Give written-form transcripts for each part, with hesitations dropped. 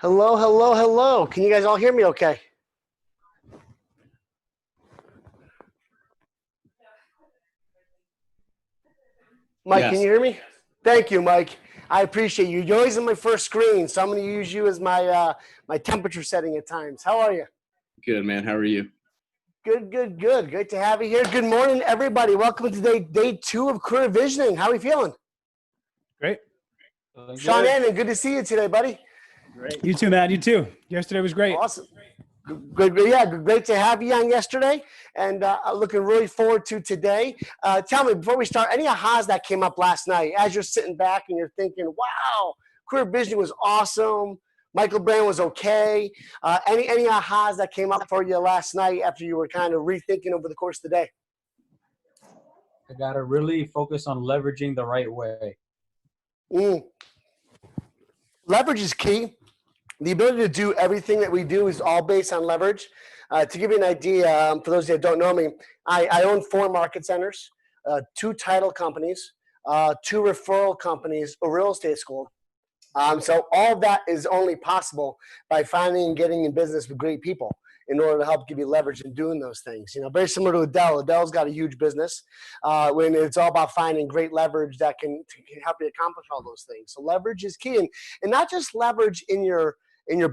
Hello, hello, hello. Can you guys all hear me okay? Mike, Yes. can you hear me? Thank you, Mike. I appreciate you. You're always on my first screen, so I'm going to use you as my temperature setting at times. How are you? Good, man. How are you? Good, good, good. Great to have you here. Good morning, everybody. Welcome to day 2 of Career Visioning. How are you feeling? Great. Sean Annan, good to see you today, buddy. Great. You too, Matt. You too. Yesterday was great. Awesome. Good, yeah, great to have you on yesterday, and looking really forward to today. Tell me, before we start, any ahas that came up last night as you're sitting back and you're thinking, wow, Career Vision was awesome, Michael Brand was okay. Any ahas that came up for you last night after you were kind of rethinking over the course of the day? I got to really focus on leveraging the right way. Leverage is key. The ability to do everything that we do is all based on leverage. To give you an idea, for those that don't know me, I own 4 market centers, 2 title companies, 2 referral companies, a real estate school. So all of that is only possible by finding and getting in business with great people in order to help give you leverage in doing those things. You know, very similar to Adele. Adele's got a huge business when it's all about finding great leverage that can help you accomplish all those things. So leverage is key, and not just leverage in your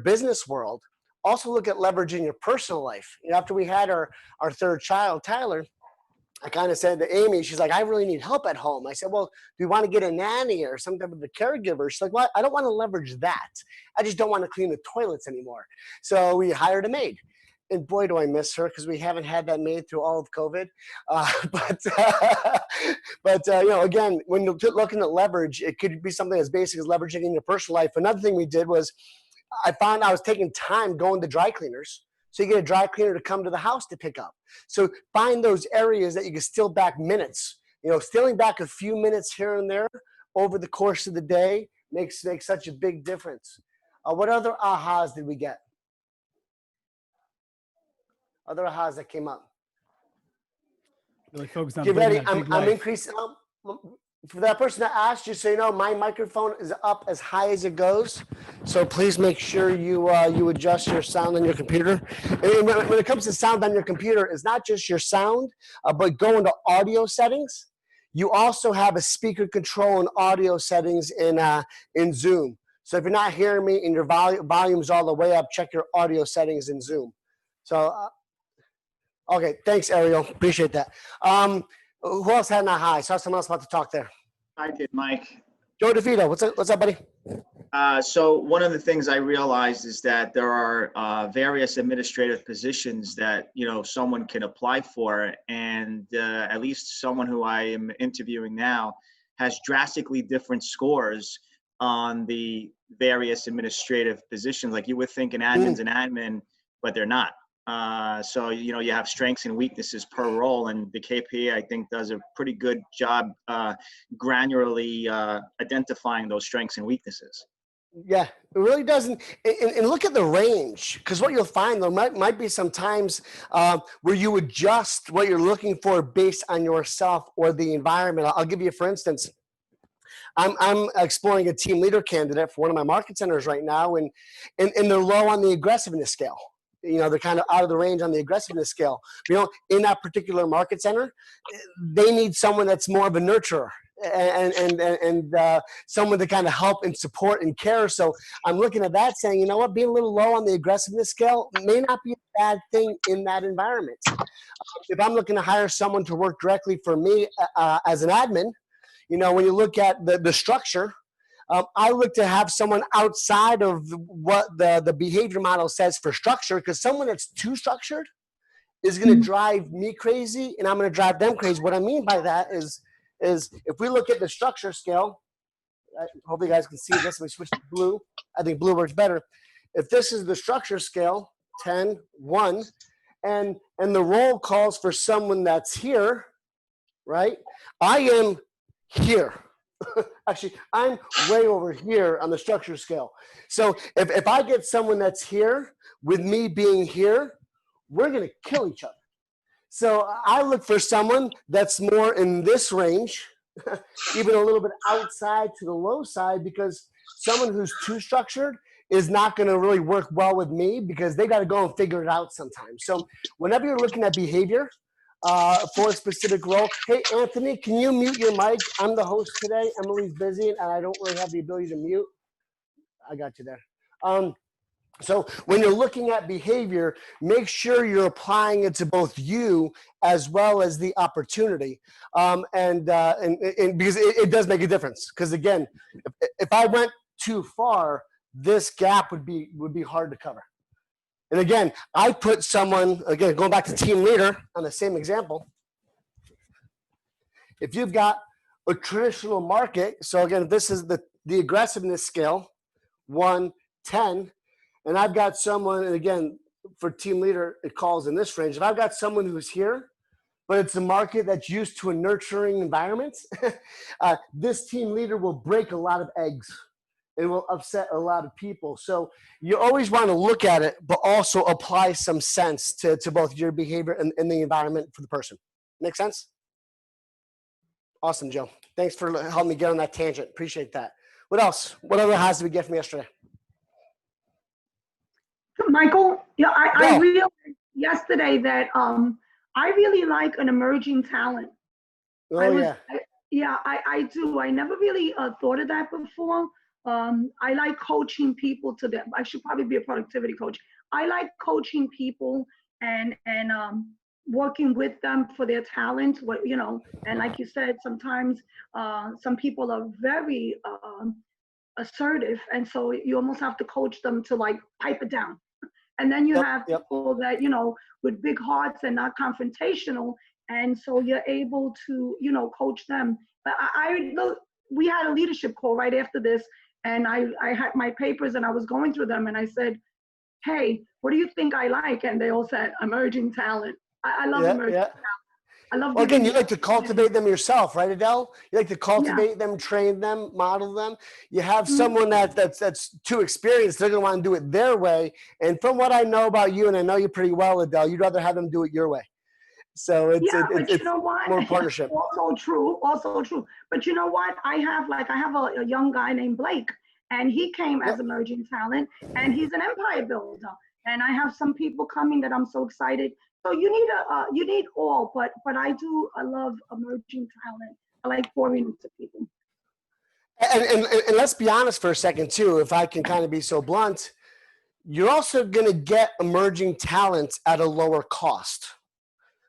business world. Also look at leverage in your personal life. You know, after we had our 3rd child, Tyler, I kind of said to Amy, she's like, I really need help at home. I said, well, do you want to get a nanny or some type of a caregiver? She's like, well, I don't want to leverage that. I just don't want to clean the toilets anymore. So we hired a maid. And boy, do I miss her because we haven't had that maid through all of COVID. But you know, again, when you're looking at leverage, it could be something as basic as leveraging in your personal life. Another thing we did was I found I was taking time going to dry cleaners. So you get a dry cleaner to come to the house to pick up. So find those areas that you can steal back minutes. You know, stealing back a few minutes here and there over the course of the day makes such a big difference. What other ahas did we get? Other ahas that came up. Really focused on Get ready. building that big I'm life. increasing. For that person that asked, just so you know, my microphone is up as high as it goes. So please make sure you adjust your sound on your computer. And when it comes to sound on your computer, it's not just your sound, but go into audio settings. You also have a speaker control and audio settings in Zoom. So if you're not hearing me and your volume's all the way up, check your audio settings in Zoom. So, okay, thanks, Ariel. Appreciate that. Who else had an aha? I saw someone else about to talk there. I did, Mike. Joe DeVito, what's up, buddy? So one of the things I realized is that there are various administrative positions that someone can apply for, and at least someone who I am interviewing now has drastically different scores on the various administrative positions. Like you would think an admin's an admin, but they're not. So, you have strengths and weaknesses per role, and the KPA, I think, does a pretty good job granularly identifying those strengths and weaknesses. Yeah, it really doesn't. And look at the range, because what you'll find, there might be some times where you adjust what you're looking for based on yourself or the environment. I'll give you, for instance, I'm exploring a team leader candidate for one of my market centers right now, and they're low on the aggressiveness scale. They're kind of out of the range on the aggressiveness scale. In that particular market center, they need someone that's more of a nurturer and someone to kind of help and support and care. So I'm looking at that saying, you know what, being a little low on the aggressiveness scale may not be a bad thing in that environment. If I'm looking to hire someone to work directly for me as an admin, when you look at the structure, I look to have someone outside of what the behavior model says for structure, because someone that's too structured is going to drive me crazy, and I'm going to drive them crazy. What I mean by that is if we look at the structure scale, hopefully you guys can see this. We switch to blue. I think blue works better. If this is the structure scale, 10, 1, and the role calls for someone that's here, right? I am here. Actually, I'm way over here on the structure scale. So if I get someone that's here with me being here, we're going to kill each other. So I look for someone that's more in this range, even a little bit outside to the low side, because someone who's too structured is not going to really work well with me because they got to go and figure it out sometimes. So whenever you're looking at behavior for a specific role, hey, Anthony, can you mute your mic? I'm the host today. Emily's busy and I don't really have the ability to mute. I got you there. So when you're looking at behavior, make sure you're applying it to both you as well as the opportunity. And because it does make a difference. Because again, if I went too far, this gap would be hard to cover. And again, I put someone, again, going back to team leader on the same example. If you've got a traditional market, so again, this is the aggressiveness scale, 1, 10, and I've got someone, and again, for team leader, it calls in this range. If I've got someone who's here, but it's a market that's used to a nurturing environment, this team leader will break a lot of eggs. It will upset a lot of people. So you always want to look at it, but also apply some sense to both your behavior and the environment for the person. Make sense? Awesome, Joe. Thanks for helping me get on that tangent. Appreciate that. What else? What other highs did we get from yesterday? Michael, yeah, I realized yesterday that I really like an emerging talent. Oh, I do. I never really thought of that before. I like coaching people to them. I should probably be a productivity coach. I like coaching people and working with them for their talent. And like you said, sometimes some people are very assertive, and so you almost have to coach them to like pipe it down. And then you have people that, with big hearts and not confrontational. And so you're able to, coach them. But we had a leadership call right after this, and I had my papers and I was going through them and I said, hey, what do you think I like? And they all said, emerging talent. I love emerging talent. I love. Well, again, you like to cultivate them yourself, right, Adele? You like to cultivate them, train them, model them. You have someone that's too experienced. They're going to want to do it their way. And from what I know about you, and I know you pretty well, Adele, you'd rather have them do it your way. So it's you know what? more partnership. Also true. But you know what? I have a young guy named Blake, and he came as emerging talent, and he's an empire builder. And I have some people coming that I'm so excited. So you need all, but I love emerging talent. I like pouring into people. And let's be honest for a second too, if I can kind of be so blunt, you're also going to get emerging talent at a lower cost.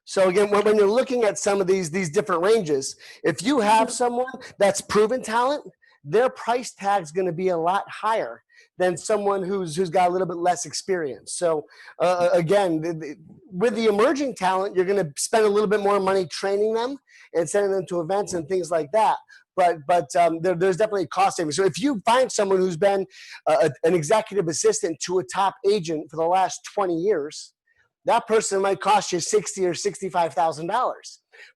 So again, when you're looking at some of these different ranges, if you have someone that's proven talent, their price tag is going to be a lot higher than someone who's got a little bit less experience. So again, with the emerging talent, you're going to spend a little bit more money training them and sending them to events and things like that. But there's definitely a cost savings. So if you find someone who's been an executive assistant to a top agent for the last 20 years, that person might cost you $60,000 or $65,000.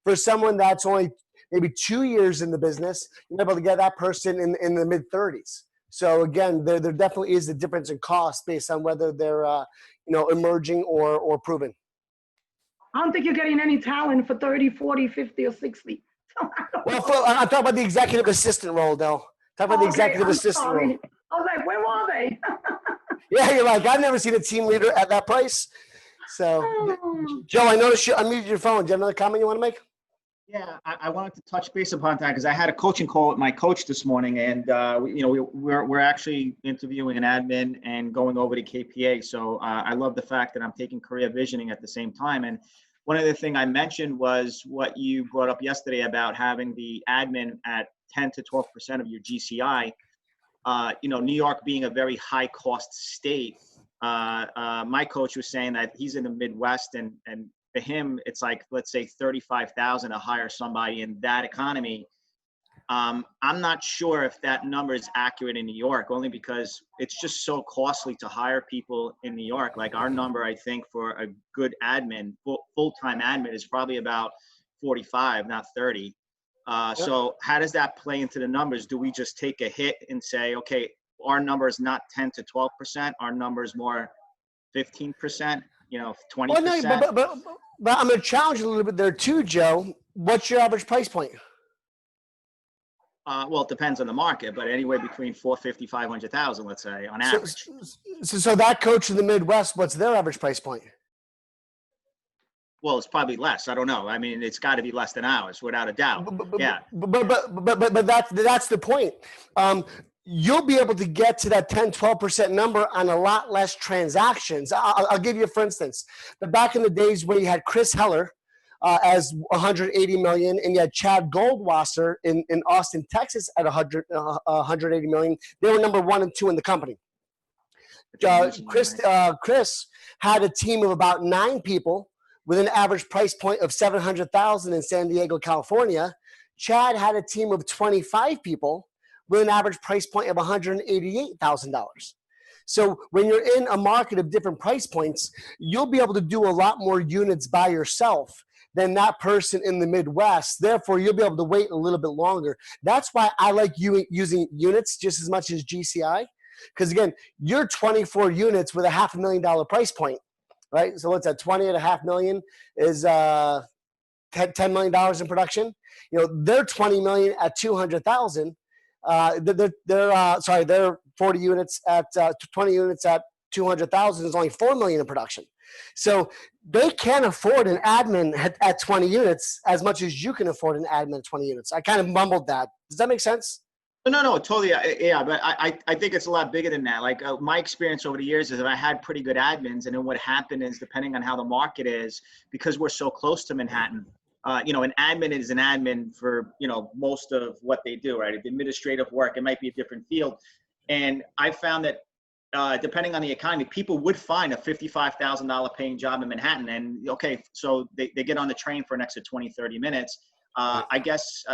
For someone that's only maybe 2 years in the business, you're able to get that person in the mid-30s. So again, there definitely is a difference in cost based on whether they're emerging or proven. I don't think you're getting any talent for 30, 40, 50, or 60. Well, I'm talking about the executive assistant role, though. Talk about the executive assistant role. I was like, where are they? Yeah, you're like, I've never seen a team leader at that price. So, Joe, I noticed you unmuted your phone. Do you have another comment you want to make? Yeah, I wanted to touch base upon that because I had a coaching call with my coach this morning, and we're actually interviewing an admin and going over to KPA. So I love the fact that I'm taking career visioning at the same time. And one of the things I mentioned was what you brought up yesterday about having the admin at 10 to 12% of your GCI. New York being a very high cost state. My coach was saying that he's in the Midwest, and for him, it's like, let's say 35,000 to hire somebody in that economy. I'm not sure if that number is accurate in New York, only because it's just so costly to hire people in New York. Like our number, I think, for a good admin, full-time admin, is probably about 45, not 30. So how does that play into the numbers? Do we just take a hit and say, okay, our number is not 10 to 12%, our number is more 15%, 20%? Well, no, but I'm going to challenge you a little bit there too, Joe. What's your average price point? Well, it depends on the market, but anywhere between 450, 500,000, let's say, on average. So that coach in the Midwest, what's their average price point? Well, it's probably less. I don't know. I mean, it's got to be less than ours, without a doubt. Yeah. But that's the point. You'll be able to get to that 10, 12% number on a lot less transactions. I'll give you, for instance, but back in the days where you had Chris Heller as 180 million, and you had Chad Goldwasser in Austin, Texas at 180 million. They were number 1 and 2 in the company. Chris had a team of about 9 people with an average price point of 700,000 in San Diego, California. Chad had a team of 25 people with an average price point of $188,000. So when you're in a market of different price points, you'll be able to do a lot more units by yourself than that person in the Midwest. Therefore, you'll be able to wait a little bit longer. That's why I like using units just as much as GCI. Because again, you're 24 units with a $500,000 price point, right? So what's that? 20 at a $500,000 million is $10 million in production. You know, they're 20 million at 200,000. They're 40 units at 20 units at 200,000 is only 4 million in production. So they can't afford an admin at 20 units as much as you can afford an admin at 20 units. I kind of mumbled that. Does that make sense? No, totally. Yeah, but I think it's a lot bigger than that. Like my experience over the years is that I had pretty good admins, and then what happened is, depending on how the market is, because we're so close to Manhattan, you know, an admin is an admin for, you know, most of what they do, right? Administrative work, it might be a different field. And I found that depending on the economy, people would find a $55,000 paying job in Manhattan. And okay, so they get on the train for an extra 20, 30 minutes. I guess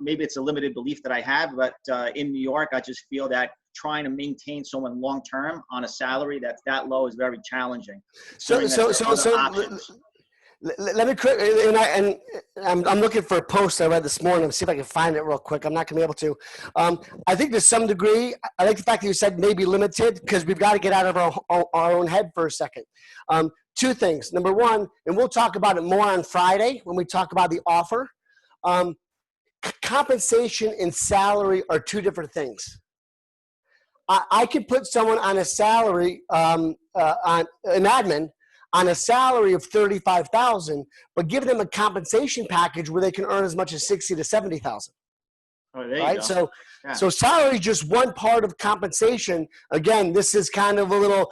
maybe it's a limited belief that I have, but in New York, I just feel that trying to maintain someone long-term on a salary that's that low is very challenging. So let me quick, and I'm looking for a post I read this morning. Let's see if I can find it real quick. I'm not going to be able to. I think to some degree, I like the fact that you said maybe limited, because we've got to get out of our own head for a second. 2 things. Number 1, and we'll talk about it more on Friday when we talk about the offer. Compensation and salary are 2 different things. I could put someone on a salary, on an admin, on a salary of 35,000, but give them a compensation package where they can earn as much as 60 to 70,000. Oh, there right? You go. So, yeah. So salary is just one part of compensation. Again, this is kind of a little,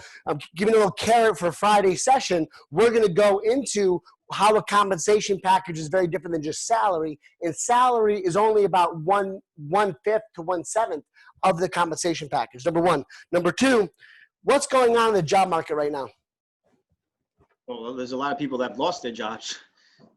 giving a little carrot for Friday session. We're going to go into how a compensation package is very different than just salary. And salary is only about one fifth to 1/7 of the compensation package. Number 1. Number 2, what's going on in the job market right now? Well, there's a lot of people that have lost their jobs.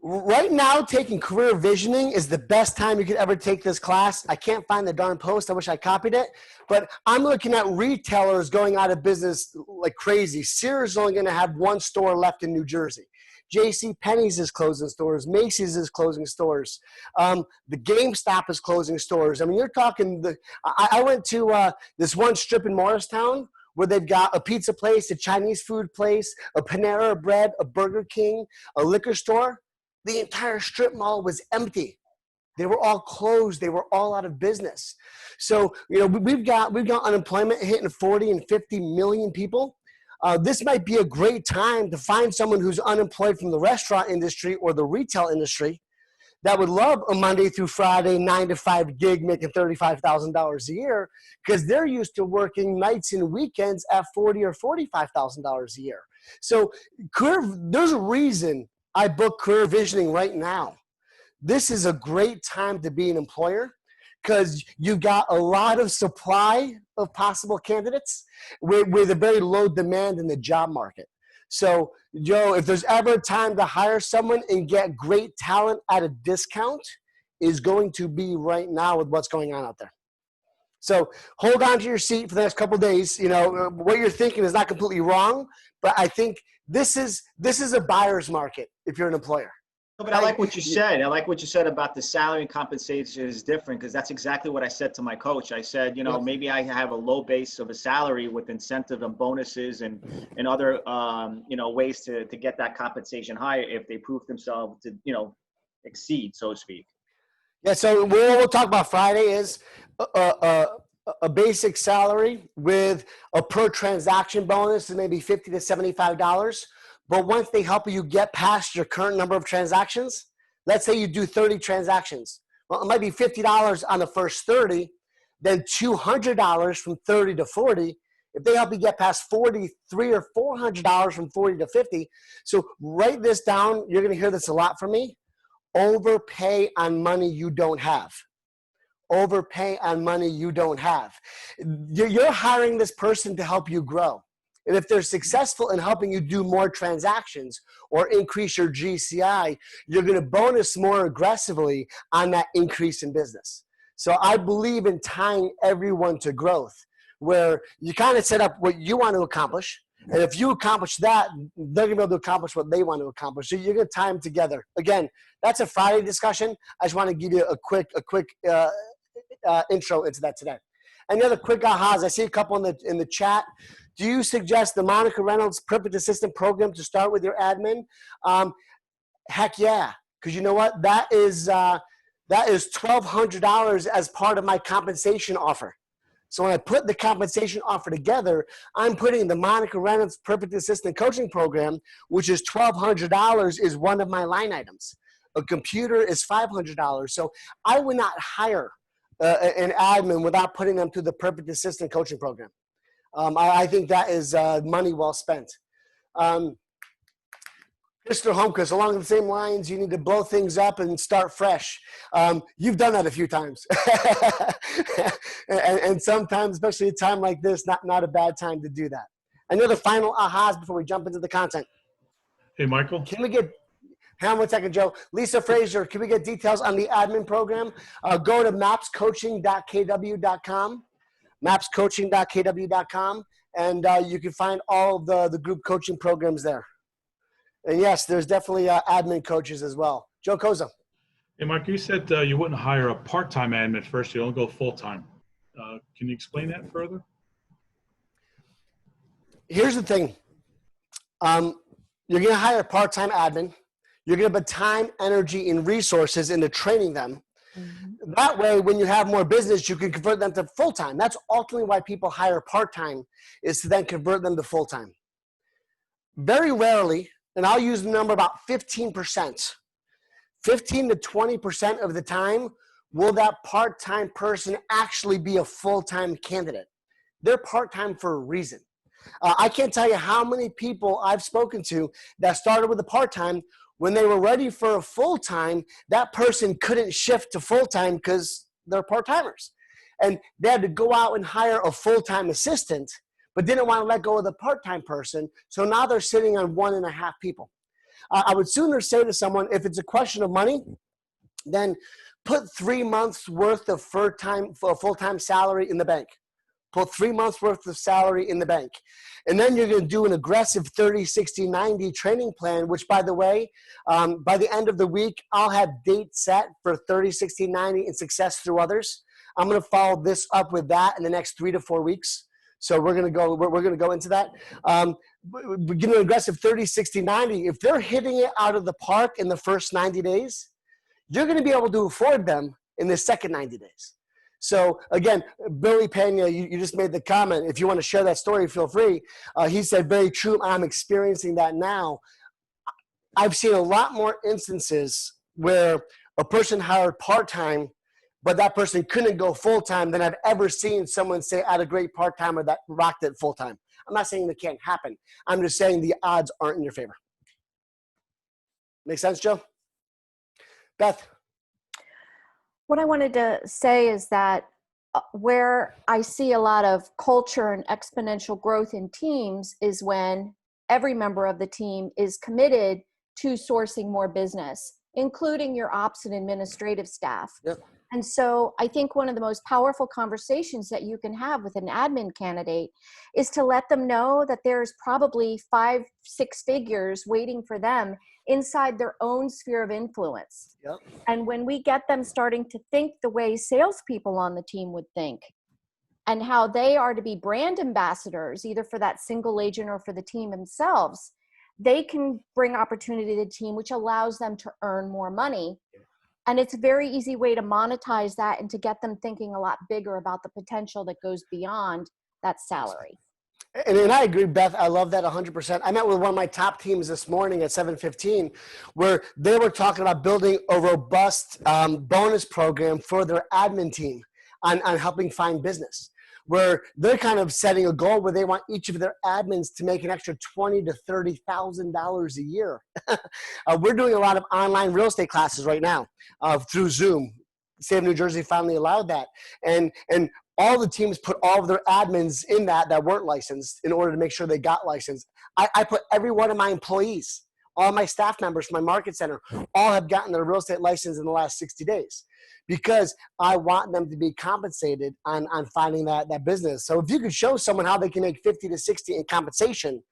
Right now, taking career visioning is the best time you could ever take this class. I can't find the darn post. I wish I copied it. But I'm looking at retailers going out of business like crazy. Sears is only going to have 1 store left in New Jersey. J.C. Penney's is closing stores. Macy's is closing stores. The GameStop is closing stores. I mean, you're talking I went to this one strip in Morristown where they've got a pizza place, a Chinese food place, a Panera Bread, a Burger King, a liquor store. The entire strip mall was empty. They were all closed. They were all out of business. So, you know, we've got unemployment hitting 40 and 50 million people. This might be a great time to find someone who's unemployed from the restaurant industry or the retail industry that would love a Monday through Friday, 9 to 5 gig, making $35,000 a year, because they're used to working nights and weekends at $40,000 or $45,000 a year. So there's a reason I book career visioning right now. This is a great time to be an employer because you've got a lot of supply of possible candidates with a very low demand in the job market. So, Joe, if there's ever a time to hire someone and get great talent at a discount, is going to be right now with what's going on out there. So hold on to your seat for the next couple of days. You know, what you're thinking is not completely wrong, but I think this is a buyer's market if you're an employer. No, but I like what you said. I like what you said about the salary and compensation is different, because that's exactly what I said to my coach. I said, you know, maybe I have a low base of a salary with incentive and bonuses and other, you know, ways to get that compensation higher if they prove themselves to, you know, exceed, so to speak. Yeah, so what we'll talk about Friday is a basic salary with a per transaction bonus of maybe $50 to $75. But once they help you get past your current number of transactions, let's say you do 30 transactions. Well, it might be $50 on the first 30, then $200 from 30 to 40. If they help you get past 40, $300 or $400 from 40 to 50. So write this down. You're going to hear this a lot from me. Overpay on money you don't have. Overpay on money you don't have. You're hiring this person to help you grow. And if they're successful in helping you do more transactions or increase your GCI, you're going to bonus more aggressively on that increase in business. So I believe in tying everyone to growth, where you kind of set up what you want to accomplish. And if you accomplish that, they're going to be able to accomplish what they want to accomplish. So you're going to tie them together. Again, that's a Friday discussion. I just want to give you a quick intro into that today. Any other quick ahas? I see a couple in the chat. Do you suggest the Monica Reynolds Perfect Assistant program to start with your admin? Heck yeah, because you know what? That is $1,200 as part of my compensation offer. So when I put the compensation offer together, I'm putting the Monica Reynolds Perfect Assistant Coaching Program, which is $1,200, is one of my line items. A computer is $500. So I would not hire an admin without putting them through the Perfect Assistant Coaching Program. I think that is money well spent. Mr. Holmquist, along the same lines, you need to blow things up and start fresh. You've done that a few times. and sometimes, especially a time like this, not a bad time to do that. Any other final ahas before we jump into the content? Hey, Michael. Can we get, hang on 1 second, Joe. Lisa Frazier, can we get details on the admin program? Go to mapscoaching.kw.com, mapscoaching.kw.com, and you can find all of the group coaching programs there. And yes, there's definitely admin coaches as well. Joe Koza. Hey, Mike, you said you wouldn't hire a part-time admin first. You don't go full-time. Can you explain that further? Here's the thing. You're going to hire a part-time admin. You're going to put time, energy, and resources into training them. Mm-hmm. That way, when you have more business, you can convert them to full-time. That's ultimately why people hire part-time, is to then convert them to full-time. Very rarely, and I'll use the number about 15%. 15 to 20% of the time, will that part-time person actually be a full-time candidate? They're part-time for a reason. I can't tell you how many people I've spoken to that started with a part-time. When they were ready for a full-time, that person couldn't shift to full-time because they're part-timers. And they had to go out and hire a full-time assistant, but didn't want to let go of the part-time person. So now they're sitting on 1.5 people. I would sooner say to someone, if it's a question of money, then put 3 months worth of full-time salary in the bank. Put 3 months worth of salary in the bank. And then you're going to do an aggressive 30, 60, 90 training plan, which, by the way, by the end of the week, I'll have dates set for 30, 60, 90 and success through others. I'm going to follow this up with that in the next 3 to 4 weeks. So we're going to go into that. Give an aggressive 30, 60, 90. If they're hitting it out of the park in the first 90 days, you're going to be able to afford them in the second 90 days. So again, Billy Pena, you just made the comment. If you want to share that story, feel free. He said, very true. I'm experiencing that now. I've seen a lot more instances where a person hired part-time, but that person couldn't go full-time than I've ever seen someone say I had a great part-timer that rocked it full-time. I'm not saying that can't happen. I'm just saying the odds aren't in your favor. Make sense, Joe? Beth? What I wanted to say is that where I see a lot of culture and exponential growth in teams is when every member of the team is committed to sourcing more business, including your ops and administrative staff. Yep. And so I think one of the most powerful conversations that you can have with an admin candidate is to let them know that there's probably 5-6 figures waiting for them inside their own sphere of influence. Yep. And when we get them starting to think the way salespeople on the team would think, and how they are to be brand ambassadors, either for that single agent or for the team themselves, they can bring opportunity to the team, which allows them to earn more money And it's a very easy way to monetize that and to get them thinking a lot bigger about the potential that goes beyond that salary. And I agree, Beth. I love that 100%. I met with one of my top teams this morning at 7:15, where they were talking about building a robust bonus program for their admin team on helping find business, where they're kind of setting a goal where they want each of their admins to make an extra $20,000 to $30,000 a year. We're doing a lot of online real estate classes right now through Zoom. The state of New Jersey finally allowed that, and all the teams put all of their admins in that weren't licensed in order to make sure they got licensed. I put every one of my employees, all my staff members from my market center, all have gotten their real estate license in the last 60 days because I want them to be compensated on finding that business. So if you could show someone how they can make 50 to 60 in compensation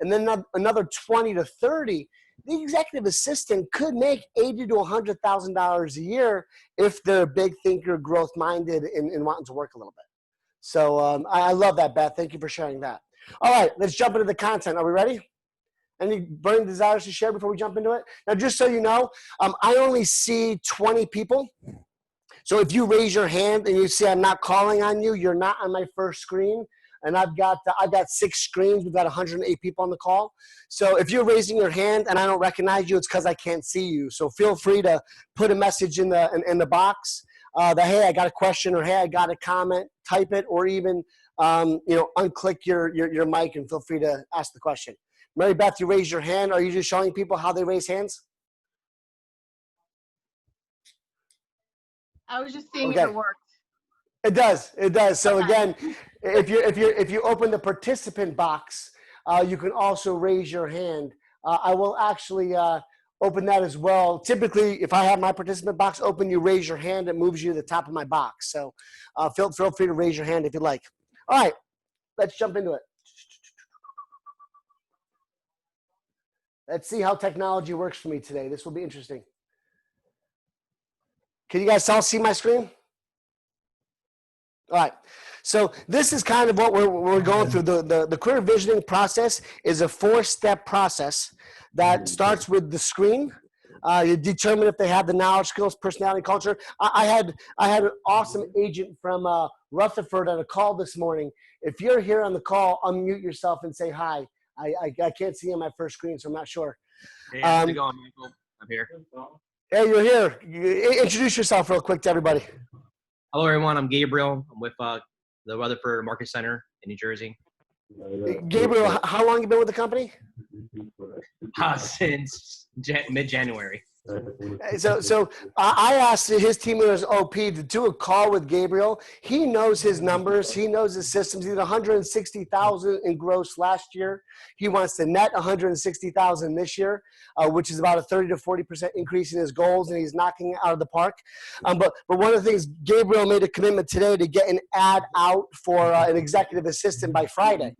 and then another 20 to 30, the executive assistant could make $80,000 to $100,000 a year if they're a big thinker, growth minded, and wanting to work a little bit. So I love that, Beth. Thank you for sharing that. All right, let's jump into the content. Are we ready? Any burning desires to share before we jump into it? Now, just so you know, I only see 20 people. So if you raise your hand and you see I'm not calling on you, you're not on my first screen. And I've got 6 screens. We've got 108 people on the call. So if you're raising your hand and I don't recognize you, it's because I can't see you. So feel free to put a message in the box that, hey, I got a question, or hey, I got a comment. Type it, or even unclick your mic and feel free to ask the question. Mary Beth, you raise your hand. Are you just showing people how they raise hands? I was just seeing if it worked. It does. It does. So Okay. again, if you open the participant box, you can also raise your hand. I will actually open that as well. Typically, if I have my participant box open, you raise your hand, it moves you to the top of my box. So feel free to raise your hand if you like. All right, let's jump into it. Let's see how technology works for me today. This will be interesting. Can you guys all see my screen? All right, so this is kind of what we're going through. The career visioning process is a 4-step process that starts with the screen. You determine if they have the knowledge, skills, personality, culture. I had an awesome agent from Rutherford on a call this morning. If you're here on the call, unmute yourself and say hi. I can't see on my first screen, so I'm not sure. Hey, how's it going, Michael? I'm here. Hey, you're here. Introduce yourself real quick to everybody. Hello, everyone. I'm Gabriel. I'm with the Rutherford Market Center in New Jersey. Gabriel, how long have you been with the company? Since mid-January. So I asked his team members, OP, to do a call with Gabriel. He knows his numbers. He knows his systems. He did 160,000 in gross last year. He wants to net 160,000 this year, which is about a 30 to 40% increase in his goals, and he's knocking it out of the park. But one of the things, Gabriel made a commitment today to get an ad out for an executive assistant by Friday.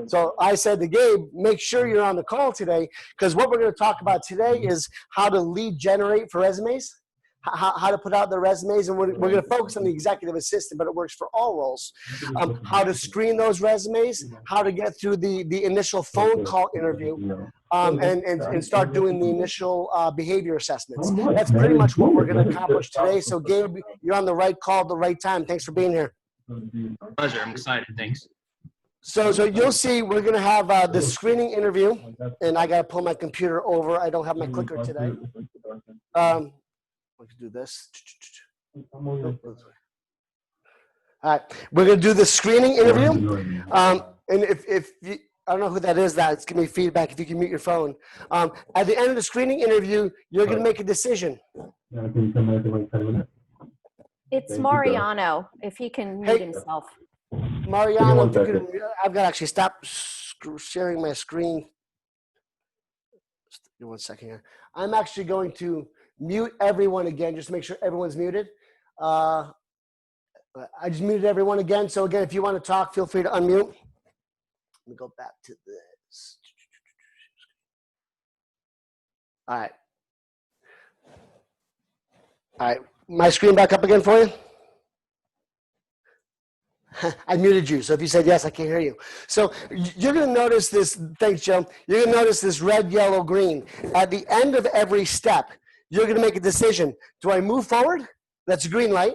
So I said to Gabe, make sure you're on the call today, because what we're going to talk about today is how to lead generate for resumes, how to put out their resumes, and we're going to focus on the executive assistant, but it works for all roles. How to screen those resumes, how to get through the initial phone call interview, and start doing the initial behavior assessments. That's pretty much what we're going to accomplish today. So Gabe, you're on the right call at the right time. Thanks for being here. Pleasure. I'm excited. Thanks. So you'll see we're going to have the screening interview, and I got to pull my computer over. I don't have my clicker today. We can do this. All right, we're going to do the screening interview. And if you, I don't know who that is, it's giving me feedback if you can mute your phone. At the end of the screening interview, you're going to make a decision. It's Mariano, if he can mute himself. Mariano, I've got to actually stop sharing my screen. Just give me 1 second here. I'm actually going to mute everyone again, just to make sure everyone's muted. I just muted everyone again. So again, if you want to talk, feel free to unmute. Let me go back to this. All right. All right. My screen back up again for you? I muted you, so if you said yes, I can't hear you. So you're going to notice this, thanks, Joe. You're going to notice this red, yellow, green. At the end of every step, you're going to make a decision. Do I move forward? That's a green light.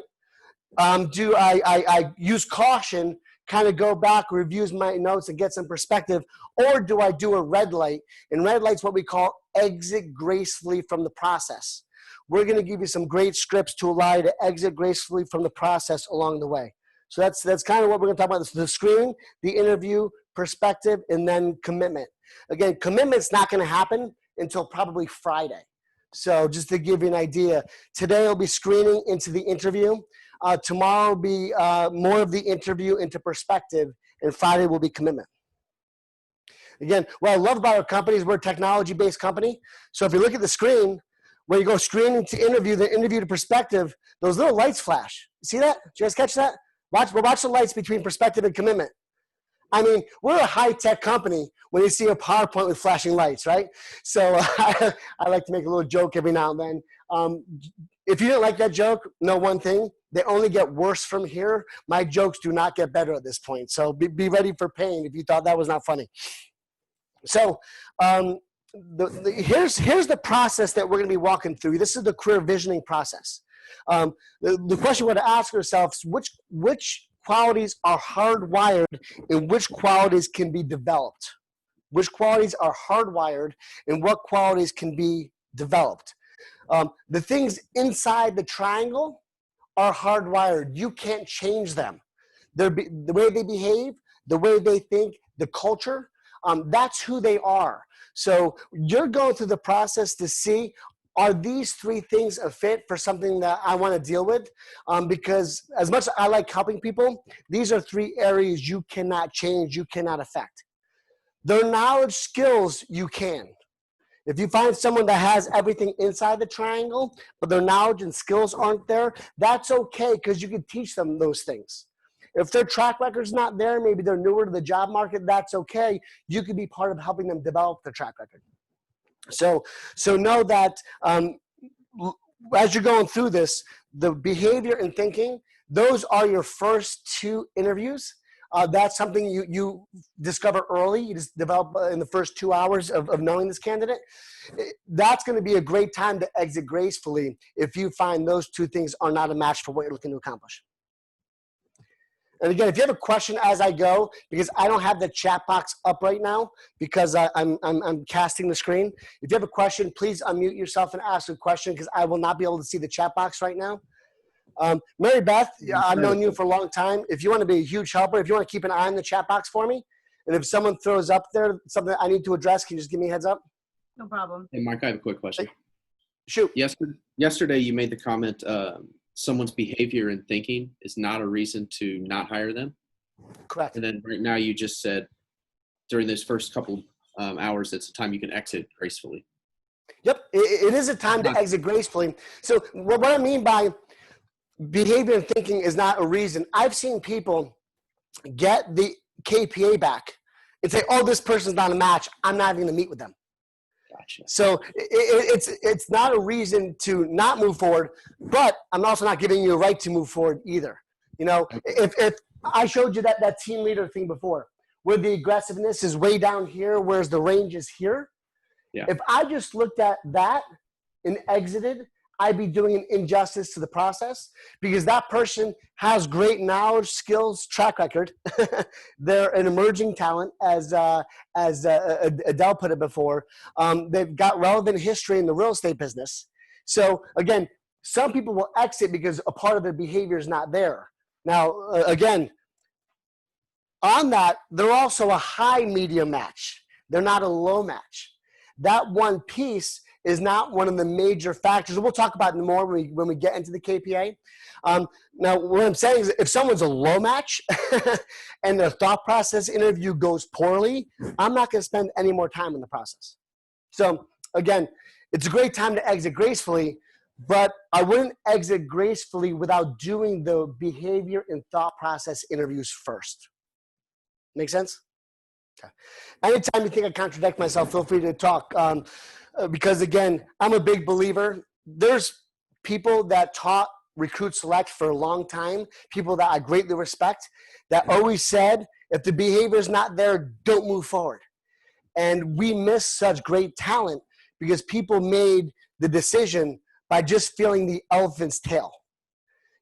Do I use caution, kind of go back, review my notes and get some perspective, or do I do a red light? And red light's what we call exit gracefully from the process. We're going to give you some great scripts to allow you to exit gracefully from the process along the way. So that's kind of what we're going to talk about. The screening, the interview, perspective, and then commitment. Again, commitment's not going to happen until probably Friday. So just to give you an idea, today will be screening into the interview. Tomorrow will be more of the interview into perspective, and Friday will be commitment. Again, what I love about our company is we're a technology-based company. So if you look at the screen, when you go screening to interview, the interview to perspective, those little lights flash. See that? Did you guys catch that? Watch the lights between perspective and commitment. I mean, we're a high-tech company when you see a PowerPoint with flashing lights, right? So I like to make a little joke every now and then. If you didn't like that joke, know one thing. They only get worse from here. My jokes do not get better at this point. So be ready for pain if you thought that was not funny. So here's the process that we're going to be walking through. This is the career visioning process. The question we're going to ask ourselves is which qualities are hardwired and which qualities can be developed? Which qualities are hardwired and what qualities can be developed? The things inside the triangle are hardwired. You can't change them. The way they behave, the way they think, the culture, that's who they are. So you're going through the process to see, are these three things a fit for something that I want to deal with? Because as much as I like helping people, these are three areas you cannot change, you cannot affect. Their knowledge, skills, you can. If you find someone that has everything inside the triangle, but their knowledge and skills aren't there, that's okay because you can teach them those things. If their track record's not there, maybe they're newer to the job market, that's okay. You could be part of helping them develop their track record. So know that as you're going through this, the behavior and thinking, those are your first two interviews. That's something you discover early. You just develop in the first 2 hours of knowing this candidate. That's going to be a great time to exit gracefully if you find those two things are not a match for what you're looking to accomplish. And again, if you have a question as I go, because I don't have the chat box up right now because I'm casting the screen. If you have a question, please unmute yourself and ask a question because I will not be able to see the chat box right now. Mary Beth, I've known you for a long time. If you want to be a huge helper, if you want to keep an eye on the chat box for me, and if someone throws up there something that I need to address, can you just give me a heads up? No problem. Hey, Mike, I have a quick question. Shoot. Yesterday, you made the comment, someone's behavior and thinking is not a reason to not hire them. Correct. And then right now you just said during those first couple hours, it's a time you can exit gracefully. Yep, it is a time to exit gracefully. So what I mean by behavior and thinking is not a reason. I've seen people get the KPA back and say, oh, this person's not a match. I'm not even going to meet with them. Gotcha. So it's not a reason to not move forward, but I'm also not giving you a right to move forward either. You know, if I showed you that team leader thing before, where the aggressiveness is way down here, whereas the range is here. Yeah. If I just looked at that and exited, I'd be doing an injustice to the process because that person has great knowledge, skills, track record. They're an emerging talent, as Adele put it before. They've got relevant history in the real estate business. So again, some people will exit because a part of their behavior is not there. Now, again, on that, they're also a high medium match. They're not a low match. That one piece is not one of the major factors. We'll talk about it more when we get into the KPA. Now, what I'm saying is if someone's a low match and their thought process interview goes poorly, I'm not going to spend any more time in the process. So again, it's a great time to exit gracefully, but I wouldn't exit gracefully without doing the behavior and thought process interviews first. Make sense? Okay. Anytime you think I contradict myself, feel free to talk. Because again, I'm a big believer. There's people that taught Recruit Select for a long time, people that I greatly respect, that always said, if the behavior is not there, don't move forward. And we miss such great talent because people made the decision by just feeling the elephant's tail.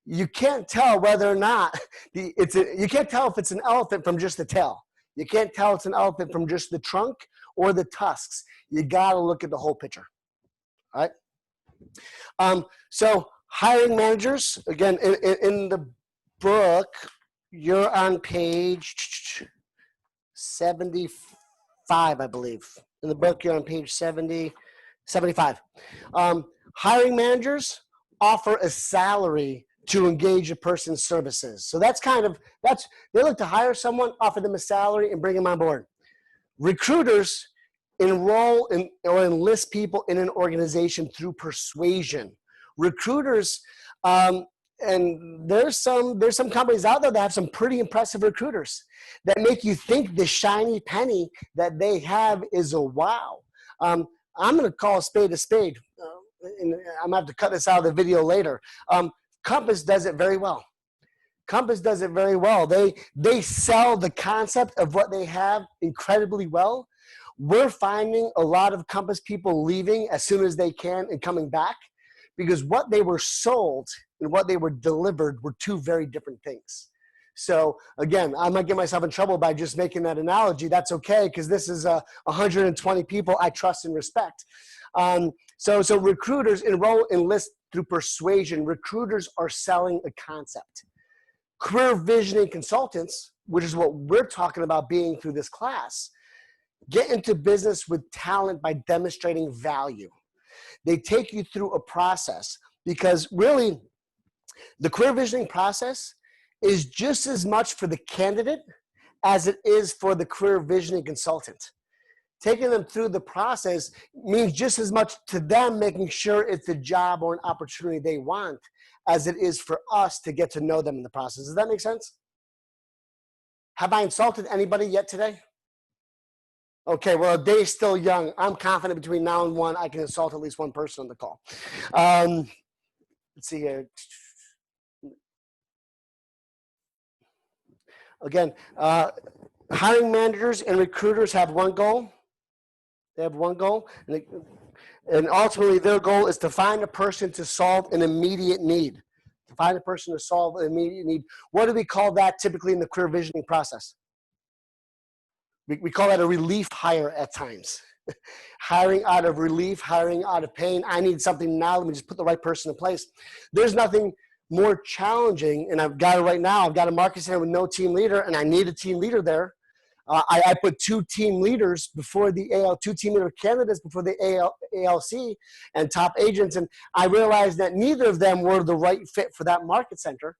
You can't tell whether or not you can't tell if it's an elephant from just the tail. You can't tell it's an elephant from just the trunk or the tusks. You got to look at the whole picture. All right. So hiring managers, again, in the book, you're on page 75, I believe. In the book, you're on page 75. Hiring managers offer a salary to engage a person's services. So they look to hire someone, offer them a salary, and bring them on board. Recruiters enroll in or enlist people in an organization through persuasion. Recruiters, and there's some companies out there that have some pretty impressive recruiters that make you think the shiny penny that they have is a wow. I'm going to call a spade a spade. And I'm going to have to cut this out of the video later. Compass does it very well. Compass does it very well. They sell the concept of what they have incredibly well. We're finding a lot of Compass people leaving as soon as they can and coming back because what they were sold and what they were delivered were two very different things. So again, I might get myself in trouble by just making that analogy. That's okay because this is 120 people I trust and respect. So recruiters enlist through persuasion. Recruiters are selling a concept. Career visioning consultants, which is what we're talking about being through this class, get into business with talent by demonstrating value. They take you through a process because really the career visioning process is just as much for the candidate as it is for the career visioning consultant. Taking them through the process means just as much to them making sure it's a job or an opportunity they want as it is for us to get to know them in the process. Does that make sense? Have I insulted anybody yet today? Okay, well, the day's still young. I'm confident between now and 1, I can insult at least one person on the call. Let's see here. Again, hiring managers and recruiters have one goal. They have one goal, and ultimately their goal is to find a person to solve an immediate need. To find a person to solve an immediate need. What do we call that typically in the career visioning process? We call that a relief hire at times. Hiring out of relief, hiring out of pain. I need something now. Let me just put the right person in place. There's nothing more challenging, and I've got it right now. I've got a market center with no team leader, and I need a team leader there. I put 2 team leaders before the 2 team leader candidates before the ALC and top agents, and I realized that neither of them were the right fit for that market center.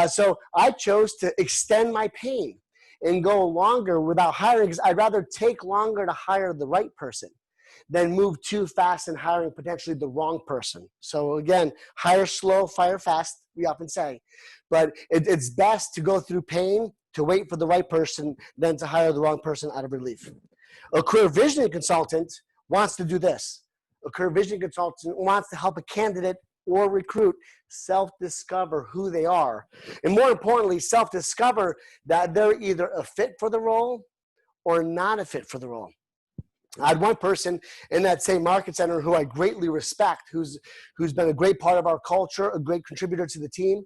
So I chose to extend my pain and go longer without hiring because I'd rather take longer to hire the right person than move too fast and hiring potentially the wrong person. So again, hire slow, fire fast, we often say. But it's best to go through pain, to wait for the right person, than to hire the wrong person out of relief. A career visioning consultant wants to do this. A career visioning consultant wants to help a candidate or recruit self-discover who they are. And more importantly, self-discover that they're either a fit for the role or not a fit for the role. I had one person in that same market center who I greatly respect, who's been a great part of our culture, a great contributor to the team.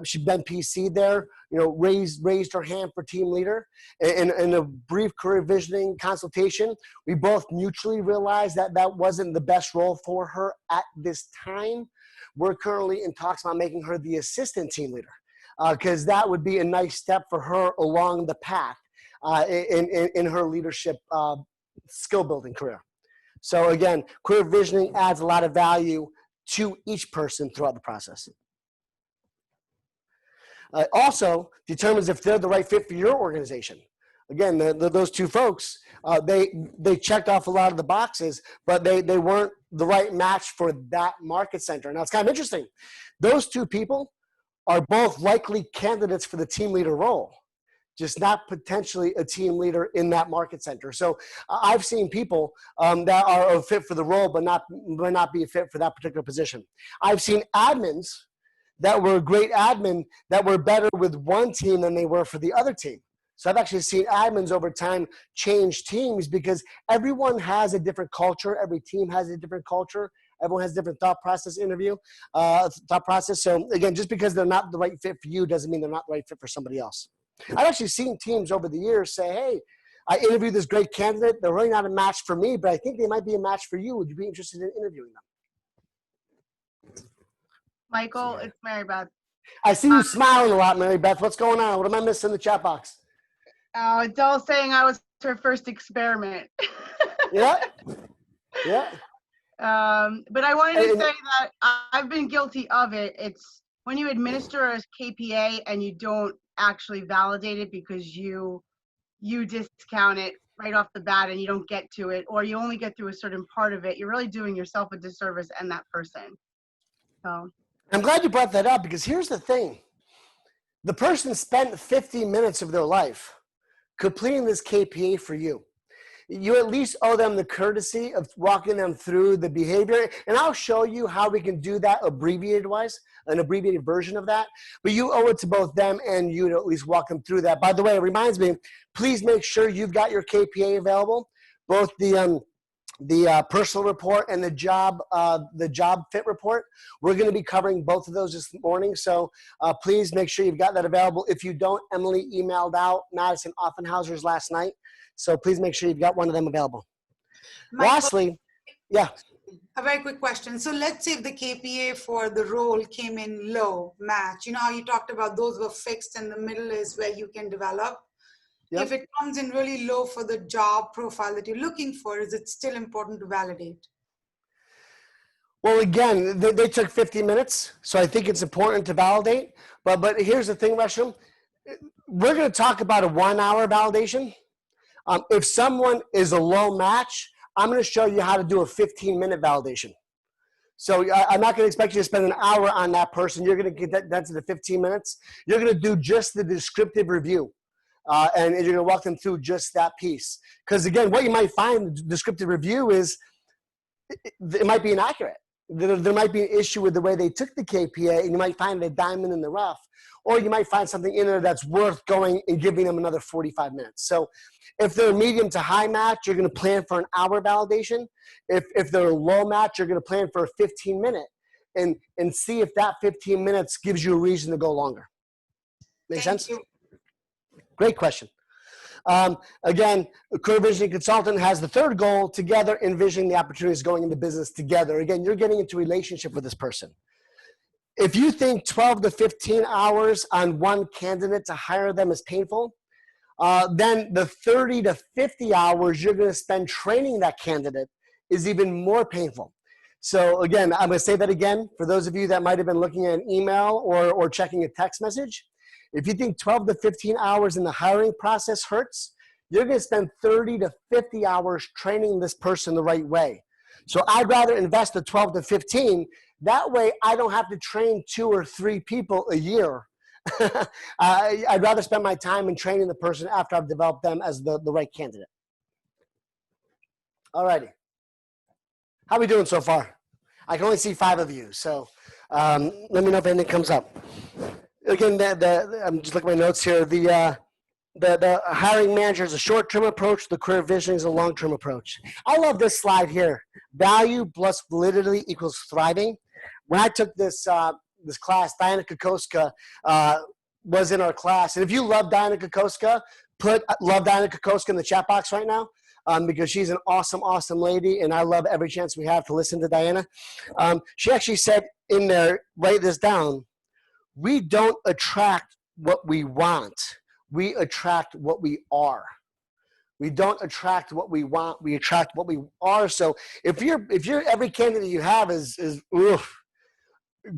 She'd been PC there, raised her hand for team leader. In a brief career visioning consultation, we both mutually realized that that wasn't the best role for her at this time. We're currently in talks about making her the assistant team leader because that would be a nice step for her along the path in her leadership skill building career. So again, career visioning adds a lot of value to each person throughout the process. Also determines if they're the right fit for your organization. Again, those 2 folks, they checked off a lot of the boxes, but they weren't the right match for that market center. Now it's kind of interesting. Those 2 people are both likely candidates for the team leader role, just not potentially a team leader in that market center. So I've seen people that are a fit for the role, but not be a fit for that particular position. I've seen admins that were a great admin that were better with one team than they were for the other team. So I've actually seen admins over time change teams because everyone has a different culture. Every team has a different culture. Everyone has different thought process thought process. So again, just because they're not the right fit for you doesn't mean they're not the right fit for somebody else. I've actually seen teams over the years say, hey, I interviewed this great candidate. They're really not a match for me, but I think they might be a match for you. Would you be interested in interviewing them? Michael, it's Mary Beth. I see you smiling a lot, Mary Beth. What's going on? What am I missing in the chat box? Oh, Adele saying I was her first experiment. Yeah. Yeah. But I wanted to say that I've been guilty of it. It's when you administer a KPA and you don't actually validate it because you discount it right off the bat and you don't get to it, or you only get through a certain part of it, you're really doing yourself a disservice and that person. So I'm glad you brought that up, because here's the thing. The person spent 50 minutes of their life completing this KPA for you. You at least owe them the courtesy of walking them through the behavior. And I'll show you how we can do that abbreviated wise, an abbreviated version of that. But you owe it to both them and you to at least walk them through that. By the way, it reminds me, please make sure you've got your KPA available, both the personal report and the job fit report. We're going to be covering both of those this morning. So please make sure you've got that available. If you don't, Emily emailed out Madison Offenhauser's last night. So please make sure you've got one of them available. Michael, Lastly, yeah. A very quick question. So let's say if the KPA for the role came in low match, you know how you talked about those were fixed and the middle is where you can develop. Yep. If it comes in really low for the job profile that you're looking for, is it still important to validate? Well, again, they took 50 minutes, so I think it's important to validate. But here's the thing, Resham. We're going to talk about a 1 hour validation. If someone is a low match, I'm going to show you how to do a 15-minute validation. So I'm not going to expect you to spend an hour on that person. You're going to get that to the 15 minutes. You're going to do just the descriptive review. And you're going to walk them through just that piece. Because again, what you might find in the descriptive review is it might be inaccurate. There might be an issue with the way they took the KPA, and you might find a diamond in the rough. Or you might find something in there that's worth going and giving them another 45 minutes. So if they're a medium to high match, you're going to plan for an hour validation. If they're a low match, you're going to plan for a 15-minute and see if that 15 minutes gives you a reason to go longer. Make sense? Great question. Again, a career visioning consultant has the third goal: together envisioning the opportunities going into business together. Again, you're getting into a relationship with this person. If you think 12 to 15 hours on one candidate to hire them is painful, then the 30 to 50 hours you're going to spend training that candidate is even more painful. So again, I'm going to say that again for those of you that might have been looking at an email or checking a text message. If you think 12 to 15 hours in the hiring process hurts, you're going to spend 30 to 50 hours training this person the right way. So I'd rather invest the 12 to 15. That way I don't have to train 2 or 3 people a year. I'd rather spend my time in training the person after I've developed them as the right candidate. All righty. How are we doing so far? I can only see 5 of you. So let me know if anything comes up. Again, I'm just looking at my notes here. The hiring manager is a short-term approach. The career visioning is a long-term approach. I love this slide here. Value plus validity equals thriving. When I took this class, Diana Kokoska was in our class. And if you love Diana Kokoska, put love Diana Kokoska in the chat box right now. Because she's an awesome, awesome lady, and I love every chance we have to listen to Diana. She actually said in there, write this down, we don't attract what we want. We attract what we are. We don't attract what we want. We attract what we are. So if you're every candidate you have is oof,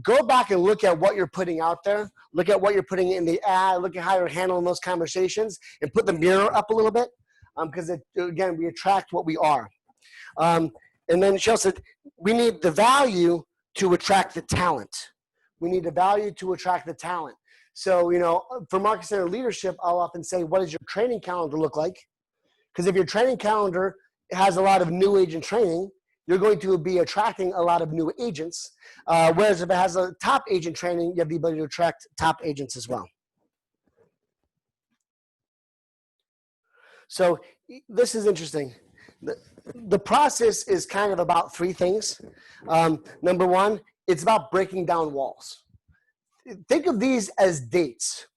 go back and look at what you're putting out there. Look at what you're putting in the ad. Look at how you're handling those conversations, and put the mirror up a little bit. Because again, we attract what we are. And then she also said, we need the value to attract the talent. We need the value to attract the talent. So, you know, for Market Center leadership, I'll often say, what does your training calendar look like? Because if your training calendar has a lot of new agent training, you're going to be attracting a lot of new agents. Whereas if it has a top agent training, you have the ability to attract top agents as well. So this is interesting. The process is kind of about three things. Number one, it's about breaking down walls. Think of these as dates.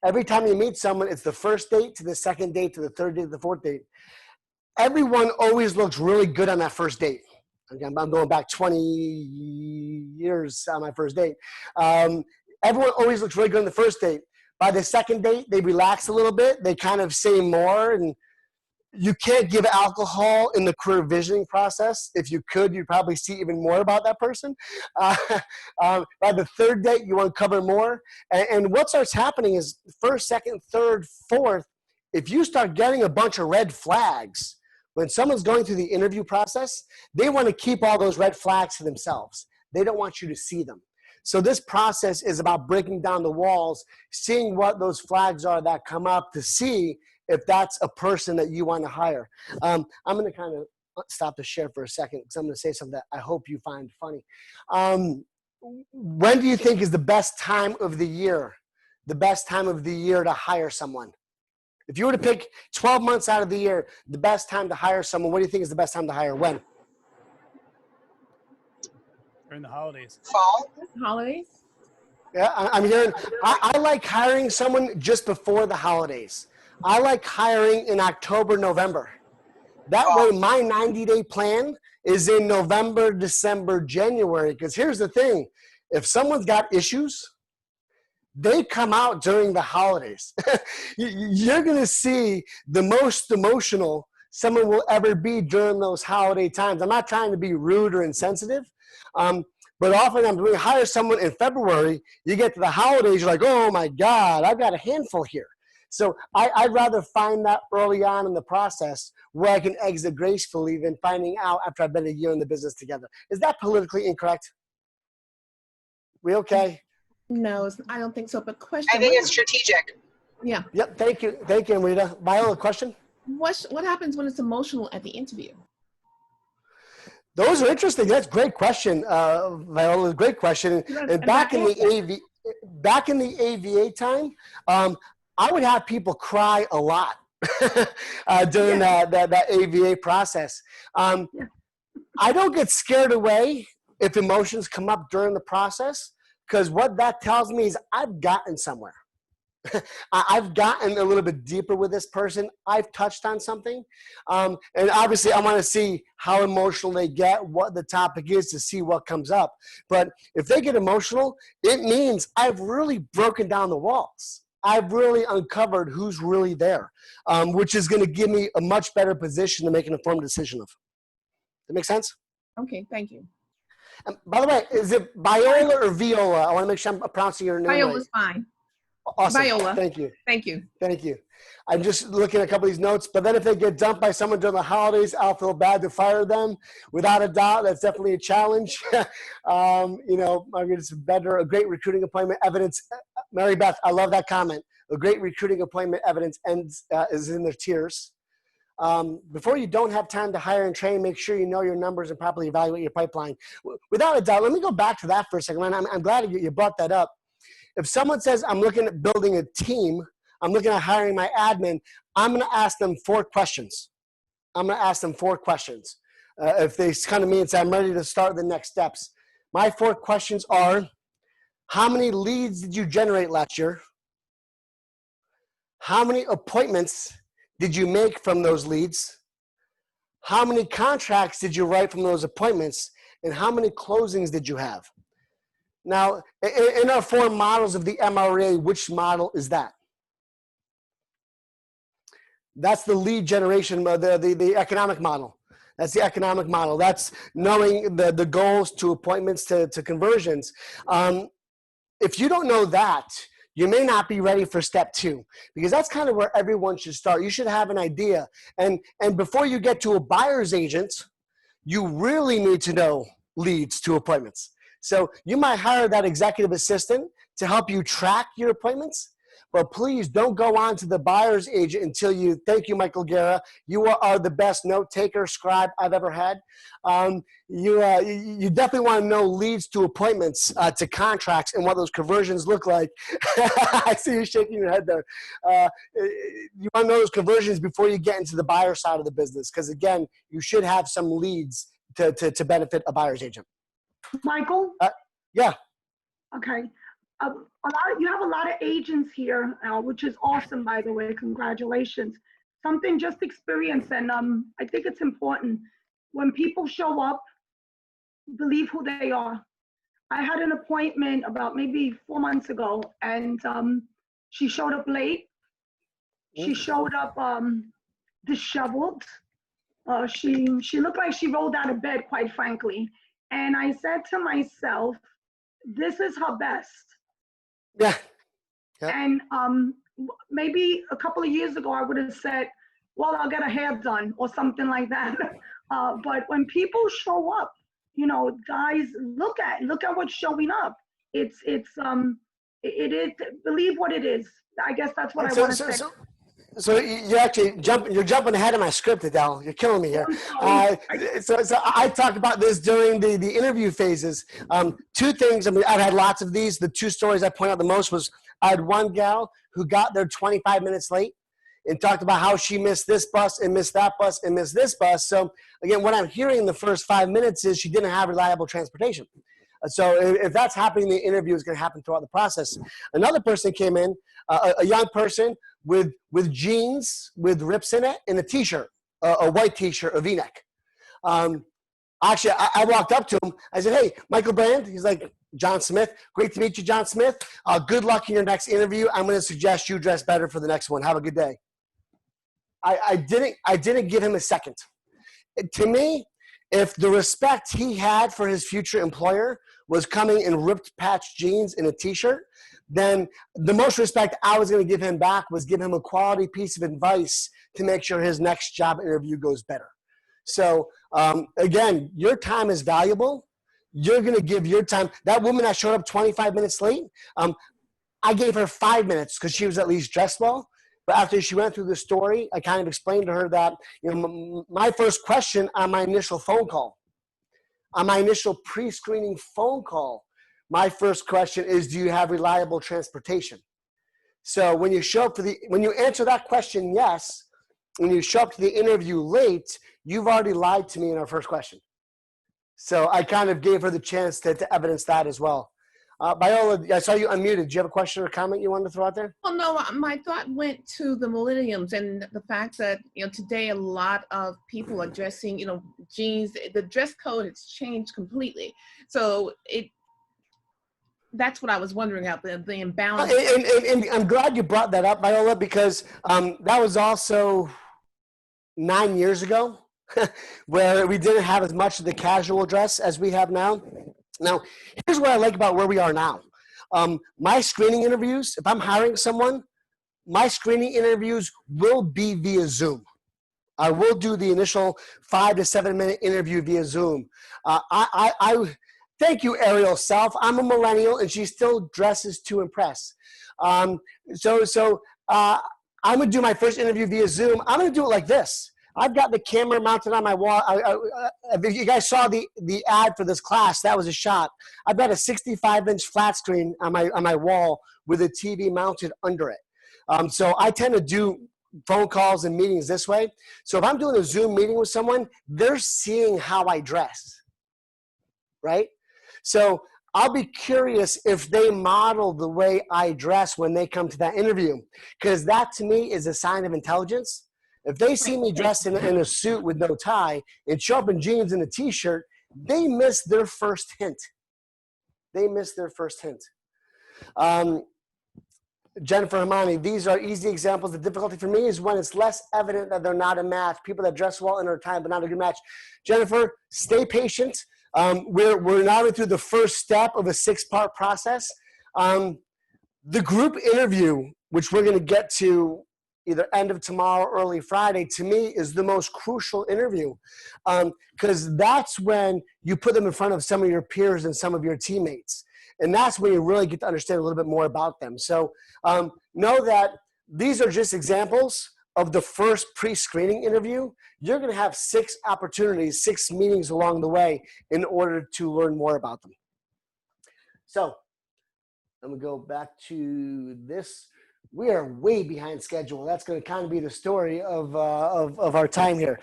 Every time you meet someone, it's the first date to the second date to the third date to the fourth date. Everyone always looks really good on that first date. Again, I'm going back 20 years on my first date. Everyone always looks really good on the first date. By the second date, they relax a little bit. They kind of say more, and you can't give alcohol in the career visioning process. If you could, you'd probably see even more about that person. By the third date, you want to cover more. And what starts happening is first, second, third, fourth, if you start getting a bunch of red flags, when someone's going through the interview process, they want to keep all those red flags to themselves. They don't want you to see them. So this process is about breaking down the walls, seeing what those flags are that come up to see if that's a person that you want to hire. I'm going to kind of stop the share for a second because I'm going to say something that I hope you find funny. When do you think is the best time of the year? The best time of the year to hire someone? If you were to pick 12 months out of the year, the best time to hire someone, what do you think is the best time to hire? When? During the holidays. Fall. Holidays. Yeah, I'm hearing, I like hiring someone just before the holidays. I like hiring in October, November. That way my 90-day plan is in November, December, January. Because here's the thing. If someone's got issues, they come out during the holidays. You're going to see the most emotional someone will ever be during those holiday times. I'm not trying to be rude or insensitive, but oftentimes when you hire someone in February, you get to the holidays, you're like, oh my God, I've got a handful here. So I'd rather find that early on in the process where I can exit gracefully than finding out after I've been a year in the business together. Is that politically incorrect? We okay? No, I don't think so. But question. I think it's strategic. Yeah. Yep. Thank you. Thank you, Amrita. Viola, question? What happens when it's emotional at the interview? Those are interesting. That's a great question, Viola. Great question. And back in the AVA time, I would have people cry a lot during that AVA process. I don't get scared away if emotions come up during the process, because what that tells me is I've gotten somewhere. I've gotten a little bit deeper with this person. I've touched on something. And obviously I want to see how emotional they get, what the topic is, to see what comes up. But if they get emotional, it means I've really broken down the walls. I've really uncovered who's really there, which is going to give me a much better position to make an informed decision of. Does that make sense? Okay, thank you. By the way, is it Viola or Viola? I want to make sure I'm pronouncing your name right. Viola's fine. Awesome. Viola. Thank you. Thank you. Thank you. I'm just looking at a couple of these notes, but then if they get dumped by someone during the holidays, I'll feel bad to fire them. Without a doubt, that's definitely a challenge. You know, it's better, a great recruiting appointment evidence. Mary Beth, I love that comment. A great recruiting appointment evidence is in their tears. Before you don't have time to hire and train, make sure you know your numbers and properly evaluate your pipeline. Without a doubt, let me go back to that for a second. I'm glad you brought that up. If someone says, I'm looking at building a team, I'm looking at hiring my admin, I'm going to ask them 4 questions. If they come to me and say, I'm ready to start the next steps. My 4 questions are, how many leads did you generate last year? How many appointments did you make from those leads? How many contracts did you write from those appointments? And how many closings did you have? Now, in our 4 models of the MRA, which model is that? That's the lead generation, the economic model. That's the economic model. That's knowing the goals to appointments to conversions. If you don't know that, you may not be ready for step 2, because that's kind of where everyone should start. You should have an idea. And before you get to a buyer's agent, you really need to know leads to appointments. So you might hire that executive assistant to help you track your appointments, but please don't go on to the buyer's agent until you, thank you, Michael Guerra. You are the best note taker scribe I've ever had. You definitely want to know leads to appointments, to contracts, and what those conversions look like. I see you shaking your head there. You want to know those conversions before you get into the buyer side of the business, because again, you should have some leads to benefit a buyer's agent. Michael? Yeah. Okay. You have a lot of agents here, which is awesome, by the way. Congratulations. Something just experienced, and I think it's important. When people show up, believe who they are. I had an appointment about maybe 4 months ago, and she showed up late. She showed up disheveled. She looked like she rolled out of bed, quite frankly. And I said to myself, this is her best. Yeah. And maybe a couple of years ago, I would have said, well, I'll get a hair done or something like that. But when people show up, you know, guys, look at what's showing up. It is, believe what it is. I guess that's what I want to say. So you're actually you're jumping ahead of my script, Adele. You're killing me here. So I talked about this during the interview phases. Two things, I mean, I've had lots of these. The two stories I point out the most was I had one gal who got there 25 minutes late and talked about how she missed this bus and missed that bus and missed this bus. So again, what I'm hearing in the first 5 minutes is she didn't have reliable transportation. So if that's happening, the interview is going to happen throughout the process. Another person came in, a young person with jeans with rips in it and a t-shirt, a white t-shirt, a v-neck. Actually, I walked up to him. I said, hey, Michael Brand. He's like, John Smith. Great to meet you, John Smith. Good luck in your next interview. I'm going to suggest you dress better for the next one. Have a good day. I didn't give him a second. To me, if the respect he had for his future employer was coming in ripped patch jeans and a t-shirt, then the most respect I was going to give him back was give him a quality piece of advice to make sure his next job interview goes better. So again, your time is valuable. You're going to give your time. That woman that showed up 25 minutes late, I gave her 5 minutes because she was at least dressed well. But after she went through the story, I kind of explained to her that, you know, my first question on my initial phone call, on my initial pre-screening phone call, my first question is, do you have reliable transportation? So when you show up when you answer that question, yes, when you show up to the interview late, you've already lied to me in our first question. So I kind of gave her the chance to evidence that as well. Viola, I saw you unmuted. Do you have a question or comment you wanted to throw out there? Well, no, my thought went to the millennials and the fact that, you know, today a lot of people are dressing, you know, jeans. The dress code has changed completely. So that's what I was wondering about, the imbalance. And I'm glad you brought that up, Viola, because that was also 9 years ago where we didn't have as much of the casual dress as we have now. Now, here's what I like about where we are now. My screening interviews, if I'm hiring someone, my screening interviews will be via Zoom. I will do the initial 5 to 7 minute interview via Zoom. Thank you, Ariel Self. I'm a millennial, and she still dresses to impress. I'm going to do my first interview via Zoom. I'm going to do it like this. I've got the camera mounted on my wall. If you guys saw the ad for this class, that was a shot. I've got a 65-inch flat screen on my wall with a TV mounted under it. So I tend to do phone calls and meetings this way. So if I'm doing a Zoom meeting with someone, they're seeing how I dress, right? So I'll be curious if they model the way I dress when they come to that interview, because that to me is a sign of intelligence. If they see me dressed in a suit with no tie and show up in jeans and a t-shirt, they miss their first hint. They miss their first hint. Jennifer Hamani, these are easy examples. The difficulty for me is when it's less evident that they're not a match. People that dress well in their time, but not a good match. Jennifer, stay patient. We're now through the first step of a 6-part process. The group interview, which we're going to get to either end of tomorrow or early Friday, to me is the most crucial interview, because that's when you put them in front of some of your peers and some of your teammates. And that's when you really get to understand a little bit more about them. So know that these are just examples of the first pre-screening interview. You're going to have 6 opportunities, 6 meetings along the way in order to learn more about them. So I'm going to go back to this. We are way behind schedule. That's going to kind of be the story of our time here.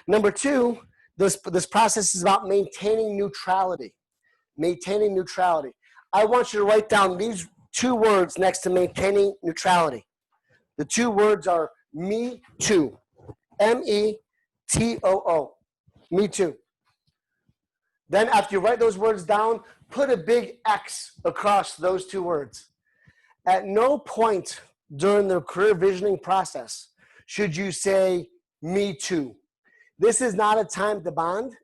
Number 2, this process is about maintaining neutrality. Maintaining neutrality. I want you to write down these 2 words next to maintaining neutrality. The 2 words are me too. M-E-T-O-O. Me too. Then after you write those words down, put a big X across those 2 words. At no point during the career visioning process should you say, me too. This is not a time to bond.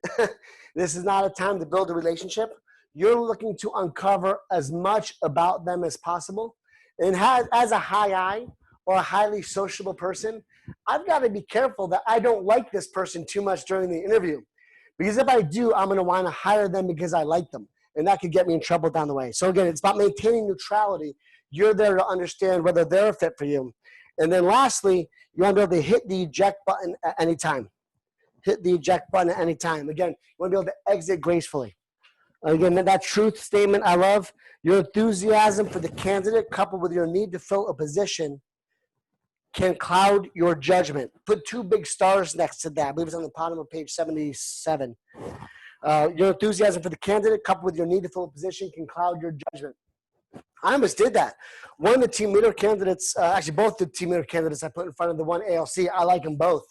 This is not a time to build a relationship. You're looking to uncover as much about them as possible. And as a high I or a highly sociable person, I've got to be careful that I don't like this person too much during the interview. Because if I do, I'm going to want to hire them because I like them. And that could get me in trouble down the way. So again, it's about maintaining neutrality. You're there to understand whether they're a fit for you. And then lastly, you want to be able to hit the eject button at any time. Hit the eject button at any time. Again, you want to be able to exit gracefully. Again, that truth statement I love. Your enthusiasm for the candidate coupled with your need to fill a position can cloud your judgment. Put 2 big stars next to that. I believe it's on the bottom of page 77. Your enthusiasm for the candidate coupled with your need to fill a position can cloud your judgment. I almost did that. One of the team leader candidates, actually both the team leader candidates I put in front of the one ALC, I like them both.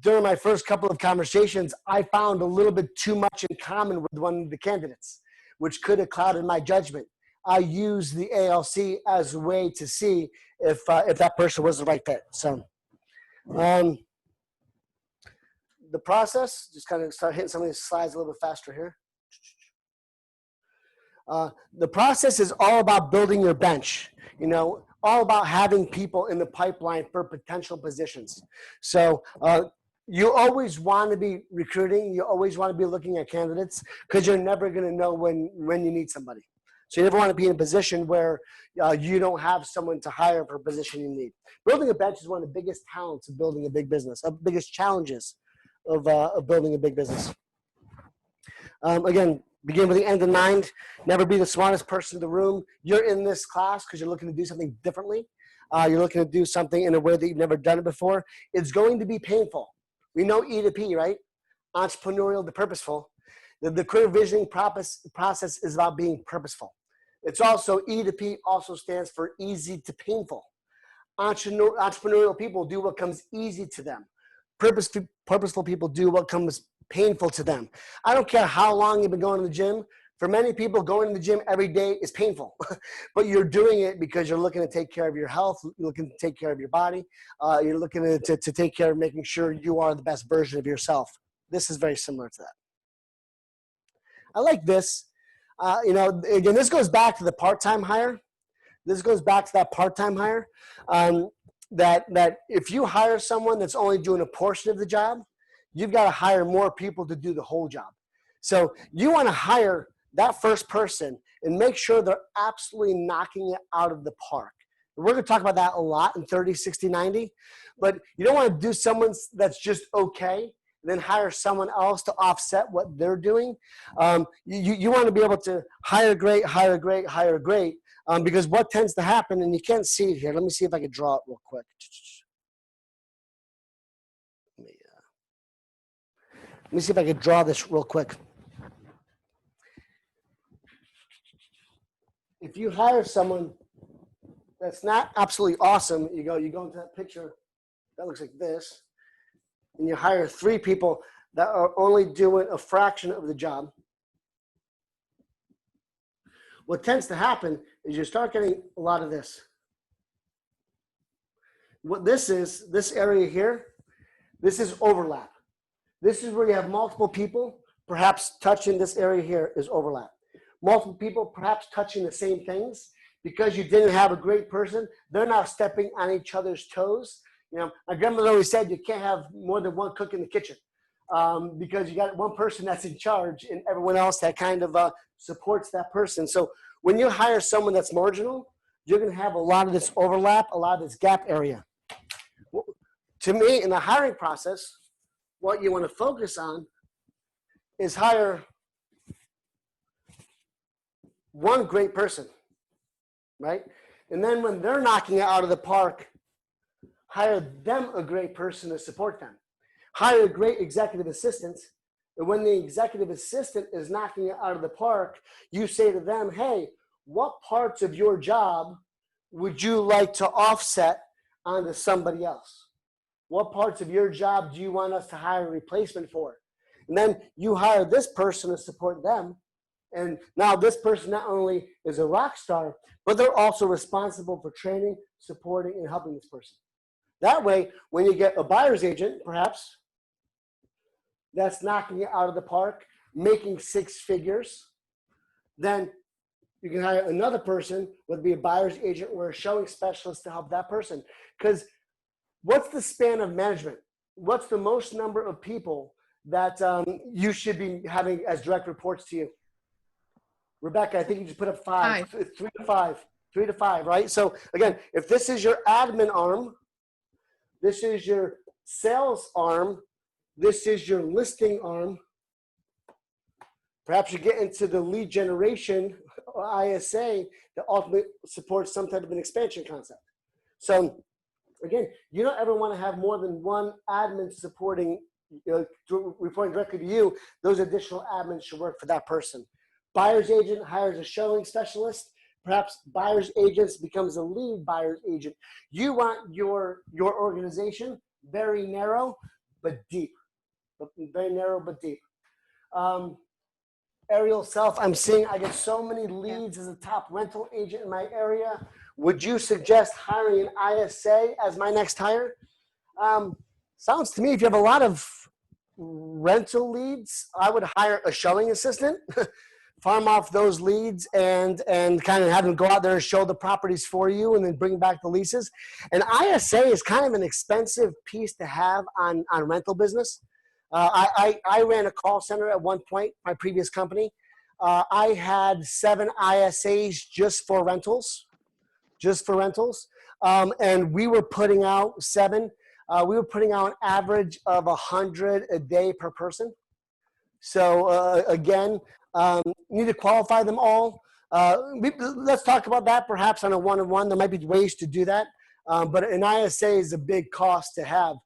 During my first couple of conversations, I found a little bit too much in common with one of the candidates, which could have clouded my judgment. I used the ALC as a way to see if that person was the right fit. So the process, just kind of start hitting some of these slides a little bit faster here. The process is all about building your bench, all about having people in the pipeline for potential positions. So you always want to be recruiting. You always want to be looking at candidates because you're never going to know when you need somebody. So you never want to be in a position where you don't have someone to hire for a position you need. Building a bench is one of the biggest talents of building a big business, of the biggest challenges of building a big business. Again, begin with the end in mind. Never be the smartest person in the room. You're in this class because you're looking to do something differently. You're looking to do something in a way that you've never done it before. It's going to be painful. We know E to P, right? Entrepreneurial to purposeful. The career visioning process is about being purposeful. It's also E to P also stands for easy to painful. Entrepreneurial people do what comes easy to them. Purposeful people do what comes painful to them. I don't care how long you've been going to the gym. For many people, going to the gym every day is painful, but you're doing it because you're looking to take care of your health, you're looking to take care of your body, you're looking to take care of making sure you are the best version of yourself. This is very similar to that. I like this. Again, this goes back to the part-time hire. This goes back to that part-time hire. That if you hire someone that's only doing a portion of the job, you've got to hire more people to do the whole job. So you want to hire that first person and make sure they're absolutely knocking it out of the park. We're going to talk about that a lot in 30, 60, 90. But you don't want to do someone that's just okay and then hire someone else to offset what they're doing. You want to be able to hire great, because what tends to happen, and you can't see it here. Let me see if I can draw it real quick. Let me see if I can draw this real quick. If you hire someone that's not absolutely awesome, you go into that picture that looks like this, and you hire 3 people that are only doing a fraction of the job. What tends to happen is you start getting a lot of this. What this is, this area here, this is overlap. This is where you have multiple people, perhaps touching this area here is overlap. Multiple people perhaps touching the same things. Because you didn't have a great person, they're now stepping on each other's toes. My grandmother always said you can't have more than one cook in the kitchen. because you got one person that's in charge and everyone else that kind of supports that person. So when you hire someone that's marginal, you're going to have a lot of this overlap, a lot of this gap area. To me, in the hiring process, what you want to focus on is hire one great person, right? And then when they're knocking it out of the park, hire them a great person to support them. Hire a great executive assistant. And when the executive assistant is knocking it out of the park, you say to them, hey, what parts of your job would you like to offset onto somebody else? What parts of your job do you want us to hire a replacement for? And then you hire this person to support them. And now this person not only is a rock star, but they're also responsible for training, supporting, and helping this person. That way, when you get a buyer's agent, perhaps, that's knocking it out of the park, making 6 figures, then you can hire another person, whether it be a buyer's agent or a showing specialist to help that person. Because what's the span of management? What's the most number of people that you should be having as direct reports to you? Rebecca, I think you just put up 5, 3 to 5, 3 to 5, right? So again, if this is your admin arm, this is your sales arm, this is your listing arm, perhaps you get into the lead generation or ISA that ultimately supports some type of an expansion concept. So again, you don't ever want to have more than one admin supporting, reporting directly to you. Those additional admins should work for that person. Buyer's agent hires a showing specialist. Perhaps buyer's agent becomes a lead buyer's agent. You want your organization very narrow but deep. Very narrow but deep. Aerial Self, I'm seeing I get so many leads as a top rental agent in my area. Would you suggest hiring an ISA as my next hire? Sounds to me, if you have a lot of rental leads, I would hire a showing assistant, farm off those leads and kind of have them go out there and show the properties for you and then bring back the leases. An ISA is kind of an expensive piece to have on rental business. I ran a call center at one point, my previous company. I had 7 ISAs just for rentals. And we were putting out 7. We were putting out an average of 100 a day per person. So again, you need to qualify them all. Let's talk about that perhaps on a one-on-one. There might be ways to do that. But an ISA is a big cost to have.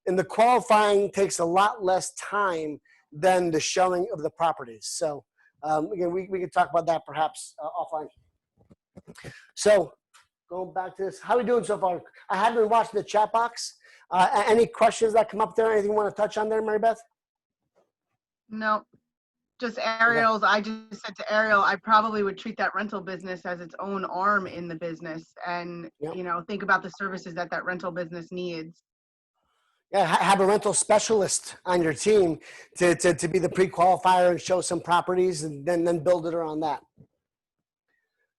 And the qualifying takes a lot less time than the showing of the properties. So again, we can talk about that perhaps offline. So going back to this, how are we doing so far? I haven't been watching the chat box. Any questions that come up there? Anything you want to touch on there, Mary Beth? No, just Ariel's. I just said to Ariel, I probably would treat that rental business as its own arm in the business and, think about the services that rental business needs. Yeah, have a rental specialist on your team to be the pre-qualifier and show some properties and then build it around that.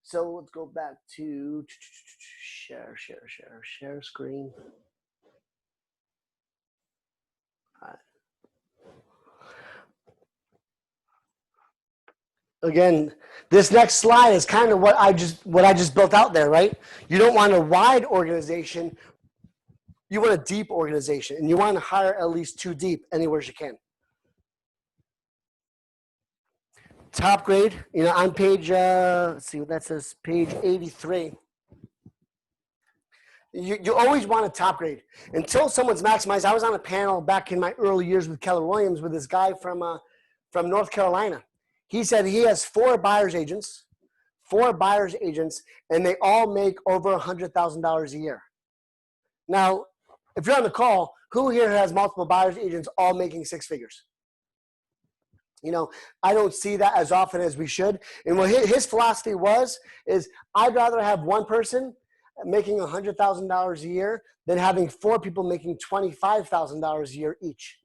So let's go back to share screen. Again, this next slide is kind of what I just built out there, right? You don't want a wide organization. You want a deep organization, and you want to hire at least 2 deep anywhere you can. Top grade, on page, let's see what that says, page 83. You always want a top grade. Until someone's maximized. I was on a panel back in my early years with Keller Williams with this guy from North Carolina. He said he has 4 buyer's agents, and they all make over $100,000 a year. Now, if you're on the call, who here has multiple buyer's agents all making 6 figures? I don't see that as often as we should. And what his philosophy is I'd rather have one person making $100,000 a year than having 4 people making $25,000 a year each.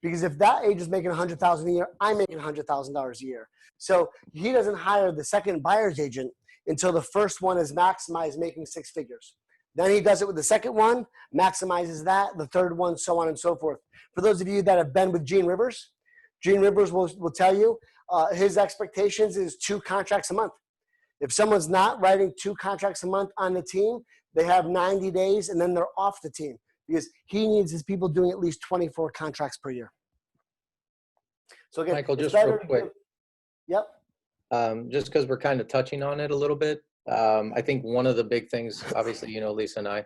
Because if that agent is making $100,000 a year, I'm making $100,000 a year. So he doesn't hire the second buyer's agent until the first one is maximized making 6 figures. Then he does it with the second one, maximizes that, the third one, so on and so forth. For those of you that have been with Gene Rivers will tell you his expectations is 2 contracts a month. If someone's not writing 2 contracts a month on the team, they have 90 days and then they're off the team because he needs his people doing at least 24 contracts per year. So again, Michael, just real quick. Yep. Just because we're kind of touching on it a little bit, I think one of the big things, obviously, you know, Lisa and I,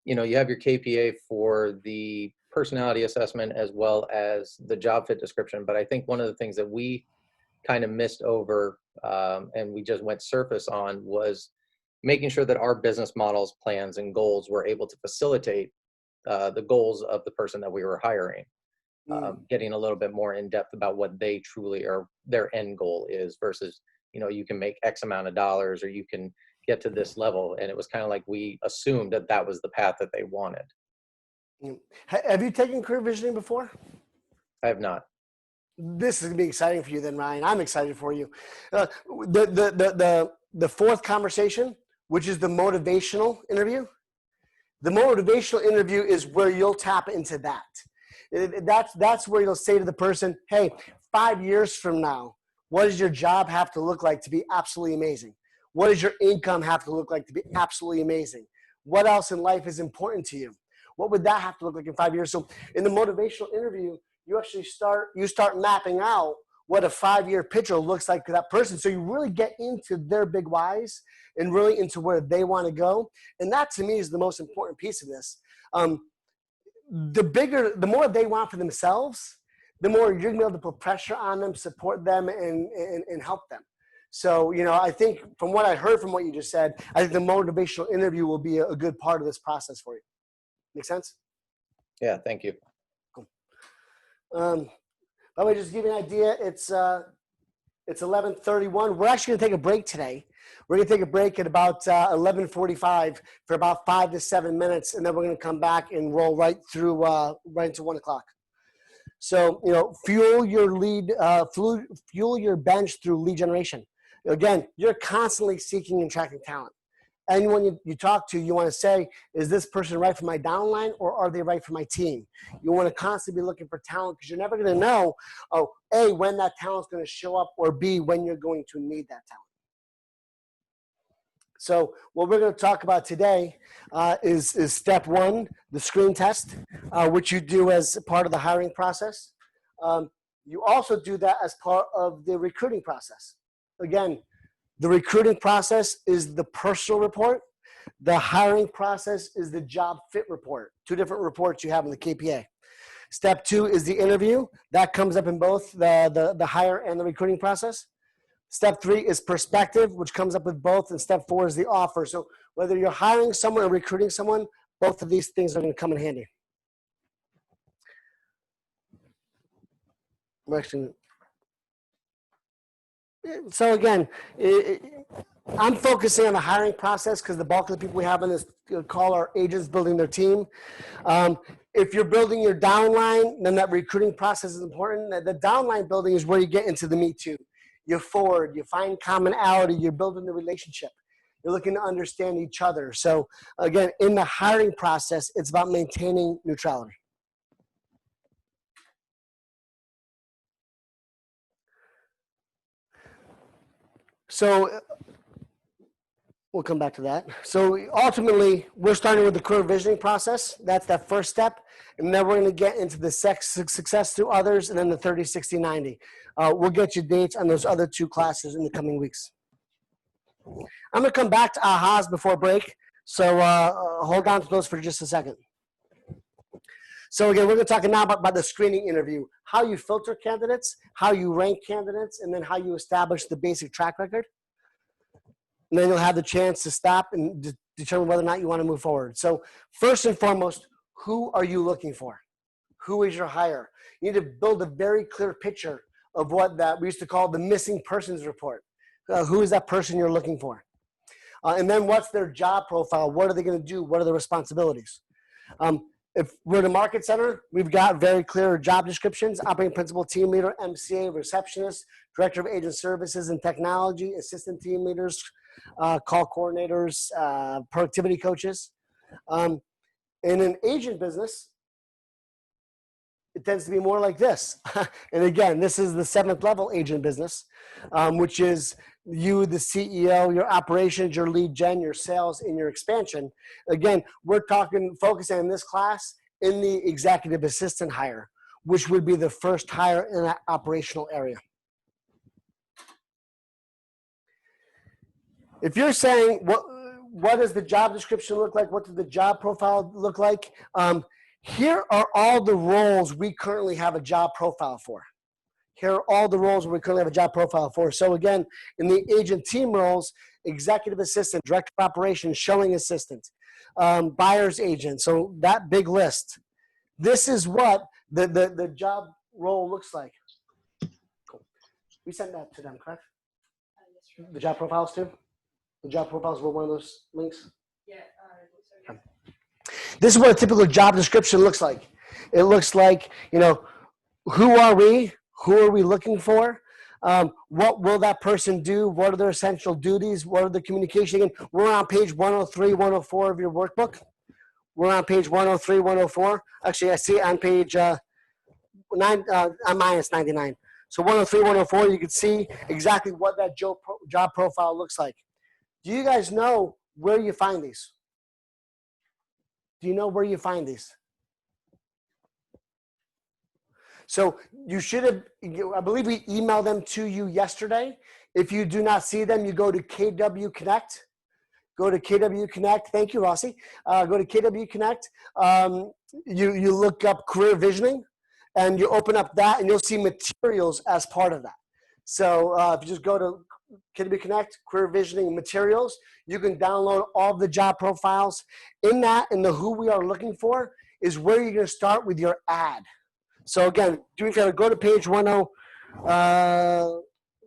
you know, you have your KPA for the personality assessment as well as the job fit description. But I think one of the things that we kind of missed over and we just went surface on was making sure that our business models, plans, and goals were able to facilitate the goals of the person that we were hiring. Getting a little bit more in depth about what they truly are, their end goal is versus, you know, you can make X amount of dollars or you can get to this level. And it was kind of like we assumed that that was the path that they wanted. Have you taken career visioning before? I have not. This is gonna be exciting for you then, Ryan. I'm excited for you. The fourth conversation, which is the motivational interview. The motivational interview is where you'll tap into that. That's where you'll say to the person, hey, 5 years from now, what does your job have to look like to be absolutely amazing? What does your income have to look like to be absolutely amazing? What else in life is important to you? What would that have to look like in 5 years? So in the motivational interview, you actually start mapping out what a 5-year picture looks like to that person. So you really get into their big whys and really into where they want to go. And that to me is the most important piece of this. The more they want for themselves, the more you're gonna be able to put pressure on them, support them, and help them. So, you know, I think from what I heard from what you just said, I think the motivational interview will be a good part of this process for you. Make sense? Yeah, thank you. Cool. By the way, just to give you an idea, it's 11:31. We're actually gonna take a break today. We're gonna take a break at about 11:45 for about 5 to 7 minutes, and then we're gonna come back and roll right through right into 1 o'clock. So, you know, fuel your bench through lead generation. Again, you're constantly seeking and attracting talent. Anyone you talk to, you want to say, is this person right for my downline or are they right for my team? You want to constantly be looking for talent because you're never going to know, A, when that talent's going to show up, or B, when you're going to need that talent. So what we're going to talk about today is step 1, the screen test, which you do as part of the hiring process. You also do that as part of the recruiting process. Again, the recruiting process is the personal report. The hiring process is the job fit report. 2 different reports you have in the KPA. Step 2 is the interview. That comes up in both the hire and the recruiting process. Step 3 is perspective, which comes up with both. And step 4 is the offer. So whether you're hiring someone or recruiting someone, both of these things are going to come in handy. So again, I'm focusing on the hiring process because the bulk of the people we have on this call are agents building their team. If you're building your downline, then that recruiting process is important. The downline building is where you get into the me too. You forward, you find commonality, you're building the relationship. You're looking to understand each other. So again, in the hiring process, it's about maintaining neutrality. So we'll come back to that. So ultimately, we're starting with the career visioning process. That's that first step. And then we're going to get into the success through others and then the 30, 60, 90. We'll get you dates on those other 2 classes in the coming weeks. I'm going to come back to ahas before break. So hold on to those for just a second. So again, we're going to talk now about the screening interview, how you filter candidates, how you rank candidates, and then how you establish the basic track record. And then you'll have the chance to stop and determine whether or not you want to move forward. So first and foremost, who are you looking for? Who is your hire? You need to build a very clear picture of what that we used to call the missing persons report. Who is that person you're looking for? And then what's their job profile? What are they going to do? What are their responsibilities? If we're the market center, we've got very clear job descriptions: operating principal, team leader, MCA, receptionist, director of agent services and technology, assistant team leaders, call coordinators, productivity coaches. In an agent business, it tends to be more like this. And again, this is the 7th level agent business, which is you, the CEO, your operations, your lead gen, your sales, and your expansion. Again, we're focusing in this class in the executive assistant hire, which would be the first hire in that operational area. If you're saying, what does the job description look like? What does the job profile look like? Here are all the roles we currently have a job profile for. Here are all the roles we currently have a job profile for. So again, in the agent team roles, executive assistant, director of operations, showing assistant, buyer's agent. So that big list. This is what the job role looks like. Cool. We sent that to them, correct? The job profiles too? The job profiles were one of those links? Yeah. This is what a typical job description looks like. It looks like, who are we? Who are we looking for? What will that person do? What are their essential duties? What are the communication? Again, we're on page 103, 104 of your workbook. We're on page 103, 104. Actually, I see it on page minus 99. So 103, 104, you can see exactly what that job profile looks like. Do you guys know where you find these? Do you know where you find these? So you should have, I believe we emailed them to you yesterday. If you do not see them, you go to KW Connect. Go to KW Connect. Thank you, Rossi. Go to KW Connect. You look up career visioning, and you open up that, and you'll see materials as part of that. So if you just go to KW Connect, career visioning materials, you can download all the job profiles. In that, and the who we are looking for is where you're going to start with your ad. So again, do me a favor, go to page 10.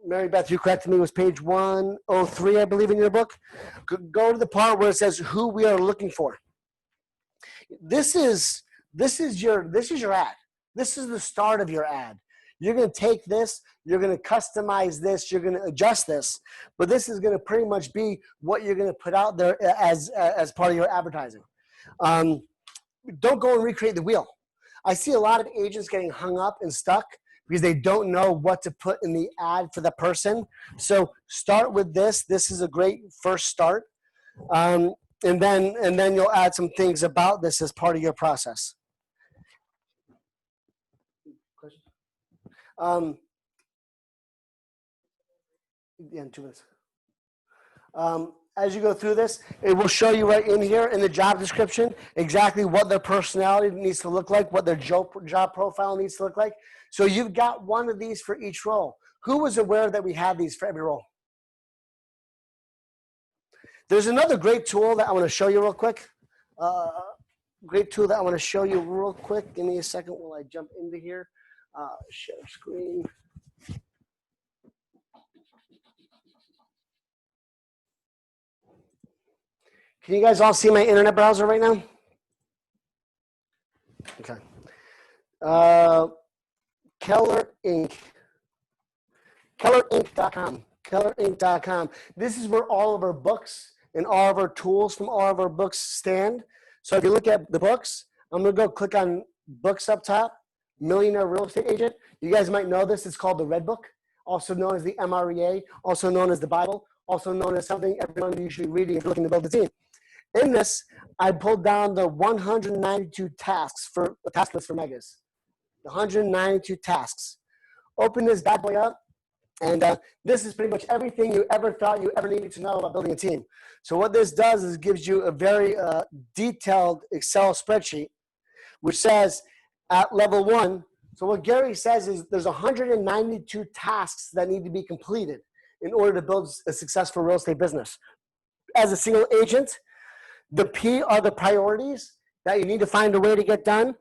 Mary Beth, you corrected me, it was page 103, I believe, in your book. Go to the part where it says who we are looking for. This is your ad. This is the start of your ad. You're going to take this, you're going to customize this, you're going to adjust this, but this is going to pretty much be what you're going to put out there as part of your advertising. Don't go and recreate the wheel. I see a lot of agents getting hung up and stuck because they don't know what to put in the ad for the person. So start with this. This is a great first start. And then you'll add some things about this as part of your process. Yeah, in 2 minutes. As you go through this, it will show you right in here in the job description exactly what their personality needs to look like, what their job profile needs to look like. So you've got one of these for each role. Who was aware that we had these for every role? There's another great tool that I want to show you real quick. Great tool that I want to show you real quick. Give me a second while I jump into here. Share screen. Can you guys all see my internet browser right now? Okay. Keller Inc. KellerInc.com. KellerInc.com. This is where all of our books and all of our tools from all of our books stand. So if you look at the books, I'm going to go click on books up top, Millionaire Real Estate Agent. You guys might know this. It's called the Red Book, also known as the MREA, also known as the Bible, also known as something everyone you should be reading if you're looking to build a team. In this, I pulled down the 192 tasks for a task list for megas. The 192 tasks. Open this bad boy up, and this is pretty much everything you ever thought you ever needed to know about building a team. So what this does is gives you a very detailed Excel spreadsheet, which says at level 1, so what Gary says is there's 192 tasks that need to be completed in order to build a successful real estate business. As a single agent, the P are the priorities that you need to find a way to get done.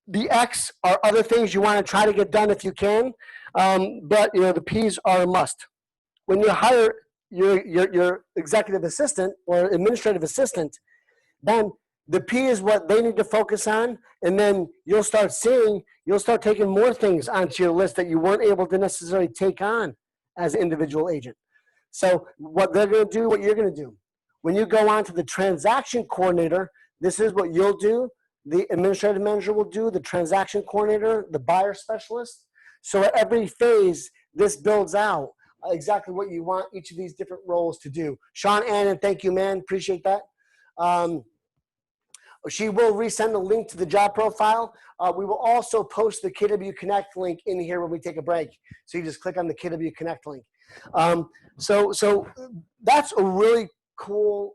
The X are other things you want to try to get done if you can, but the P's are a must. When you hire your executive assistant or administrative assistant, then The P is what they need to focus on, and then you'll start taking more things onto your list that you weren't able to necessarily take on as an individual agent. So what they're going to do, what you're going to do. When you go on to the transaction coordinator, this is what you'll do. The administrative manager will do, the transaction coordinator, the buyer specialist. So at every phase, this builds out exactly what you want each of these different roles to do. Sean Annan, thank you, man. Appreciate that. She will resend the link to the job profile. We will also post the KW Connect link in here when we take a break. So you just click on the KW Connect link. So that's a really cool,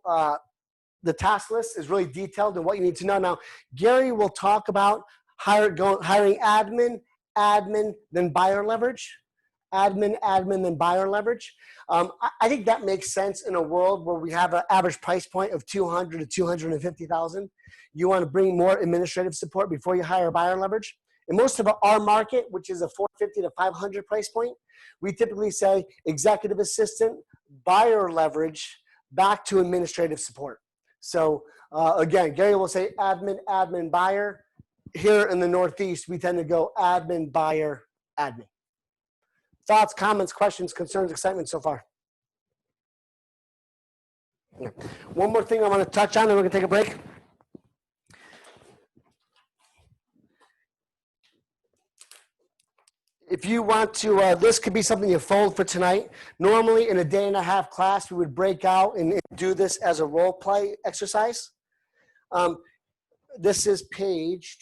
the task list is really detailed in what you need to know. Now, Gary will talk about hiring admin, then buyer leverage. Admin, then buyer leverage. I think that makes sense in a world where we have an average price point of 200 to 250,000. You want to bring more administrative support before you hire buyer leverage. In most of our market, which is a 450 to 500 price point, we typically say executive assistant, buyer leverage, back to administrative support. So again, Gary will say admin, buyer. Here in the Northeast, we tend to go admin, buyer, admin. Thoughts, comments, questions, concerns, excitement so far? Yeah. One more thing I want to touch on, and we're going to take a break. If you want to, this could be something you fold for tonight. Normally in a day and a half class, we would break out and do this as a role play exercise. This is page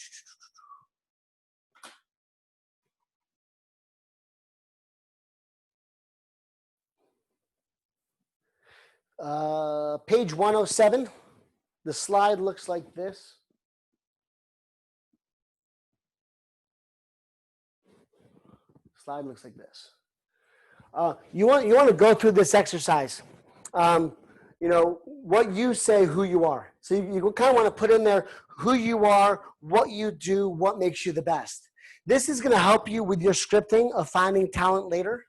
page 107. The slide looks like this. Slide looks like this. You want to go through this exercise. You know, what you say, who you are. So you kind of want to put in there who you are, what you do, what makes you the best. This is going to help you with your scripting of finding talent later.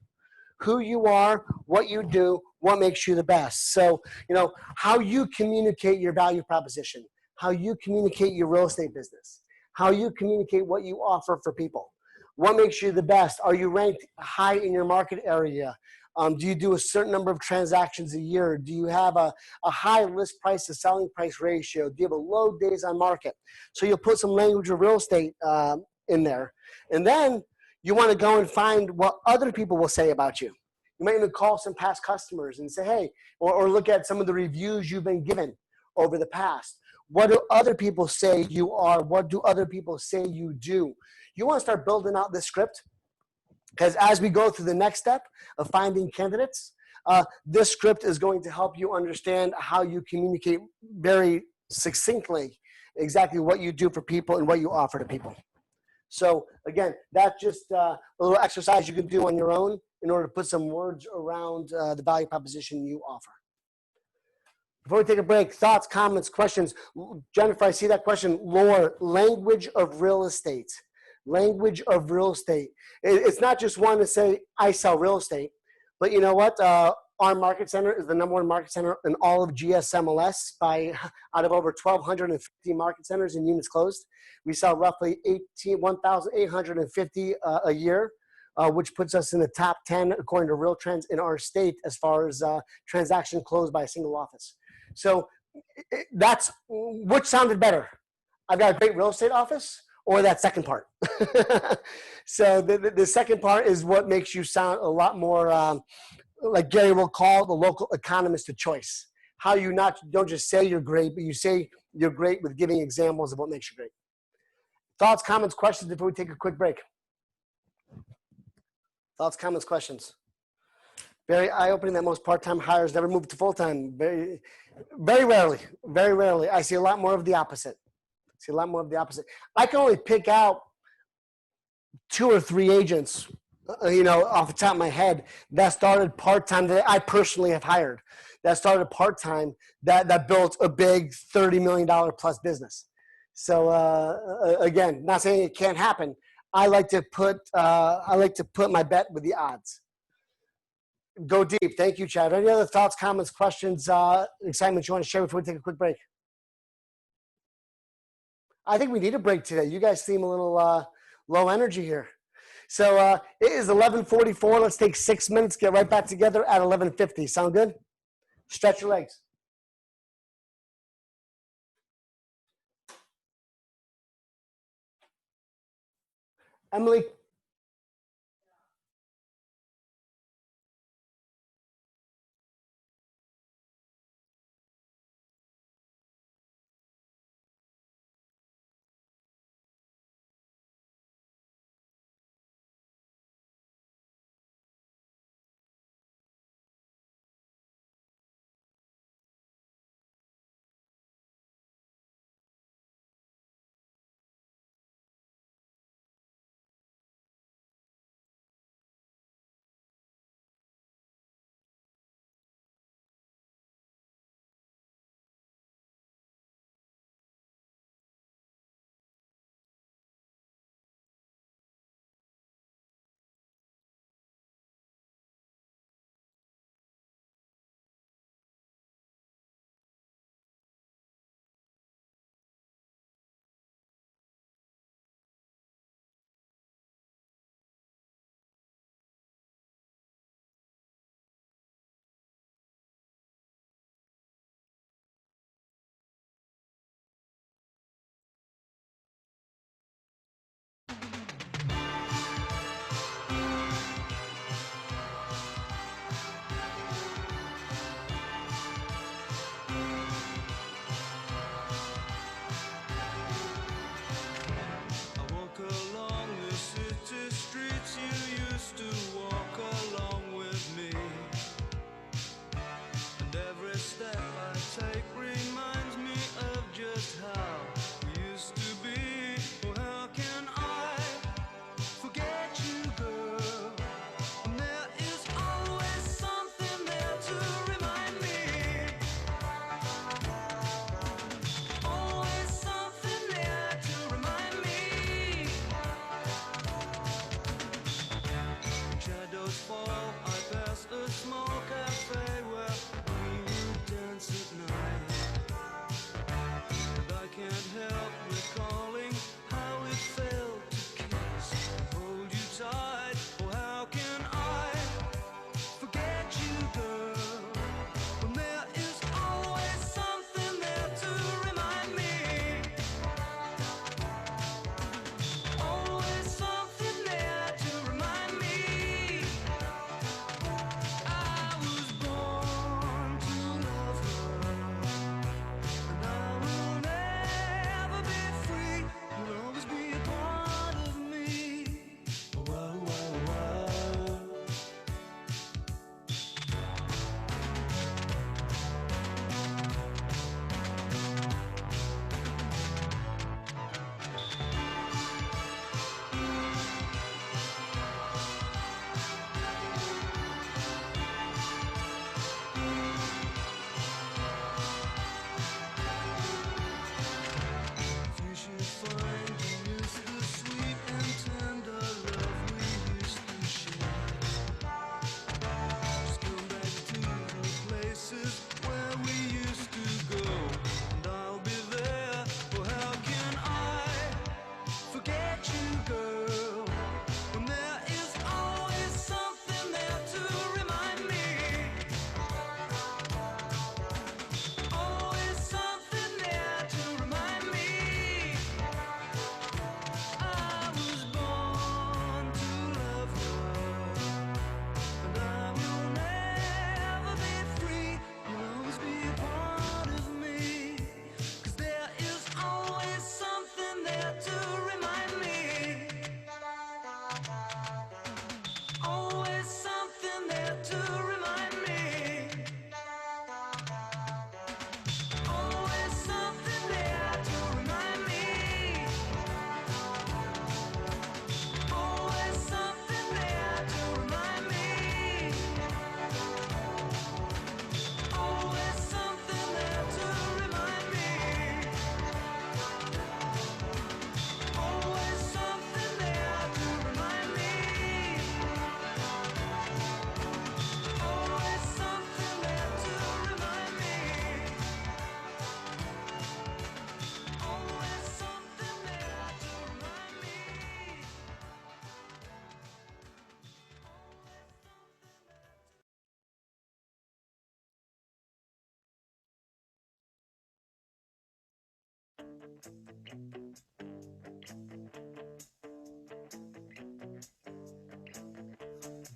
Who you are, what you do, what makes you the best. So, you know, how you communicate your value proposition, how you communicate your real estate business, how you communicate what you offer for people. What makes you the best? Are you ranked high in your market area? Do you do a certain number of transactions a year? Do you have a high list price to selling price ratio? Do you have a low days on market? So you'll put some language of real estate in there. And then you want to go and find what other people will say about you. You might even call some past customers and say, hey, or look at some of the reviews you've been given over the past. What do other people say you are? What do other people say you do? You want to start building out this script, because as we go through the next step of finding candidates, this script is going to help you understand how you communicate very succinctly exactly what you do for people and what you offer to people. So again, that's just a little exercise you can do on your own in order to put some words around the value proposition you offer. Before we take a break, thoughts, comments, questions. Jennifer, I see that question. Laura, language of real estate. Language of real estate. It's not just one to say, I sell real estate, but you know what? Our market center is the #1 market center in all of GSMLS out of over 1,250 market centers and units closed. We sell roughly 1,850 a year, which puts us in the top 10 according to Real Trends in our state as far as transaction closed by a single office. So that's, which sounded better? I've got a great real estate office, or that second part. So the second part is what makes you sound a lot more, like Gary will call the local economist of choice. How you don't just say you're great, but you say you're great with giving examples of what makes you great. Thoughts, comments, questions before we take a quick break? Thoughts, comments, questions? Very eye-opening that most part-time hires never move to full-time. Very, very rarely. I see a lot more of the opposite. I can only pick out 2 or 3 agents, you know, off the top of my head that started part-time that I personally have hired, that started part-time that built a big $30 million plus business. So again, not saying it can't happen. I like to put my bet with the odds. Go deep. Thank you, Chad. Any other thoughts, comments, questions, excitement you want to share before we take a quick break? I think we need a break today. You guys seem a little low energy here. So it is 11:44. Let's take 6 minutes, get right back together at 11:50. Sound good? Stretch your legs. Emily,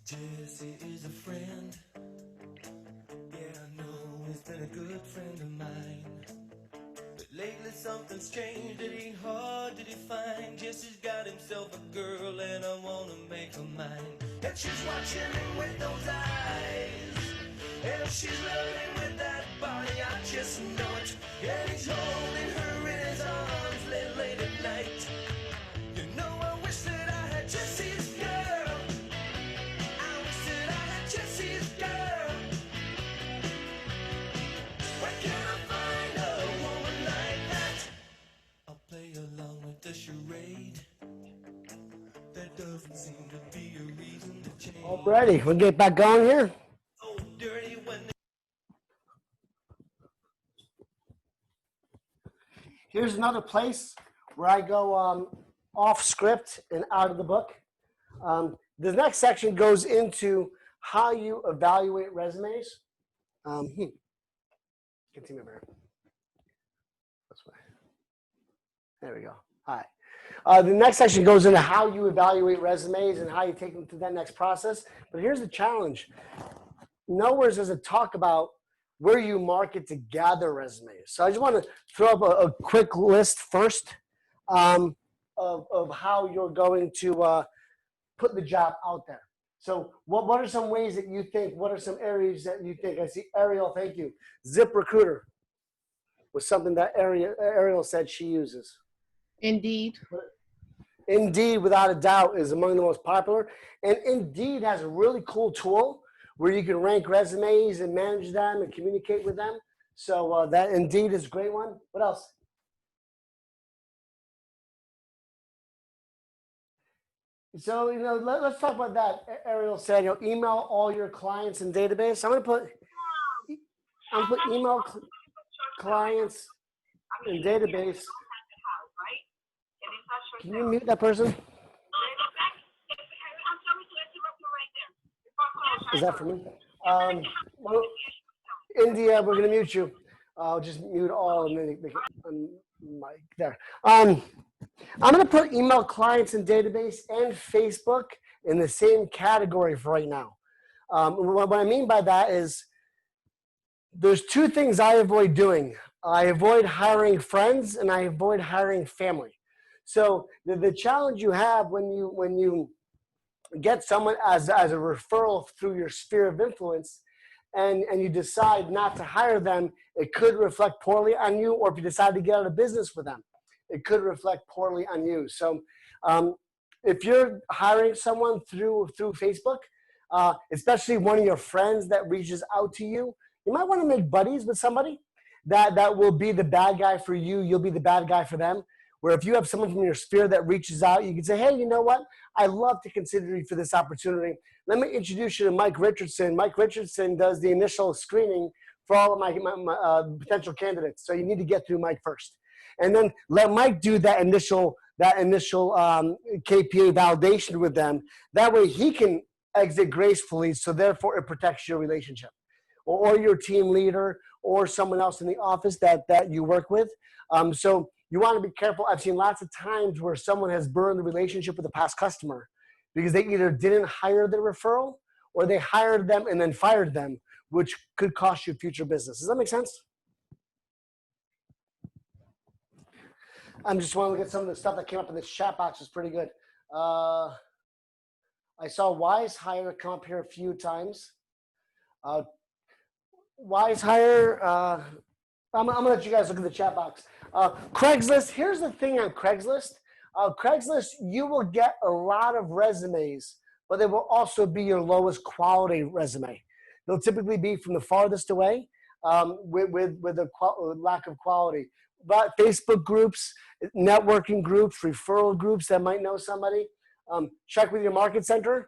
Jesse is a friend. Yeah, I know he's been a good friend of mine. But lately something's changed. It ain't hard to define. Jesse's got himself a girl and I wanna make her mine. And she's watching him with those eyes. And she's loving with that body, I just know it. And he's holding her in his arms late at night. You know I wish that I had Jesse's girl. I wish that I had Jesse's girl. Where can I find a woman like that? I'll play along with the charade. There doesn't seem to be a reason to change. Alrighty, we'll get back going here. Oh, dirty when Here's another place where I go off script and out of the book. The next section goes into how you evaluate resumes. Continue over here. This way. There we go. All right. The next section goes into how you evaluate resumes and how you take them through that next process. But here's the challenge. Nowhere does it talk about where you market to gather resumes. So I just want to throw up a quick list first of how you're going to put the job out there. So what are some ways that you think, what are some areas that you think? I see Ariel, thank you. ZipRecruiter was something that Ariel said she uses. Indeed. Indeed, without a doubt, is among the most popular. And Indeed has a really cool tool where you can rank resumes and manage them and communicate with them. So that Indeed is a great one. What else? So, let's talk about that. Ariel said, email all your clients in database. I'm gonna put email clients in database. Can you mute that person? Is that for me? Well, India, we're gonna mute you. I'll just mute all and then mic there. I'm gonna put email clients in database and Facebook in the same category for right now. What I mean by that is there's two things I avoid doing. I avoid hiring friends and I avoid hiring family. So the challenge you have when you get someone as a referral through your sphere of influence and you decide not to hire them, it could reflect poorly on you, or if you decide to get out of business with them, it could reflect poorly on you. So if you're hiring someone through Facebook, especially one of your friends that reaches out to you, you might want to make buddies with somebody that will be the bad guy for you. You'll be the bad guy for them. Where if you have someone from your sphere that reaches out, you can say, hey, you know what? I'd love to consider you for this opportunity. Let me introduce you to Mike Richardson. Mike Richardson does the initial screening for all of my potential candidates. So you need to get through Mike first. And then let Mike do that initial KPA validation with them. That way he can exit gracefully, so therefore it protects your relationship. Or your team leader or someone else in the office that you work with. So you want to be careful. I've seen lots of times where someone has burned the relationship with a past customer because they either didn't hire the referral or they hired them and then fired them, which could cost you future business. Does that make sense? I'm just want to look at some of the stuff that came up in this chat box. Is pretty good. I saw Wise Hire come up here a few times. Wise Hire, I'm gonna let you guys look at the chat box. Craigslist, here's the thing on Craigslist. Craigslist, you will get a lot of resumes, but they will also be your lowest quality resume. They'll typically be from the farthest away with a lack of quality. But Facebook groups, networking groups, referral groups that might know somebody, check with your market center.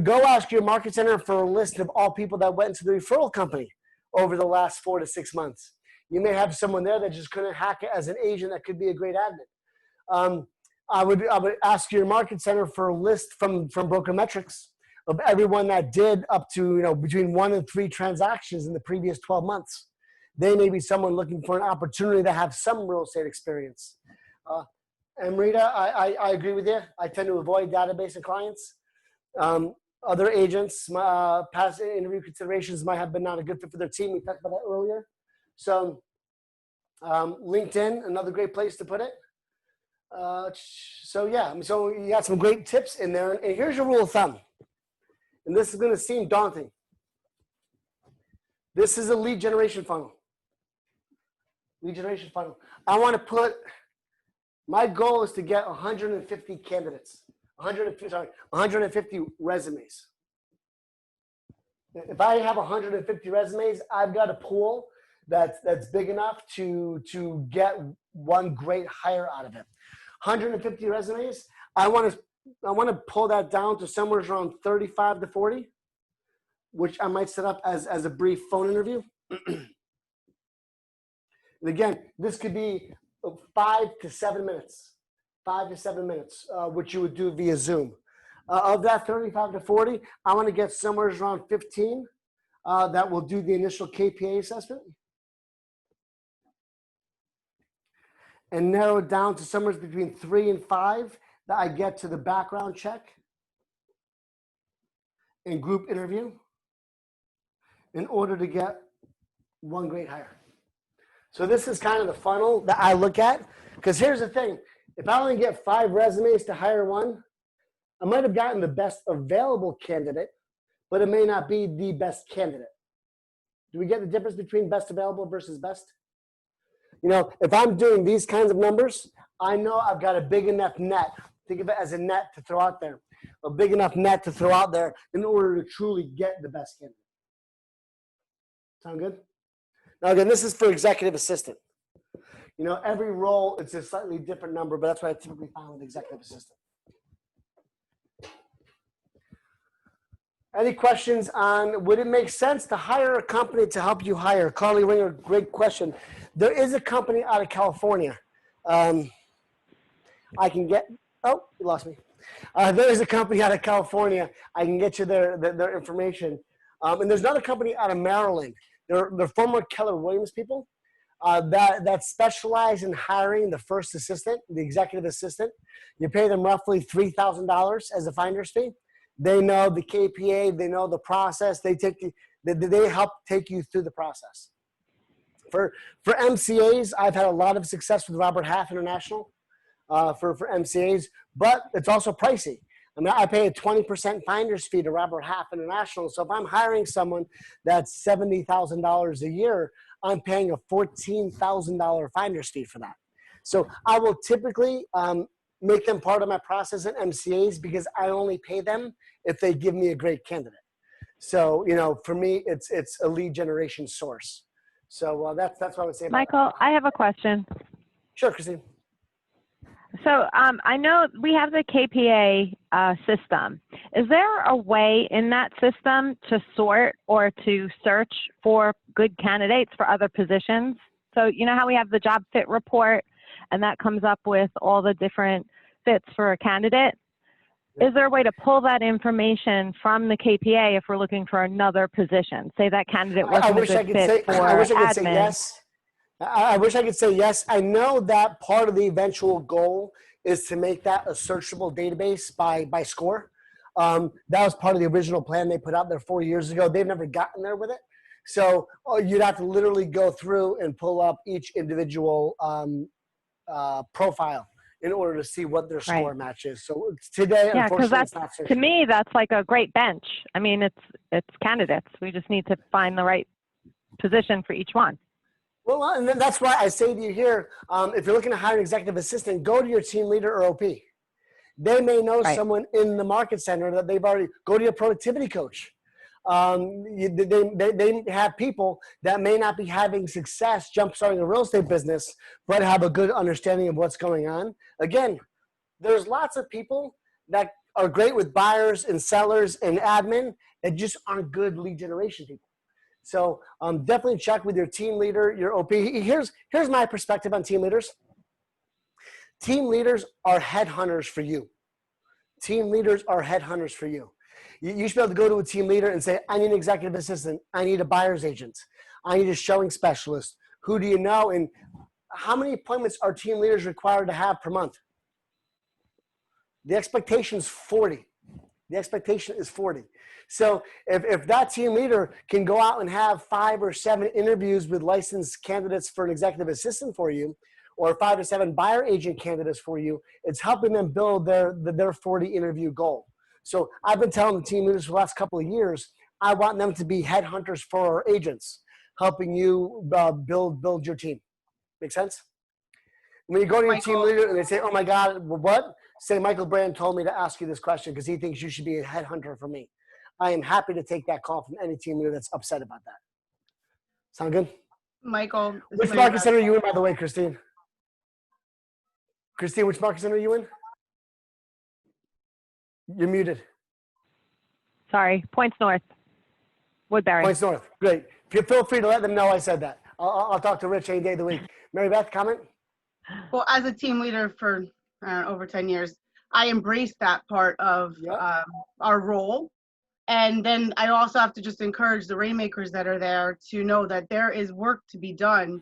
Go ask your market center for a list of all people that went to the referral company over the last 4 to 6 months. You may have someone there that just couldn't hack it as an agent that could be a great admin. I would ask your market center for a list from Brokermetrics of everyone that did up to between 1 and 3 transactions in the previous 12 months. They may be someone looking for an opportunity to have some real estate experience. And Rita, I agree with you. I tend to avoid database and clients. Other agents, past interview considerations might have been not a good fit for their team. We talked about that earlier. So LinkedIn, another great place to put it. So you got some great tips in there. And here's your rule of thumb. And this is going to seem daunting. This is a lead generation funnel. Lead generation funnel. I want to put, my goal is to get 150 candidates. 150 resumes. If I have 150 resumes, I've got a pool that's big enough to get one great hire out of it. 150 resumes. I want to pull that down to somewhere around 35 to 40, which I might set up as a brief phone interview. And again, this could be 5 to 7 minutes. 5 to 7 minutes, which you would do via Zoom. Of that 35 to 40, I want to get somewhere around 15 that will do the initial KPA assessment. And narrow it down to somewhere between 3 and 5 that I get to the background check and group interview in order to get one great hire. So this is kind of the funnel that I look at, because here's the thing. If I only get 5 resumes to hire one, I might have gotten the best available candidate, but it may not be the best candidate. Do we get the difference between best available versus best? You know, if I'm doing these kinds of numbers, I know I've got a big enough net. Think of it as a net to throw out there. A big enough net to throw out there in order to truly get the best candidate. Sound good? Now again, this is for executive assistant. You know, every role, it's a slightly different number, but that's what I typically find with executive assistant. Any questions on, would it make sense to hire a company to help you hire? Carly Ringer, great question. There is a company out of California. I can get, oh, you lost me. There is a company out of California. I can get you their information. And there's another company out of Maryland. They're former Keller Williams people that specialize in hiring the first assistant, the executive assistant. You pay them roughly $3,000 as a finder's fee. They know the KPA, they know the process. They help take you through the process. For MCAs, I've had a lot of success with Robert Half International for MCAs, but it's also pricey. I mean, I pay a 20% finder's fee to Robert Half International. So if I'm hiring someone that's $70,000 a year, I'm paying a $14,000 finder's fee for that. So I will typically make them part of my process at MCAs because I only pay them if they give me a great candidate. So, you know, for me, it's a lead generation source. So that's what I would say about Michael, that. I have a question. Sure, Christine. So I know we have the KPA system. Is there a way in that system to sort or to search for good candidates for other positions? So you know how we have the job fit report and that comes up with all the different fits for a candidate? Is there a way to pull that information from the KPA if we're looking for another position? Say that candidate wasn't a good fit for I wish I could say admin. yes. I wish I could say yes. I know that part of the eventual goal is to make that a searchable database by score. That was part of the original plan they put out there 4 years ago. They've never gotten there with it. So you'd have to literally go through and pull up each individual profile in order to see what their score match is. So today, Yeah, because unfortunately, that's, it's not searchable. to me, that's like a great bench. I mean, it's candidates. We just need to find the right position for each one. Well, and then that's why I say to you here, if you're looking to hire an executive assistant, go to your team leader or OP. They may know someone in the market center that they've already, go to your productivity coach. They have people that may not be having success jumpstarting a real estate business, but have a good understanding of what's going on. Again, there's lots of people that are great with buyers and sellers and admin that just aren't good lead generation people. So definitely check with your team leader, your OP. Here's my perspective on team leaders. Team leaders are headhunters for you. Team leaders are headhunters for you. You should be able to go to a team leader and say, I need an executive assistant. I need a buyer's agent. I need a showing specialist. Who do you know? And how many appointments are team leaders required to have per month? The expectation is 40. The expectation is 40. So if that team leader can go out and have 5 or 7 interviews with licensed candidates for an executive assistant for you, or 5 to 7 buyer agent candidates for you, it's helping them build their 40 interview goal. So I've been telling the team leaders for the last couple of years, I want them to be headhunters for our agents, helping you build your team. Make sense? When you go to your team leader and they say, oh my God, what? Say, Michael Brand told me to ask you this question because he thinks you should be a headhunter for me. I am happy to take that call from any team leader that's upset about that. Sound good? Michael. Which market center are you in, by the way, Christine? Christine, which market center are you in? You're muted. Sorry, Points North, Woodbury. Points North, great. Feel free to let them know I said that. I'll talk to Rich any day of the week. Mary Beth, comment? Well, as a team leader for over 10 years, I embrace that part of our role. And then I also have to just encourage the rainmakers that are there to know that there is work to be done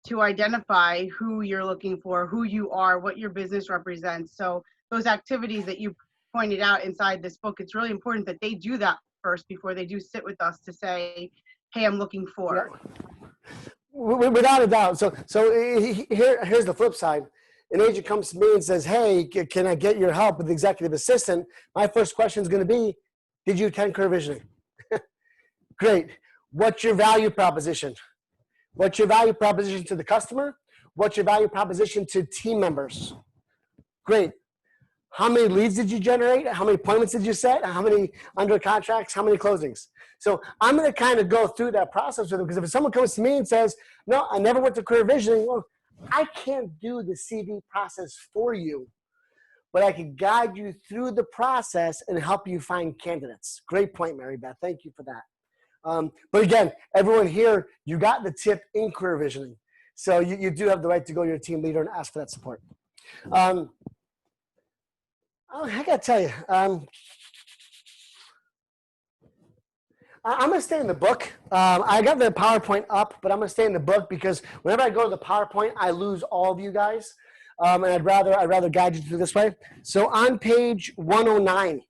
to identify who you're looking for, who you are, what your business represents. So those activities that you pointed out inside this book, it's really important that they do that first before they do sit with us to say, hey, I'm looking for. Without a doubt. So here's the flip side. An agent comes to me and says, hey, can I get your help with the executive assistant? My first question is going to be, did you attend career visioning? Great. What's your value proposition? What's your value proposition to the customer? What's your value proposition to team members? Great. How many leads did you generate? How many appointments did you set? How many under contracts? How many closings? So I'm going to kind of go through that process with them, because if someone comes to me and says, no, I never went to career visioning, well, I can't do the CV process for you, but I can guide you through the process and help you find candidates. Great point, Mary Beth. Thank you for that. But again, everyone here, you got the tip in career visioning. So you do have the right to go to your team leader and ask for that support. I got to tell you, I'm going to stay in the book. I got the PowerPoint up, but I'm going to stay in the book because whenever I go to the PowerPoint, I lose all of you guys. And I'd rather guide you through this way. So on page 109,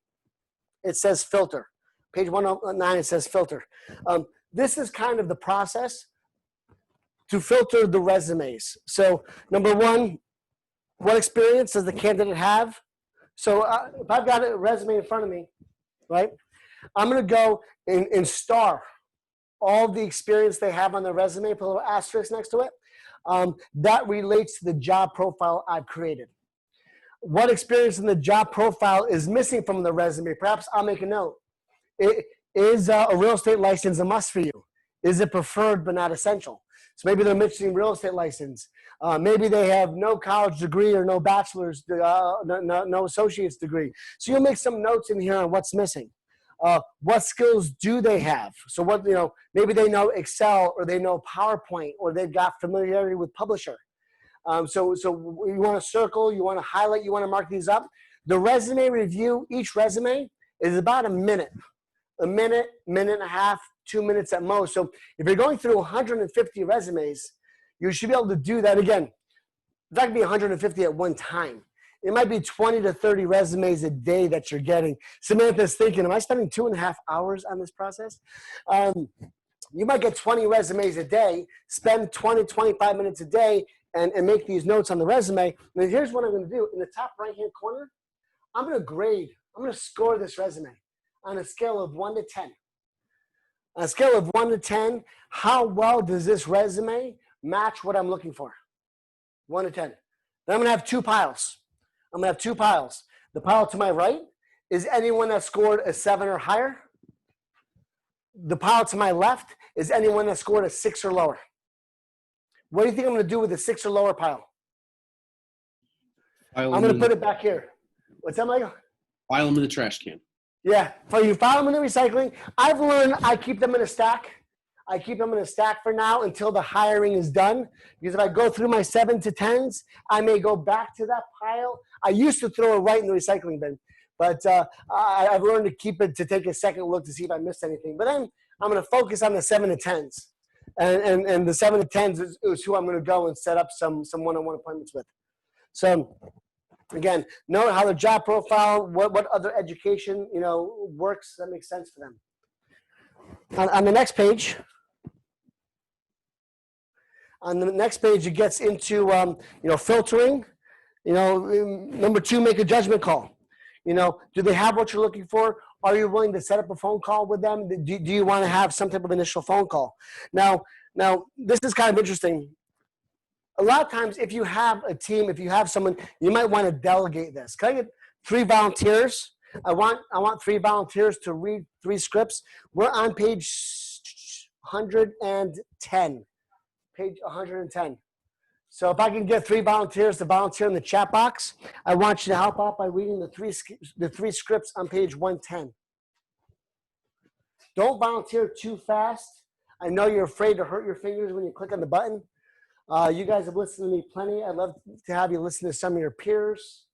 it says filter. Page 109, it says filter. This is kind of the process to filter the resumes. So number one, what experience does the candidate have? So if I've got a resume in front of me, right, I'm going to go and star all the experience they have on their resume, put a little asterisk next to it. That relates to the job profile I've created. What experience in the job profile is missing from the resume? Perhaps I'll make a note. Is a real estate license a must for you? Is it preferred but not essential? So maybe they're missing real estate license. Maybe they have no college degree or no bachelor's, no associate's degree. So you'll make some notes in here on what's missing. What skills do they have? So what, maybe they know Excel or they know PowerPoint or they've got familiarity with Publisher. So you want to circle, you want to highlight, you want to mark these up. The resume review, each resume is about a minute, minute and a half, 2 minutes at most. So if you're going through 150 resumes, you should be able to do that again. It's not going to be 150 at one time. It might be 20 to 30 resumes a day that you're getting. Samantha's thinking, am I spending 2.5 hours on this process? You might get 20 resumes a day, spend 20, 25 minutes a day, and make these notes on the resume. And then here's what I'm going to do. In the top right-hand corner, I'm going to grade. I'm going to score this resume on a scale of 1 to 10. On a scale of 1 to 10, how well does this resume match what I'm looking for? 1 to 10. Then I'm going to have 2 piles. I'm going to have 2 piles. The pile to my right is anyone that scored a 7 or higher. The pile to my left is anyone that scored a 6 or lower. What do you think I'm going to do with the 6 or lower pile? I'm going to put it back here. What's that, Michael? File them in the trash can. Yeah, so you file them in the recycling. I've learned I keep them in a stack. I keep them in a stack for now until the hiring is done. Because if I go through my 7 to 10s, I may go back to that pile. I used to throw it right in the recycling bin, but I've learned to keep it, to take a second look to see if I missed anything. But then I'm going to focus on the 7 to 10s. And the 7 to 10s is who I'm going to go and set up some one-on-one appointments with. So Again, know how their job profile, what other education, works that makes sense for them. On the next page, it gets into, filtering. Number 2, make a judgment call. Do they have what you're looking for? Are you willing to set up a phone call with them? Do you want to have some type of initial phone call? Now, this is kind of interesting. A lot of times, if you have a team, if you have someone, you might want to delegate this. Can I get 3 volunteers? I want 3 volunteers to read 3 scripts. We're on page 110. Page 110. So if I can get 3 volunteers to volunteer in the chat box, I want you to help out by reading the three scripts on page 110. Don't volunteer too fast. I know you're afraid to hurt your fingers when you click on the button. You guys have listened to me plenty. I'd love to have you listen to some of your peers,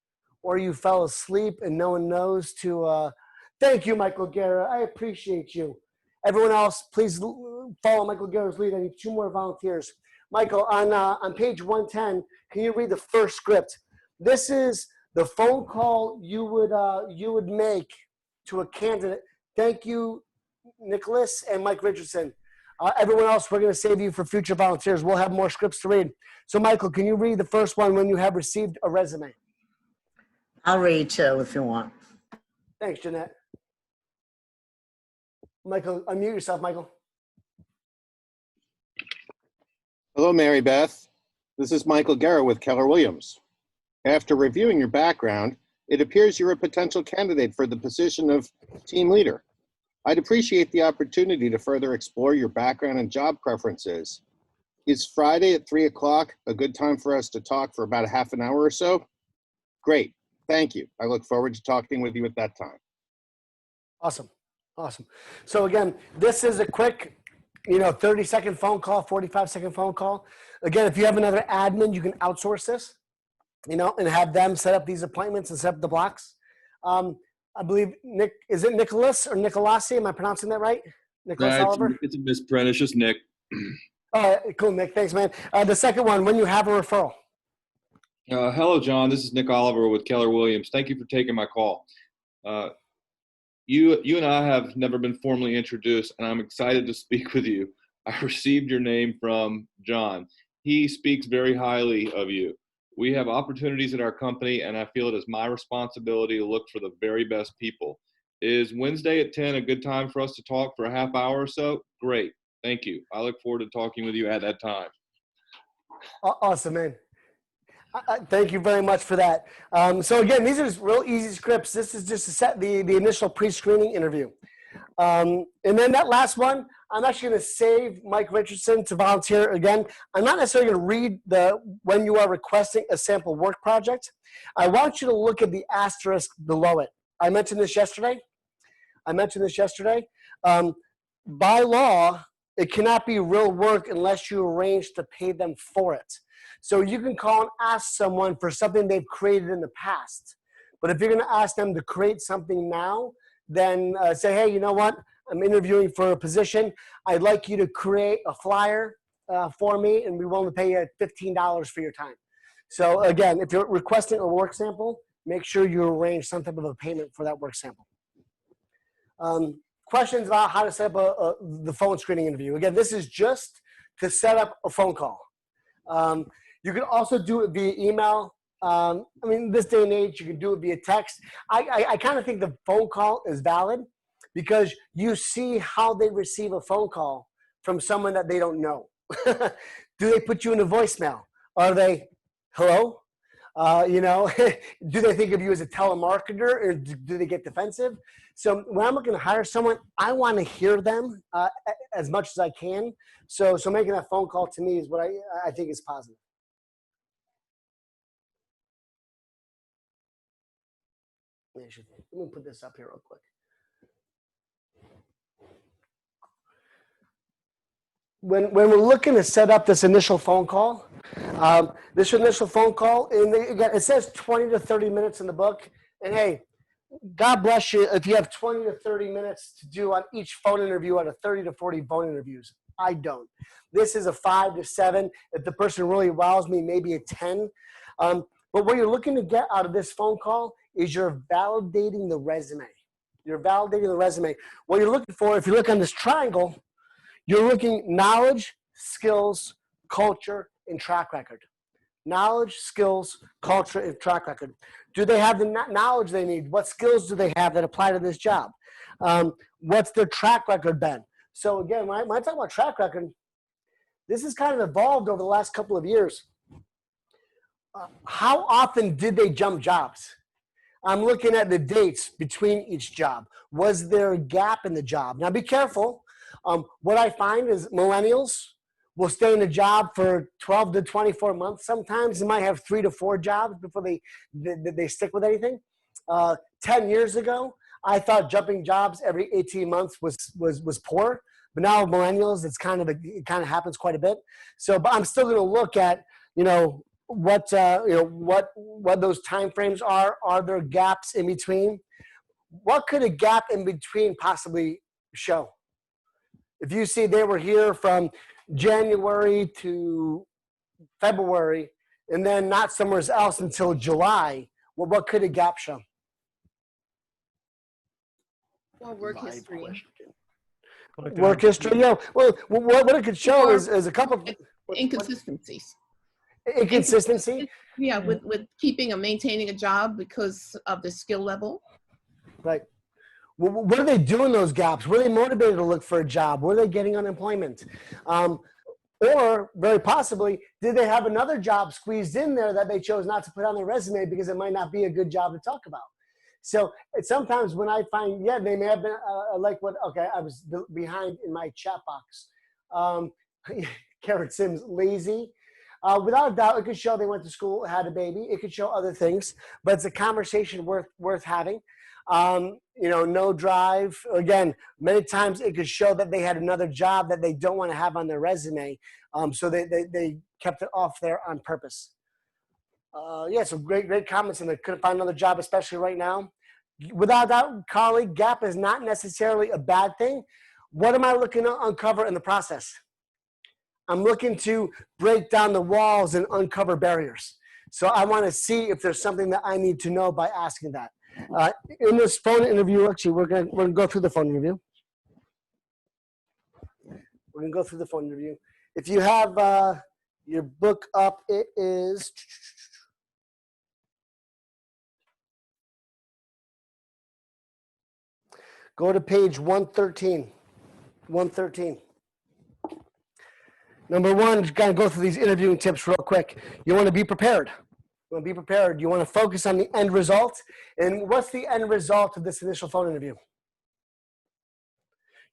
or you fell asleep and no one knows to. Thank you, Michael Guerra. I appreciate you. Everyone else, please follow Michael Guerra's lead. I need 2 more volunteers. Michael, on page 110, can you read the first script? This is the phone call you would make to a candidate. Thank you, Nicholas and Mike Richardson. Everyone else, we're going to save you for future volunteers. We'll have more scripts to read. So, Michael, can you read the first one when you have received a resume? I'll read 2 if you want. Thanks, Jeanette. Michael, unmute yourself, Michael. Hello, Mary Beth. This is Michael Guerra with Keller Williams. After reviewing your background, it appears you're a potential candidate for the position of team leader. I'd appreciate the opportunity to further explore your background and job preferences. Is Friday at 3 o'clock a good time for us to talk for about a half an hour or so? Great. Thank you. I look forward to talking with you at that time. Awesome. So again, this is a quick 30-second phone call, 45-second phone call. Again, if you have another admin, you can outsource this, and have them set up these appointments and set up the blocks. I believe is it Nicholas or Nicolasi? Am I pronouncing that right? Nicholas Oliver? It's a misprint. It's just Nick. Oh, cool, Nick. Thanks, man. The second one, when you have a referral. Hello, John. This is Nick Oliver with Keller Williams. Thank you for taking my call. You and I have never been formally introduced, and I'm excited to speak with you. I received your name from John. He speaks very highly of you. We have opportunities at our company, and I feel it is my responsibility to look for the very best people. Is Wednesday at 10 a good time for us to talk for a half hour or so? Great. Thank you. I look forward to talking with you at that time. Awesome, man. Thank you very much for that. So again, these are just real easy scripts. This is just to set the initial pre-screening interview. And then that last one, I'm actually going to save Mike Richardson to volunteer again. I'm not necessarily going to read when you are requesting a sample work project. I want you to look at the asterisk below it. I mentioned this yesterday. By law, it cannot be real work unless you arrange to pay them for it. So you can call and ask someone for something they've created in the past. But if you're going to ask them to create something now, then say, hey, you know what? I'm interviewing for a position. I'd like you to create a flyer for me, and we're willing to pay you $15 for your time. So again, if you're requesting a work sample, make sure you arrange some type of a payment for that work sample. Questions about how to set up the phone screening interview. Again, this is just to set up a phone call. You can also do it via email. This day and age, you can do it via text. I kind of think the phone call is valid because you see how they receive a phone call from someone that they don't know. Do they put you in a voicemail? Are they, hello? Do they think of you as a telemarketer, or do they get defensive? So when I'm looking to hire someone, I want to hear them as much as I can. So making that phone call to me is what I think is positive. Let me put this up here real quick. When we're looking to set up this initial phone call, and again, it says 20 to 30 minutes in the book. And hey, God bless you if you have 20 to 30 minutes to do on each phone interview out of 30 to 40 phone interviews. I don't. This is a 5 to 7. If the person really wows me, maybe a 10. But what you're looking to get out of this phone call is you're validating the resume. You're validating the resume. What you're looking for, if you look on this triangle, you're looking knowledge, skills, culture, and track record. Knowledge, skills, culture, and track record. Do they have the knowledge they need? What skills do they have that apply to this job? What's their track record been? So again, when I talk about track record, this has kind of evolved over the last couple of years. How often did they jump jobs? I'm looking at the dates between each job. Was there a gap in the job? Now be careful. What I find is millennials will stay in a job for 12 to 24 months. Sometimes they might have 3 to 4 jobs before they stick with anything. 10 years ago, I thought jumping jobs every 18 months was poor. But now millennials, it kind of happens quite a bit. So, but I'm still going to look at, what those time frames are. Are there gaps in between? What could a gap in between possibly show? If you see they were here from January to February and then not somewhere else until July, well, what could a gap show? Well, work history. Work history, yeah. Well, what it could show is a couple of inconsistencies. Inconsistency? Yeah, with keeping or maintaining a job because of the skill level. Right. Well, what are they doing those gaps? Were they motivated to look for a job? Were they getting unemployment? Or very possibly, did they have another job squeezed in there that they chose not to put on their resume because it might not be a good job to talk about? So sometimes when I find, they may have been I was behind in my chat box. Karen Sims, lazy. Without a doubt, it could show they went to school, had a baby. It could show other things, but it's a conversation worth having. No drive. Again, many times it could show that they had another job that they don't want to have on their resume. So they kept it off there on purpose. So great comments, and they couldn't find another job, especially right now. Without doubt, colleague, gap is not necessarily a bad thing. What am I looking to uncover in the process? I'm looking to break down the walls and uncover barriers. So I want to see if there's something that I need to know by asking that. In this phone interview, actually, we're gonna go through the phone interview. We're gonna go through the phone interview. If you have your book up, it is. Go to page 113. 113. Number one, just gotta go through these interviewing tips real quick. You want to be prepared. You want to be prepared. You want to focus on the end result. And what's the end result of this initial phone interview?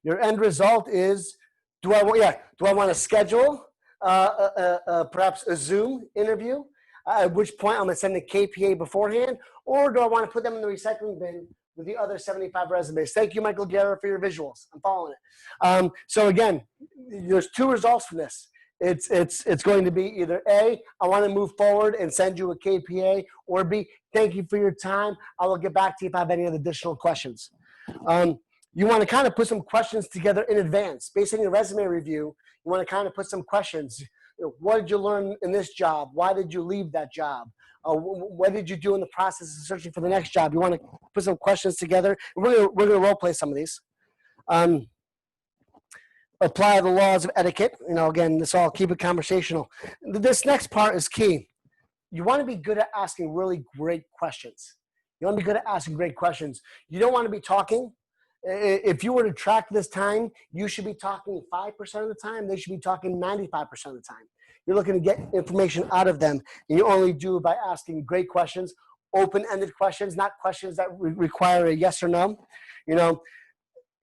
Your end result is, do I want to schedule perhaps a Zoom interview? At which point I'm going to send the KPA beforehand, or do I want to put them in the recycling bin with the other 75 resumes? Thank you, Michael Guerra, for your visuals. I'm following it. So again, there's 2 results from this. It's going to be either A, I want to move forward and send you a KPA, or B, thank you for your time. I will get back to you if I have any other additional questions. You want to kind of put some questions together in advance. Based on your resume review, you want to kind of put some questions. What did you learn in this job? Why did you leave that job? What did you do in the process of searching for the next job? You want to put some questions together. We're going to role play some of these. Apply the laws of etiquette. Again, this all keep it conversational. This next part is key. You want to be good at asking really great questions. You want to be good at asking great questions. You don't want to be talking. If you were to track this time, you should be talking 5% of the time. They should be talking 95% of the time. You're looking to get information out of them, and you only do it by asking great questions, open-ended questions, not questions that require a yes or no.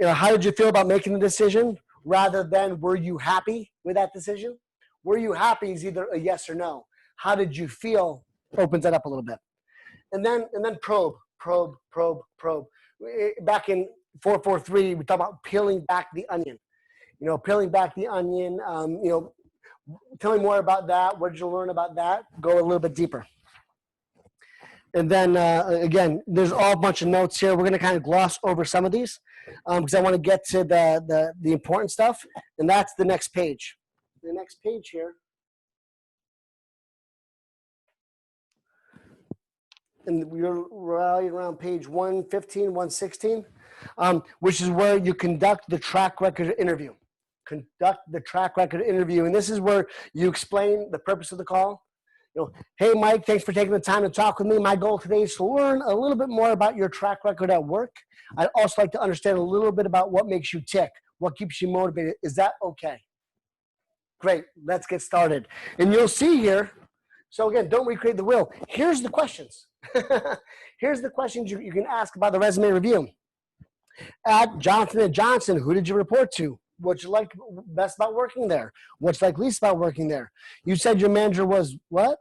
How did you feel about making the decision, rather than were you happy with that decision? Were you happy is either a yes or no. How did you feel opens that up a little bit. And then probe. Back in 443, we talk about peeling back the onion. Peeling back the onion, tell me more about that. What did you learn about that? Go a little bit deeper. And then, again, there's all a bunch of notes here. We're going to kind of gloss over some of these because I want to get to the important stuff. And that's the next page. The next page here. and we're right around page 115, 116, which is where you conduct the track record interview. Conduct the track record interview. And this is where you explain the purpose of the call. You know, hey, Mike, thanks for taking the time to talk with me. My goal today is to learn a little bit more about your track record at work. I'd also like to understand a little bit about what makes you tick, what keeps you motivated. Is that okay? Great, let's get started. And you'll see here, so again, don't recreate the wheel. Here's the questions. Here's the questions you can ask about the resume review. At Johnson & Johnson, who did you report to? What you like best about working there? What's like least about working there? You said your manager was what?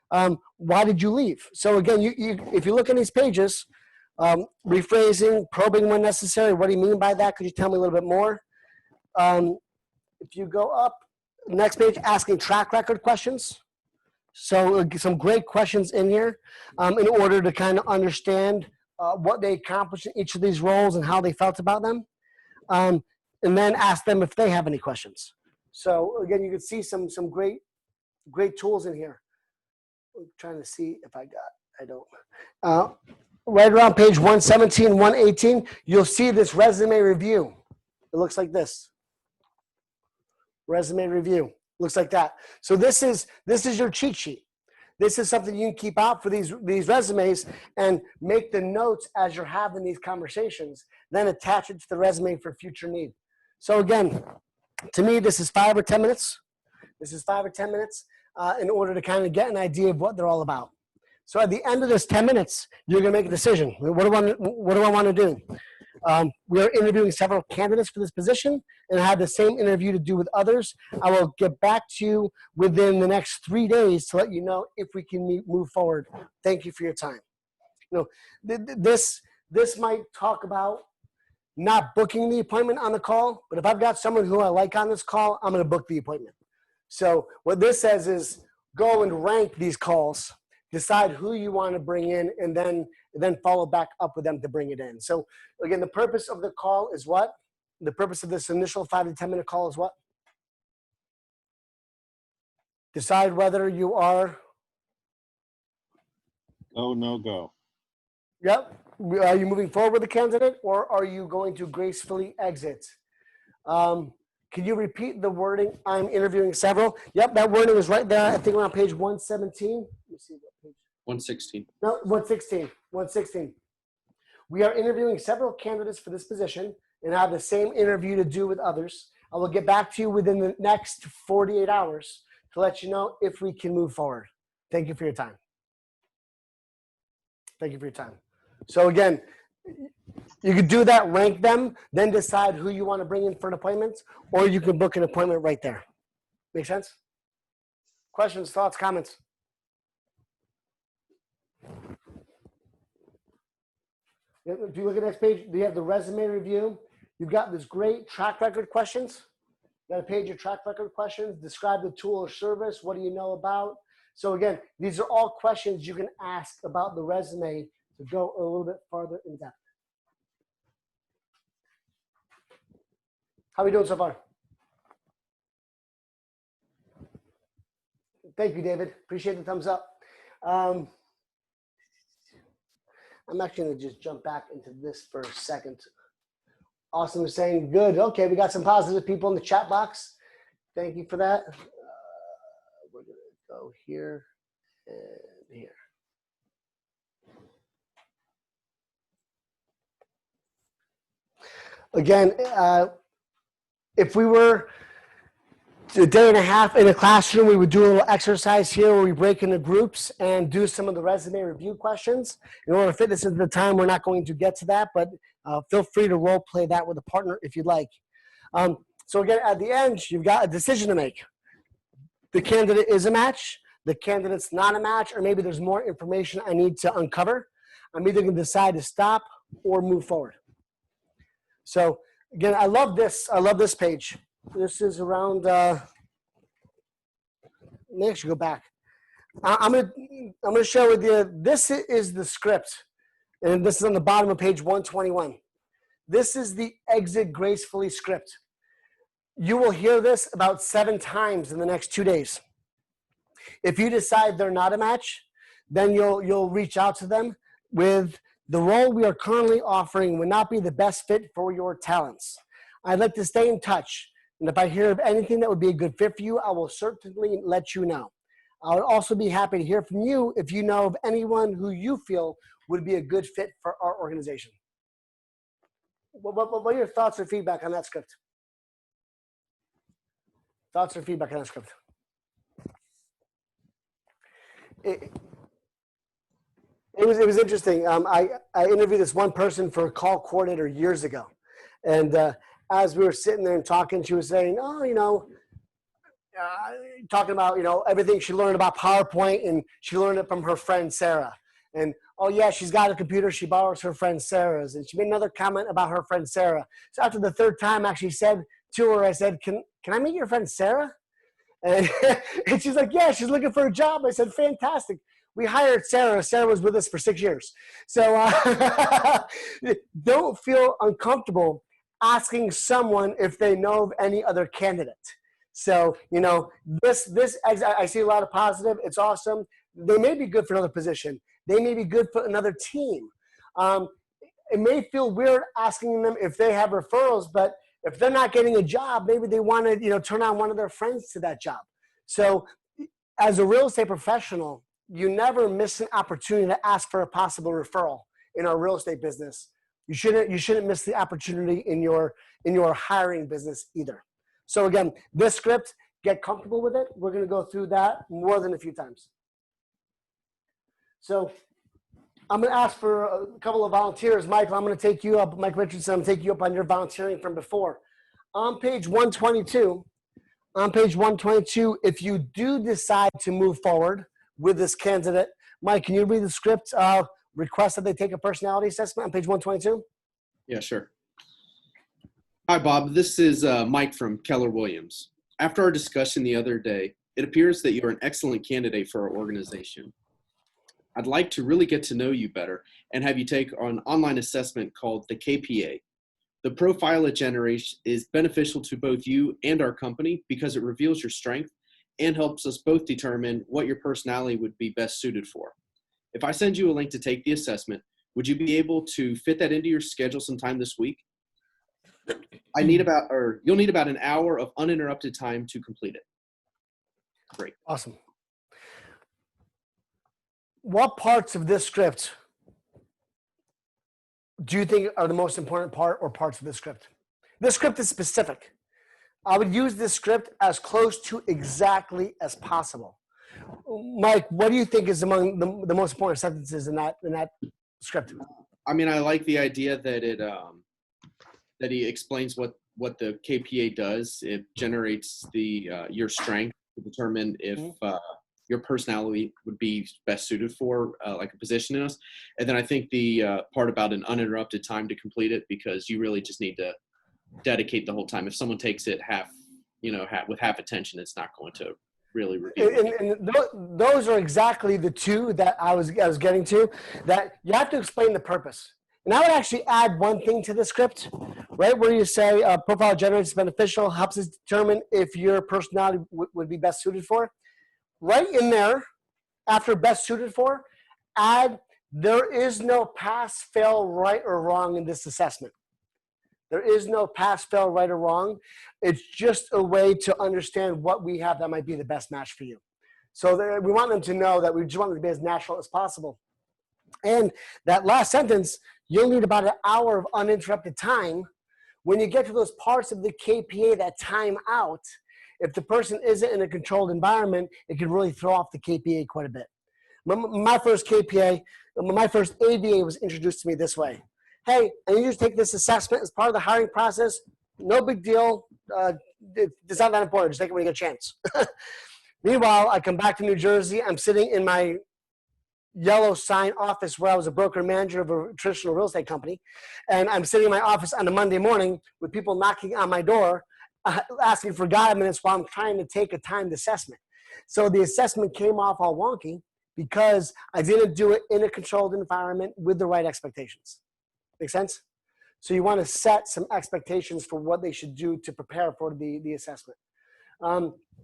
Why did you leave? So again, if you look at these pages, rephrasing, probing when necessary. What do you mean by that? Could you tell me a little bit more? If you go up, next page, asking track record questions. So some great questions in here in order to kind of understand what they accomplished in each of these roles and how they felt about them. And then ask them if they have any questions. So again, you can see some great tools in here. I'm trying to see if I don't. Right around page 117, 118, you'll see this resume review. It looks like this. Resume review. Looks like that. So this is your cheat sheet. This is something you can keep out for these resumes and make the notes as you're having these conversations, then attach it to the resume for future need. So again, to me, this is 5 or 10 minutes. This is 5 or 10 minutes in order to kind of get an idea of what they're all about. So at the end of this 10 minutes, you're going to make a decision. What do I want to do? We are interviewing several candidates for this position, and I have the same interview to do with others. I will get back to you within the next 3 days to let you know if we can move forward. Thank you for your time. You know, this might talk about not booking the appointment on the call, but if I've got someone who I like on this call, I'm going to book the appointment. So what this says is go and rank these calls, decide who you want to bring in, and then follow back up with them to bring it in. So again, the purpose of the call is what? The purpose of this initial 5 to 10 minute call is what? Decide whether you are. Go, no go. Yep. Are you moving forward with the candidate, or are you going to gracefully exit? Can you repeat the wording? I'm interviewing several. Yep, that wording is right there. I think we're on page 117. Let me see what page. 116. No, 116. 116. We are interviewing several candidates for this position, and I have the same interview to do with others. I will get back to you within the next 48 hours to let you know if we can move forward. Thank you for your time. Thank you for your time. So again, you could do that, rank them, then decide who you want to bring in for an appointment, or you can book an appointment right there. Make sense? Questions, thoughts, comments? If you look at the next page, you have the resume review. You've got this great track record questions. You got a page of track record questions. Describe the tool or service. What do you know about? So again, these are all questions you can ask about the resume to go a little bit farther in depth. How are we doing so far? Thank you, David. Appreciate the thumbs up. I'm actually going to just jump back into this for a second. Austin was saying, good. Okay, we got some positive people in the chat box. Thank you for that. We're going to go here and here. Again, if we were a day and a half in a classroom, we would do a little exercise here where we break into groups and do some of the resume review questions. In order to fit this into the time, we're not going to get to that, but feel free to role play that with a partner if you'd like. So again, at the end, you've got a decision to make. The candidate is a match, the candidate's not a match, or maybe there's more information I need to uncover. I'm either going to decide to stop or move forward. So again, I love this page. This is around, let me actually go back. I'm gonna share with you, this is the script. And this is on the bottom of page 121. This is the exit gracefully script. You will hear this about 7 times in the next 2 days. If you decide they're not a match, then you'll reach out to them with the role we are currently offering would not be the best fit for your talents. I'd like to stay in touch, and if I hear of anything that would be a good fit for you, I will certainly let you know. I would also be happy to hear from you if you know of anyone who you feel would be a good fit for our organization. What are your thoughts or feedback on that script? Thoughts or feedback on that script? It was interesting. I interviewed this one person for a call coordinator years ago. And as we were sitting there and talking, she was saying, talking about, everything she learned about PowerPoint, and she learned it from her friend Sarah. And, oh yeah, she's got a computer, she borrows her friend Sarah's. And she made another comment about her friend Sarah. So after the third time, I actually said to her, I said, can I meet your friend Sarah? And, and she's like, yeah, she's looking for a job. I said, fantastic. We hired Sarah. Sarah was with us for 6 years. So don't feel uncomfortable asking someone if they know of any other candidate. So, this I see a lot of positive. It's awesome. They may be good for another position. They may be good for another team. It may feel weird asking them if they have referrals, but if they're not getting a job, maybe they want to, turn on one of their friends to that job. So as a real estate professional, you never miss an opportunity to ask for a possible referral in our real estate business. You shouldn't miss the opportunity in your hiring business either. So again, this script, get comfortable with it. We're going to go through that more than a few times. So I'm going to ask for a couple of volunteers. Michael, I'm going to take you up. Mike Richardson, I'm going to take you up on your volunteering from before. On page 122, if you do decide to move forward with this candidate, Mike, can you read the script? Request that they take a personality assessment on page 122? Yeah, sure. Hi, Bob. This is Mike from Keller Williams. After our discussion the other day, it appears that you're an excellent candidate for our organization. I'd like to really get to know you better and have you take an online assessment called the KPA. The profile it generates is beneficial to both you and our company because it reveals your strength and helps us both determine what your personality would be best suited for. If I send you a link to take the assessment, would you be able to fit that into your schedule sometime this week? You'll need about an hour of uninterrupted time to complete it. Great. Awesome. What parts of this script do you think are the most important part or parts of this script? This script is specific. I would use this script as close to exactly as possible. Mike, what do you think is among the most important sentences in that script? I mean, I like the idea that that he explains what the KPA does. It generates your strength to determine if your personality would be best suited for like a position in us. And then I think the part about an uninterrupted time to complete it, because you really just need to dedicate the whole time. If someone takes it with half attention, it's not going to really review. And those are exactly the two that I was getting to, that you have to explain the purpose. And I would actually add one thing to the script, right, where you say profile generates beneficial, helps us determine if your personality would be best suited for. Right in there, after best suited for, add there is no pass, fail, right or wrong in this assessment. There is no pass, fail, right or wrong. It's just a way to understand what we have that might be the best match for you. So we want them to know that we just want them to be as natural as possible. And that last sentence, you'll need about an hour of uninterrupted time. When you get to those parts of the KPA that time out, if the person isn't in a controlled environment, it can really throw off the KPA quite a bit. My first KPA, my first AVA was introduced to me this way. Hey, I need you to take this assessment as part of the hiring process. No big deal. It's not that important. Just take it when you get a chance. Meanwhile, I come back to New Jersey. I'm sitting in my yellow sign office where I was a broker manager of a traditional real estate company. And I'm sitting in my office on a Monday morning with people knocking on my door, asking for guidance while I'm trying to take a timed assessment. So the assessment came off all wonky because I didn't do it in a controlled environment with the right expectations. Make sense? So you want to set some expectations for what they should do to prepare for the assessment.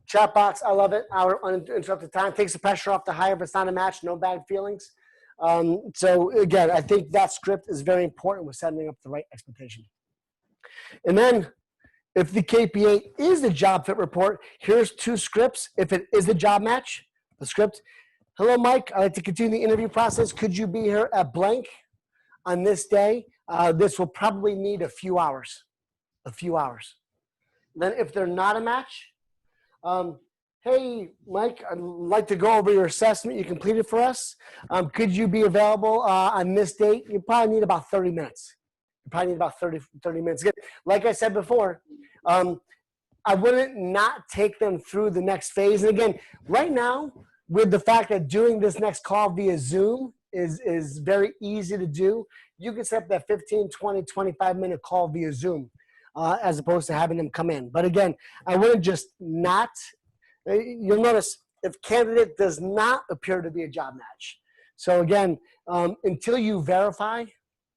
Chat box, I love it. Our uninterrupted time takes the pressure off the hire. If it's not a match, no bad feelings. So again, I think that script is very important with setting up the right expectation. And then if the KPA is the job fit report, here's 2 scripts. If it is a job match, the script. Hello, Mike. I'd like to continue the interview process. Could you be here at blank on this day? This will probably need a few hours. Then if they're not a match, hey, Mike, I'd like to go over your assessment you completed for us. Could you be available on this date? You probably need about 30 minutes. 30 minutes. Again, like I said before, I wouldn't not take them through the next phase. And again, right now, with the fact that doing this next call via Zoom is very easy to do, you can set up that 15, 20, 25-minute call via Zoom as opposed to having them come in. But again, I wouldn't just not. You'll notice if candidate does not appear to be a job match. So again, until you verify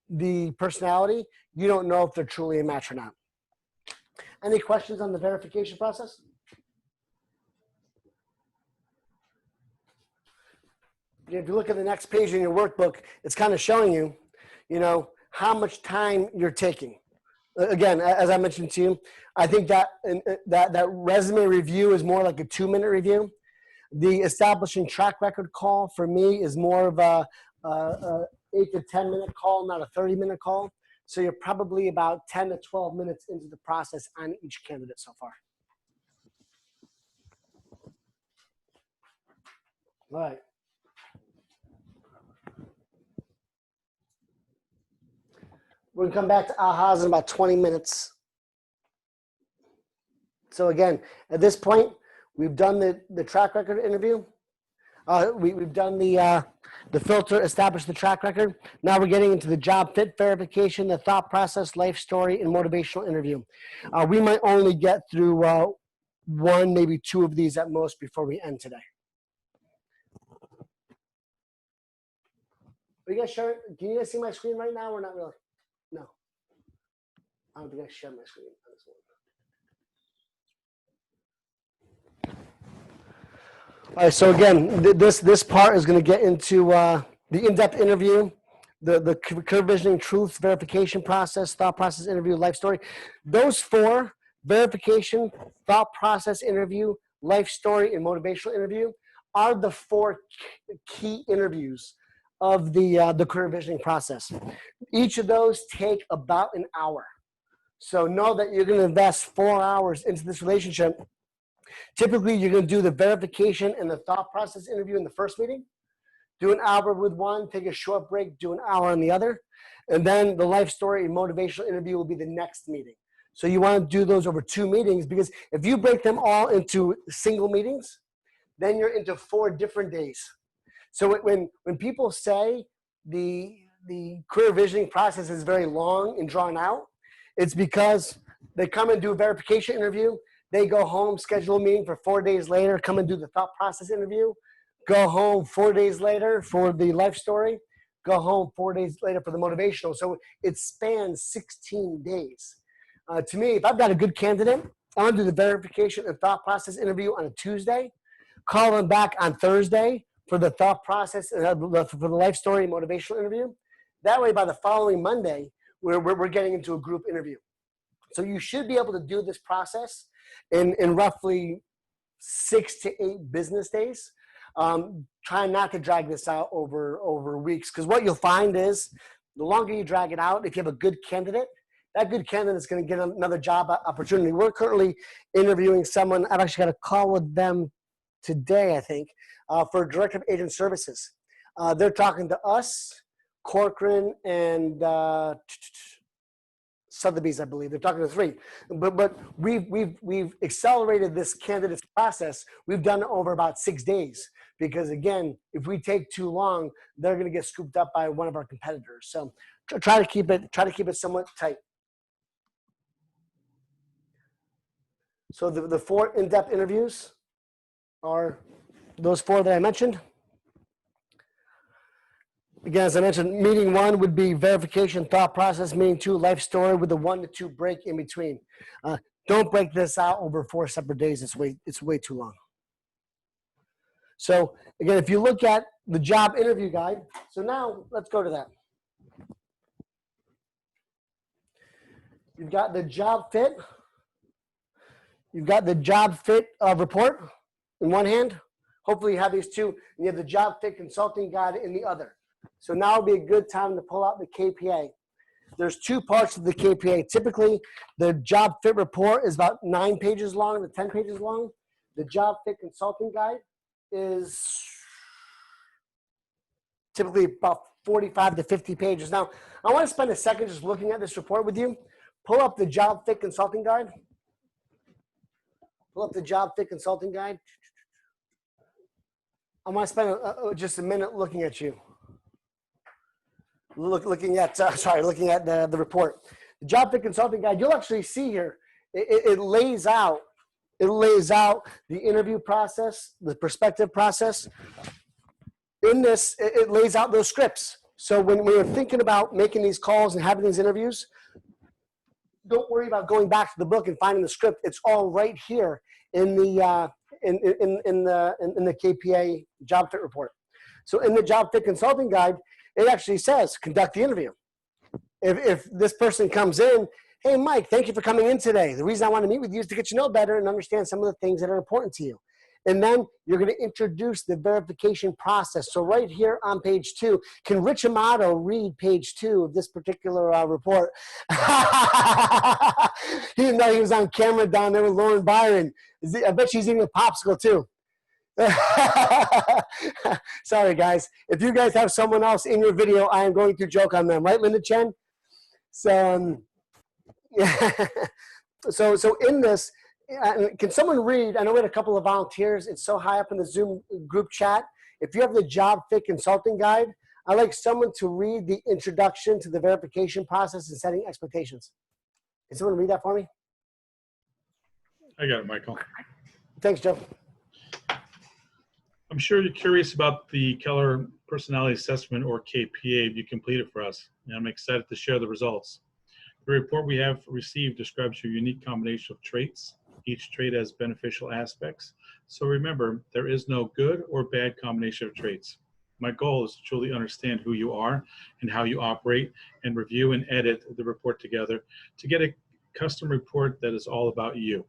the personality, you don't know if they're truly a match or not. Any questions on the verification process? If you look at the next page in your workbook, it's kind of showing you, how much time you're taking. Again, as I mentioned to you, I think that that resume review is more like a 2-minute review. The establishing track record call for me is more of a 8 to 10 minute call, not a 30-minute call. So you're probably about 10 to 12 minutes into the process on each candidate so far. All right. We're going to come back to ahas in about 20 minutes. So again, at this point, we've done the track record interview. We've done the filter, established the track record. Now we're getting into the job fit verification, the thought process, life story, and motivational interview. We might only get through 1, maybe 2 of these at most before we end today. Are you guys sharing? Can you guys see my screen right now or not really? No. I don't think I share my screen on this one. All right, so again, this part is going to get into the in-depth interview, the career visioning, truths, verification process, thought process, interview, life story. Those 4, verification, thought process, interview, life story, and motivational interview, are the 4 key interviews of the career visioning process. Each of those take about an hour. So know that you're going to invest 4 hours into this relationship. Typically, you're going to do the verification and the thought process interview in the first meeting. Do an hour with one, take a short break, do an hour on the other. And then the life story and motivational interview will be the next meeting. So you want to do those over 2 meetings, because if you break them all into single meetings, then you're into 4 different days. So when people say the career visioning process is very long and drawn out, it's because they come and do a verification interview, they go home, schedule a meeting for 4 days later, come and do the thought process interview, go home 4 days later for the life story, go home 4 days later for the motivational. So it spans 16 days. To me, if I've got a good candidate, I want to do the verification and thought process interview on a Tuesday, call them back on Thursday for the thought process, for the life story and motivational interview. That way, by the following Monday, we're getting into a group interview. So you should be able to do this process in roughly 6 to 8 business days. Try not to drag this out over weeks, because what you'll find is the longer you drag it out, if you have a good candidate, that good candidate is going to get another job opportunity. We're currently interviewing someone. I've actually got a call with them today, I think, for Director of Agent Services. They're talking to us, Corcoran, and Sotheby's, I believe. They're talking to 3. But we've accelerated this candidate's process. We've done it over about 6 days, because again, if we take too long, they're going to get scooped up by one of our competitors. So try to keep it somewhat tight. So the 4 in-depth interviews are those 4 that I mentioned. Again, as I mentioned, meeting 1 would be verification, thought process. Meeting 2, life story, with the 1 to 2 break in between. Don't break this out over 4 separate days. It's way too long. So again, if you look at the job interview guide, so now let's go to that. You've got the job fit. You've got the job fit report in one hand. Hopefully you have these two, and you have the job fit consulting guide in the other. So now would be a good time to pull out the KPA. There's 2 parts of the KPA. Typically, the job fit report is about 9 pages long to 10 pages long. The job fit consulting guide is typically about 45 to 50 pages. Now, I want to spend a second just looking at this report with you. Pull up the job fit consulting guide. Pull up the job fit consulting guide. I want to spend just a minute looking at you. Looking at the report. The job fit consulting guide, you'll actually see here, it lays out the interview process, the perspective process. In this, it lays out those scripts. So when we're thinking about making these calls and having these interviews, don't worry about going back to the book and finding the script. It's all right here in the KPA job fit report. So in the job fit consulting guide, it actually says conduct the interview. If this person comes in, hey Mike, thank you for coming in today. The reason I want to meet with you is to get you know better and understand some of the things that are important to you. And then you're going to introduce the verification process. So right here on page 2, can Rich Amato read page 2 of this particular report? He didn't know he was on camera down there with Lauren Byron. I bet she's eating a popsicle too. Sorry guys. If you guys have someone else in your video, I am going to joke on them. Right, Linda Chen? So, so in this, can someone read? I know we had a couple of volunteers. It's so high up in the Zoom group chat. If you have the job fit consulting guide, I'd like someone to read the introduction to the verification process and setting expectations. Can someone read that for me? I got it, Michael. Thanks, Joe. I'm sure you're curious about the Keller Personality Assessment, or KPA, you completed for us. And I'm excited to share the results. The report we have received describes your unique combination of traits. Each trait has beneficial aspects. So remember, there is no good or bad combination of traits. My goal is to truly understand who you are and how you operate, and review and edit the report together to get a custom report that is all about you.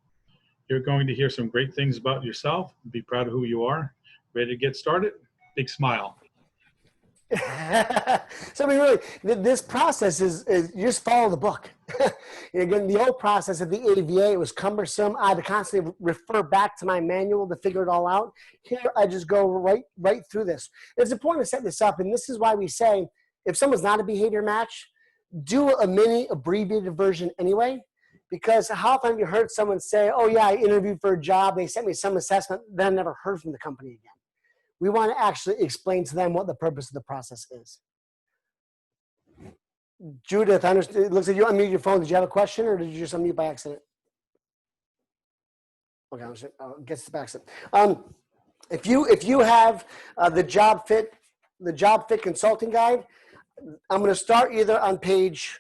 You're going to hear some great things about yourself. Be proud of who you are. Ready to get started? Big smile. So I mean, really, this process is you just follow the book. Again, the old process of the AVA was cumbersome. I had to constantly refer back to my manual to figure it all out. Here, I just go right through this. It's important to set this up, and this is why we say, if someone's not a behavior match, do a mini abbreviated version anyway. Because how often have you heard someone say, oh yeah, I interviewed for a job, they sent me some assessment, then I never heard from the company again. We want to actually explain to them what the purpose of the process is. Judith, I understand, it looks like you unmuted your phone. Did you have a question, or did you just unmute by accident? Okay, I'll get this by accident. If you have the job fit consulting guide, I'm going to start either on page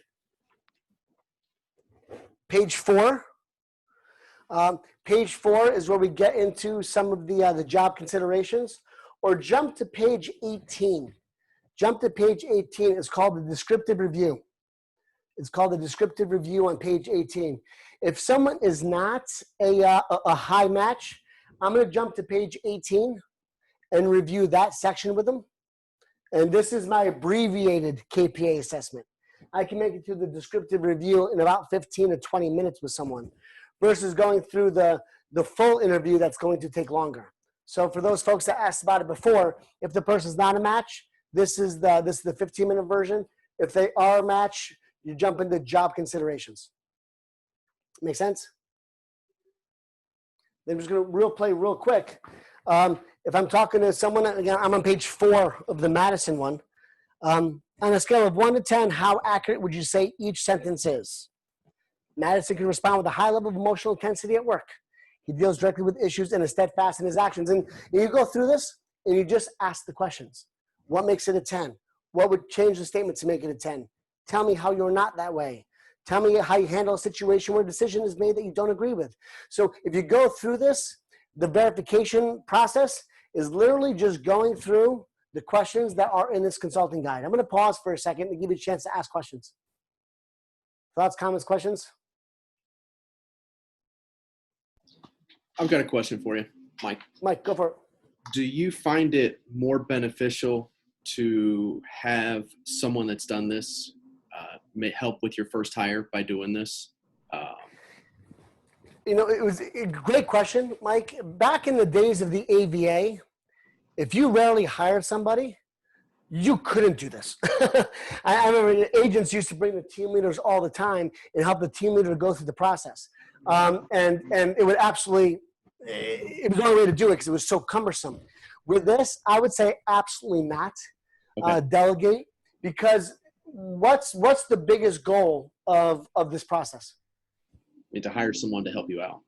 4. Page 4 is where we get into some of the job considerations, or jump to page 18. Jump to page 18. It's called the descriptive review. It's called the descriptive review on page 18. If someone is not a high match, I'm going to jump to page 18 and review that section with them. And this is my abbreviated KPA assessment. I can make it through the descriptive review in about 15 to 20 minutes with someone, versus going through the full interview that's going to take longer. So for those folks that asked about it before, if the person's not a match, this is the 15-minute version. If they are a match, you jump into job considerations. Make sense? I'm just going to play real quick. If I'm talking to someone, again, I'm on page 4 of the Madison one. On a scale of 1 to 10, how accurate would you say each sentence is? Madison can respond with a high level of emotional intensity at work. He deals directly with issues and is steadfast in his actions. And you go through this and you just ask the questions. What makes it a 10? What would change the statement to make it a 10? Tell me how you're not that way. Tell me how you handle a situation where a decision is made that you don't agree with. So if you go through this, the verification process is literally just going through the questions that are in this consulting guide. I'm going to pause for a second to give you a chance to ask questions. Thoughts, comments, questions? I've got a question for you, Mike. Mike, go for it. Do you find it more beneficial to have someone that's done this may help with your first hire by doing this? You know, it was a great question, Mike. Back in the days of the AVA, if you rarely hired somebody, you couldn't do this. I remember agents used to bring the team leaders all the time and help the team leader go through the process. And it would absolutely, it was the only way to do it because it was so cumbersome. With this, I would say absolutely not. Delegate, because what's the biggest goal of this process? To hire someone to help you out.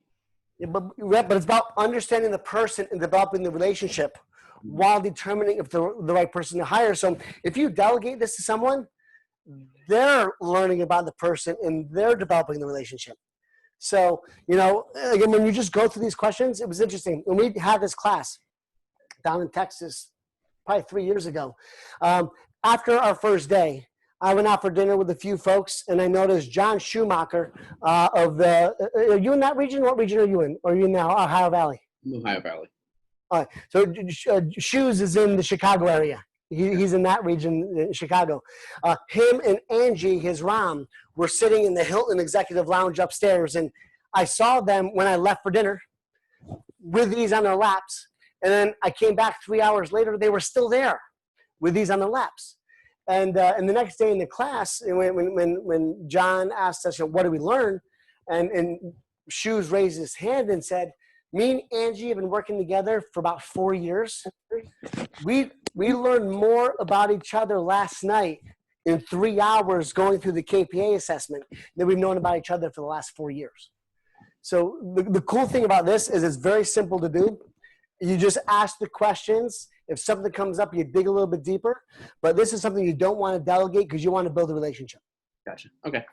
Yeah, but it's about understanding the person and developing the relationship while determining if they're the right person to hire. So if you delegate this to someone, they're learning about the person and they're developing the relationship. So, you know, again, when you just go through these questions, it was interesting. When we had this class down in Texas, probably 3 years ago, after our first day, I went out for dinner with a few folks, and I noticed John Schumacher are you in that region? What region are you in? Or are you in now Ohio Valley? Ohio Valley. All right. So Shoes is in the Chicago area. He's in that region in Chicago. Him and Angie, his Ram, were sitting in the Hilton Executive Lounge upstairs, and I saw them when I left for dinner with these on their laps. And then I came back 3 hours later, they were still there with these on their laps. And the next day in the class, when John asked us, what did we learn? And Shoes raised his hand and said, me and Angie have been working together for about 4 years. We learned more about each other last night in 3 hours going through the KPA assessment than we've known about each other for the last 4 years. So the cool thing about this is it's very simple to do. You just ask the questions. If something comes up, you dig a little bit deeper. But this is something you don't want to delegate because you want to build a relationship. Gotcha. Okay.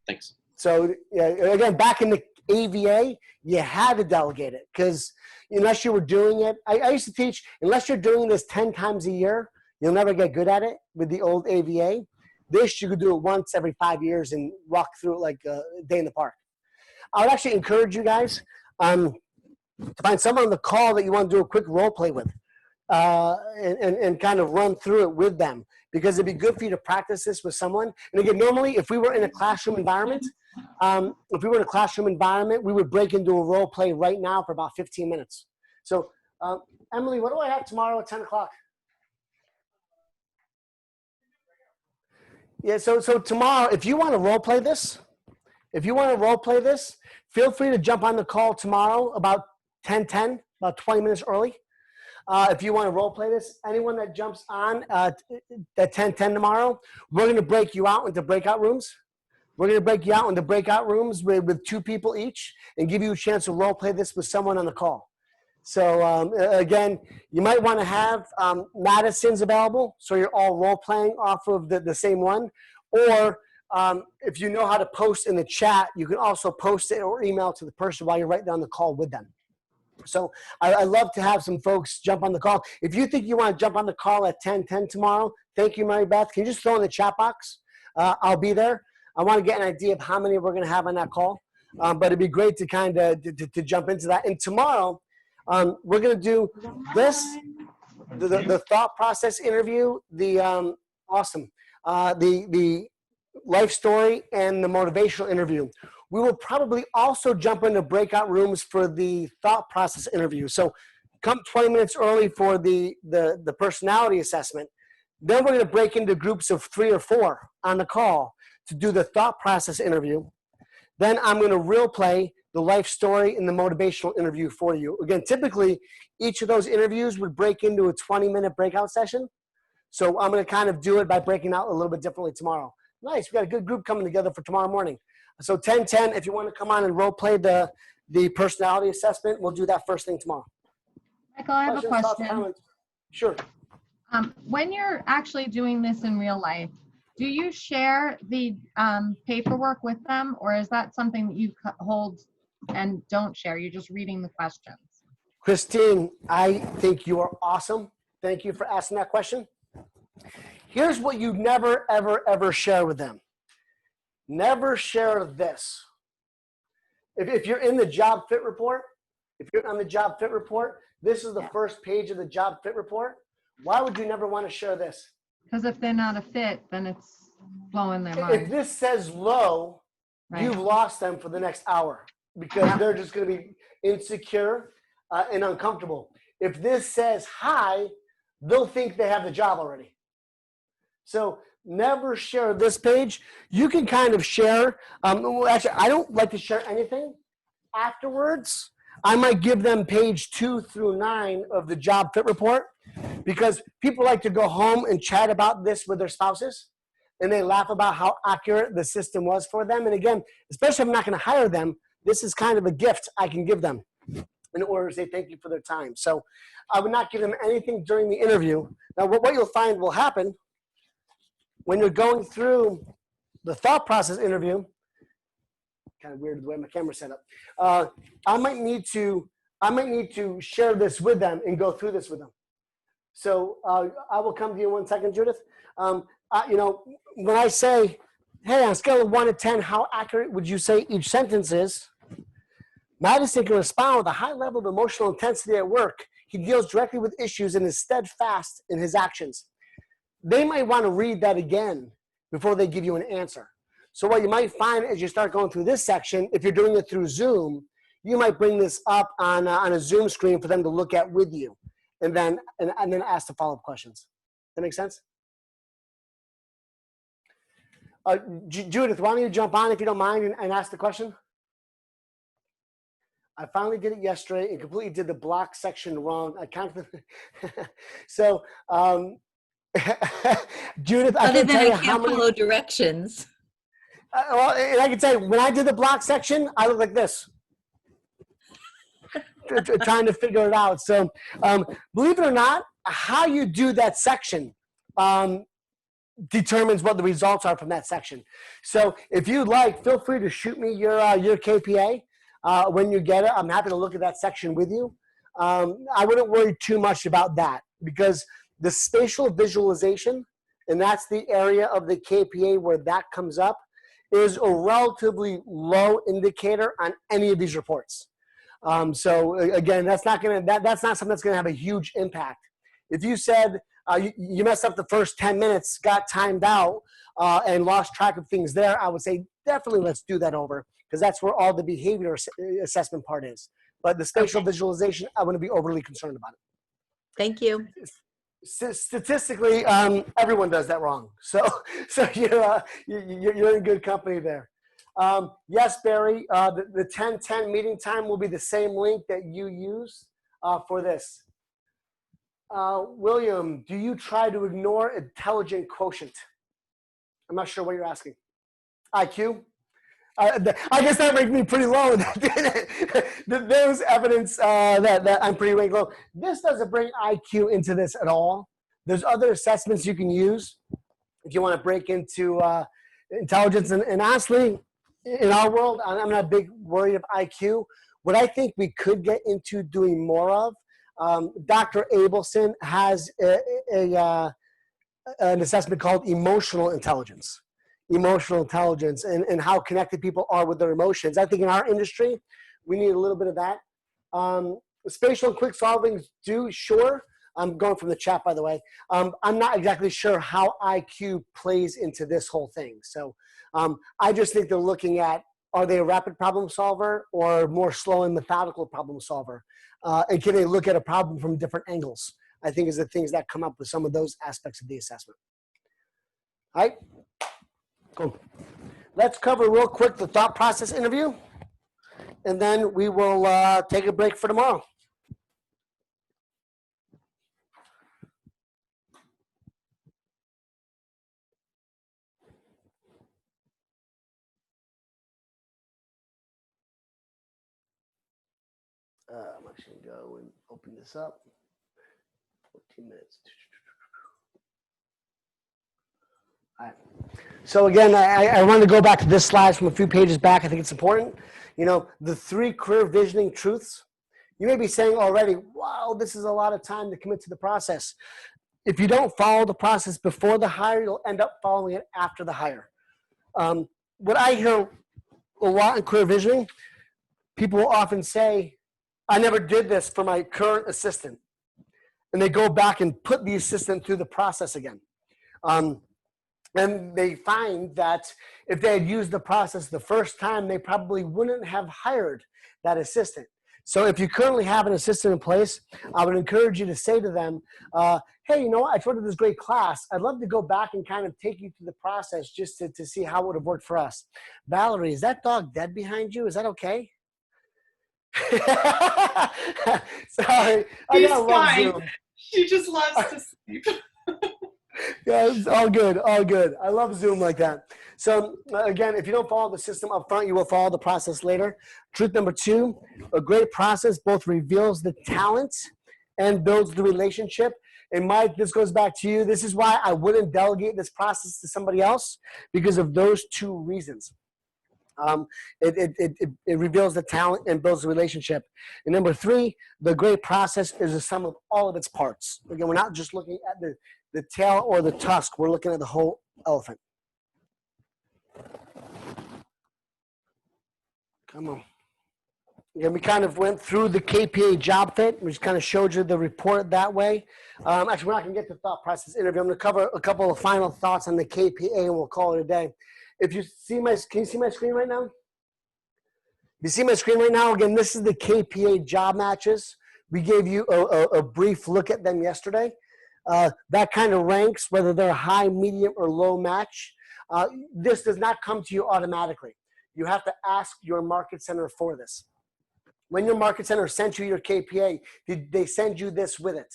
Thanks. So again, back in the AVA, you had to delegate it because unless you were doing it, I used to teach, unless you're doing this 10 times a year, you'll never get good at it with the old AVA. This, you could do it once every 5 years and walk through it like a day in the park. I would actually encourage you guys to find someone on the call that you want to do a quick role play with. And kind of run through it with them because it'd be good for you to practice this with someone. And again, normally if we were in a classroom environment, we would break into a role play right now for about 15 minutes. So Emily, what do I have tomorrow at 10 o'clock? Yeah, so tomorrow, if you want to role play this, feel free to jump on the call tomorrow about 10:10, about 20 minutes early. If you want to role play this, anyone that jumps on at 10:10 tomorrow, we're going to break you out into breakout rooms. We're going to break you out into breakout rooms with 2 people each and give you a chance to role play this with someone on the call. So again, you might want to have Madison's available so you're all role playing off of the same one. Or if you know how to post in the chat, you can also post it or email to the person while you're right there on the call with them. So I love to have some folks jump on the call. If you think you want to jump on the call at 10:10 tomorrow, thank you, Mary Beth. Can you just throw in the chat box? I'll be there. I want to get an idea of how many we're going to have on that call. But it'd be great to kind of to jump into that. And tomorrow, we're going to do this, the thought process interview, the life story, and the motivational interview. We will probably also jump into breakout rooms for the thought process interview. So come 20 minutes early for the personality assessment. Then we're going to break into groups of 3 or 4 on the call to do the thought process interview. Then I'm going to role play the life story and the motivational interview for you. Again, typically, each of those interviews would break into a 20-minute breakout session. So I'm going to kind of do it by breaking out a little bit differently tomorrow. Nice. We got a good group coming together for tomorrow morning. So 10:10, if you want to come on and role play the personality assessment, we'll do that first thing tomorrow. Michael, I have a question. Sure. When you're actually doing this in real life, Do you share the paperwork with them, or is that something that you hold and don't share? You're just reading the questions. Christine, I think you are awesome. Thank you for asking that question. Here's what you never, ever, ever share with them. Never share this. If you're in the job fit report, if you're on the job fit report, this is the first page of the job fit report. Why would you never want to share this? Because if they're not a fit, then it's blowing their mind. If this says low, Right. you've lost them for the next hour because they're just going to be insecure and uncomfortable. If this says high, they'll think they have the job already. So never share this page. You can kind of share. Well, actually, I don't like to share anything afterwards. I might give them page 2 through 9 of the job fit report because people like to go home and chat about this with their spouses. And they laugh about how accurate the system was for them. And again, especially if I'm not going to hire them, this is kind of a gift I can give them in order to say thank you for their time. So I would not give them anything during the interview. Now, what you'll find will happen when you're going through the thought process interview, kind of weird the way my camera's set up. I might need to share this with them and go through this with them. So I will come to you in 1 second, Judith. When I say, hey, on a scale of 1 to 10, how accurate would you say each sentence is? Madison can respond with a high level of emotional intensity at work. He deals directly with issues and is steadfast in his actions. They might want to read that again before they give you an answer. So what you might find as you start going through this section, if you're doing it through Zoom, you might bring this up on a Zoom screen for them to look at with you and then ask the follow-up questions. That make sense? Judith, why don't you jump on if you don't mind and ask the question? I finally did it yesterday and completely did the block section wrong. I kind of so Judith, I Other can't than tell I you can't how many. follow directions. Well, and I can tell you when I did the block section, I look like this, trying to figure it out. So, believe it or not, how you do that section determines what the results are from that section. So, if you'd like, feel free to shoot me your KPA when you get it. I'm happy to look at that section with you. I wouldn't worry too much about that because the spatial visualization, and that's the area of the KPA where that comes up, is a relatively low indicator on any of these reports. So again, that's not something that's gonna have a huge impact. If you said you messed up the first 10 minutes, got timed out, and lost track of things there, I would say definitely let's do that over because that's where all the behavior assessment part is. But the spatial visualization, I wouldn't be overly concerned about it. Thank you. Statistically, everyone does that wrong. So you're in good company there. Yes, Barry, the 10-10 meeting time will be the same link that you use for this. William, do you try to ignore intelligent quotient? I'm not sure what you're asking. IQ? I guess that makes me pretty low. There's evidence that I'm pretty rank low. This doesn't bring IQ into this at all. There's other assessments you can use if you want to break into intelligence. And honestly, in our world, I'm not a big worried of IQ. What I think we could get into doing more of, Dr. Abelson has an assessment called emotional intelligence. Emotional intelligence and how connected people are with their emotions. I think in our industry, we need a little bit of that. Spatial and quick solving do, sure. I'm going from the chat, by the way. I'm not exactly sure how IQ plays into this whole thing. So I just think they're looking at, are they a rapid problem solver or more slow and methodical problem solver? And can they look at a problem from different angles? I think is the things that come up with some of those aspects of the assessment. All right. Cool. Let's cover real quick the thought process interview, and then we will take a break for tomorrow. I'm actually going to go and open this up. 14 minutes. So again, I want to go back to this slide from a few pages back. I think it's important. You know, the 3 career visioning truths. You may be saying already, wow, this is a lot of time to commit to the process. If you don't follow the process before the hire, you'll end up following it after the hire. What I hear a lot in career visioning, people will often say, I never did this for my current assistant. And they go back and put the assistant through the process again. And they find that if they had used the process the first time, they probably wouldn't have hired that assistant. So if you currently have an assistant in place, I would encourage you to say to them, hey, you know what, I taught this great class. I'd love to go back and kind of take you through the process just to see how it would have worked for us. Valerie, is that dog dead behind you? Is that okay? Sorry, I She's gotta love fine. Zoom. She just loves to sleep. Yeah, it's all good, all good. I love Zoom like that. So again, if you don't follow the system up front, you will follow the process later. Truth number 2, a great process both reveals the talent and builds the relationship. And Mike, this goes back to you. This is why I wouldn't delegate this process to somebody else, because of those 2 reasons. It reveals the talent and builds the relationship. And number 3, the great process is the sum of all of its parts. Again, we're not just looking at the tail or the tusk. We're looking at the whole elephant. Come on. Again, we kind of went through the KPA job fit. We just kind of showed you the report that way. Actually, we're not going to get to the thought process interview. I'm going to cover a couple of final thoughts on the KPA, and we'll call it a day. If you see can you see my screen right now? You see my screen right now? Again, this is the KPA job matches. We gave you a brief look at them yesterday. That kind of ranks whether they're high, medium, or low match. This does not come to you automatically. You have to ask your market center for this. When your market center sent you your KPA, did they send you this with it?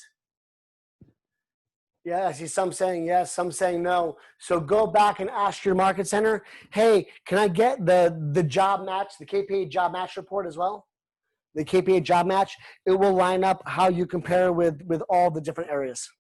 Yeah, I see some saying yes, some saying no. So go back and ask your market center, hey, can I get the job match, the KPA job match report as well? The KPA job match, it will line up how you compare with all the different areas.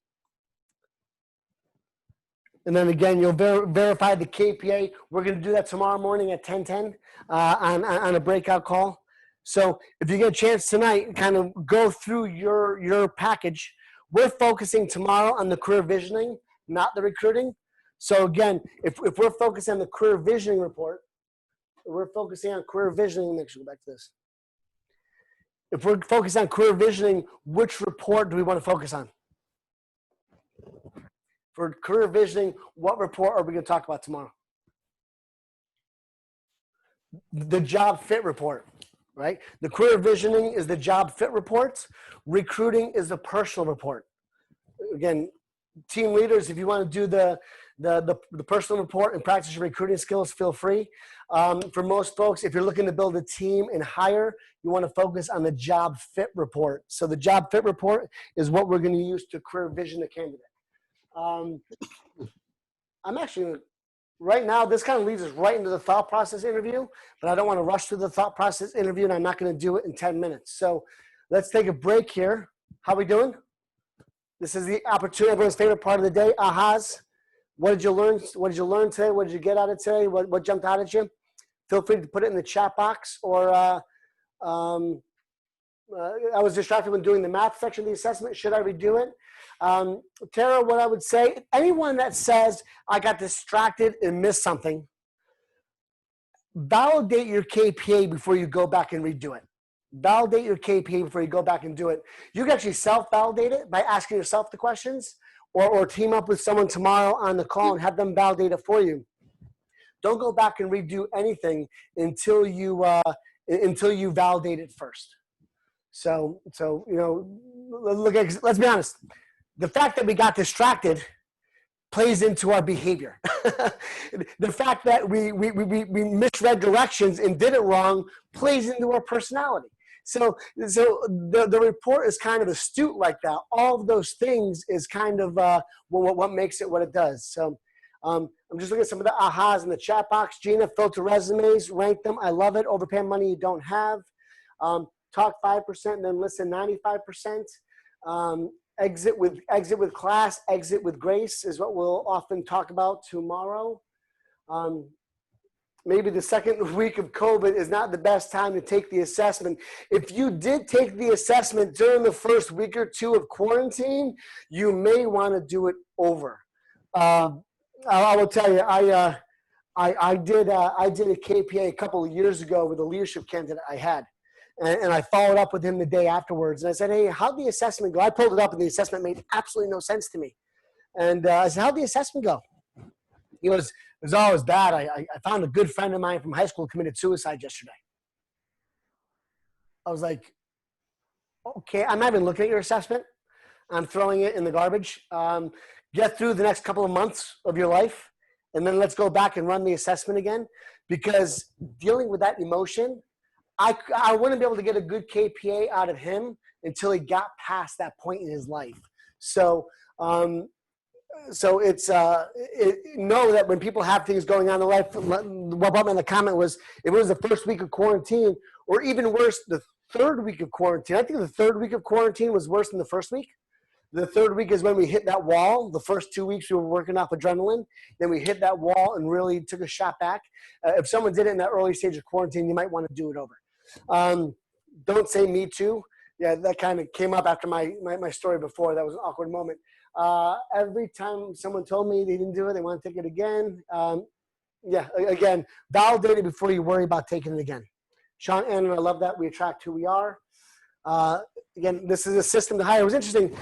And then again, you'll verify the KPA. We're going to do that tomorrow morning at 10:10 on a breakout call. So if you get a chance tonight, kind of go through your package. We're focusing tomorrow on the career visioning, not the recruiting. So again, if we're focusing on the career visioning report, we're focusing on career visioning. Make sure we go back to this. If we're focused on career visioning, which report do we want to focus on? For career visioning, what report are we going to talk about tomorrow? The job fit report, right? The career visioning is the job fit reports. Recruiting is the personal report. Again, team leaders, if you want to do the personal report and practice your recruiting skills, feel free. For most folks, if you're looking to build a team and hire, you want to focus on the job fit report. So the job fit report is what we're going to use to career vision a candidate. I'm actually, right now, this kind of leads us right into the thought process interview, but I don't want to rush through the thought process interview, and I'm not going to do it in 10 minutes. So let's take a break here. How we doing? This is the opportunity, everyone's favorite part of the day, ahas. What did you learn? What did you learn today? What did you get out of today? What jumped out at you? Feel free to put it in the chat box, or I was distracted when doing the math section of the assessment. Should I redo it? Tara, what I would say, anyone that says, I got distracted and missed something, validate your KPA before you go back and redo it. Validate your KPA before you go back and do it. You can actually self-validate it by asking yourself the questions, or team up with someone tomorrow on the call and have them validate it for you. Don't go back and redo anything until you validate it first. So you know, let's be honest. The fact that we got distracted plays into our behavior. The fact that we misread directions and did it wrong plays into our personality. So the report is kind of astute like that. All of those things is kind of what makes it what it does. So I'm just looking at some of the ahas in the chat box. Gina, filter resumes, rank them. I love it. Overpay money you don't have. Talk 5% and then listen 95%. exit with class, exit with grace is what we'll often talk about tomorrow. Maybe the second week of COVID is not the best time to take the assessment. If you did take the assessment during the first week or two of quarantine, you may want to do it over. I will tell you, I did a KPA a couple of years ago with a leadership candidate I had. And I followed up with him the day afterwards. And I said, hey, how'd the assessment go? I pulled it up and the assessment made absolutely no sense to me. And I said, how'd the assessment go? He goes, it was always bad. I found a good friend of mine from high school committed suicide yesterday. I was like, okay, I'm not even looking at your assessment. I'm throwing it in the garbage. Get through the next couple of months of your life, and then let's go back and run the assessment again. Because dealing with that emotion, I wouldn't be able to get a good KPA out of him until he got past that point in his life. So it's know that when people have things going on in life, what brought me in the comment was, if it was the first week of quarantine, or even worse, the third week of quarantine. I think the third week of quarantine was worse than the first week. The third week is when we hit that wall. The first 2 weeks we were working off adrenaline. Then we hit that wall and really took a shot back. If someone did it in that early stage of quarantine, you might want to do it over. Don't say me too. Yeah, that kind of came up after my story before. That was an awkward moment. Every time someone told me they didn't do it, they want to take it again. Yeah, again, validate it before you worry about taking it again. Sean, Ann, I love that. We attract who we are. Again, this is a system to hire. It was interesting.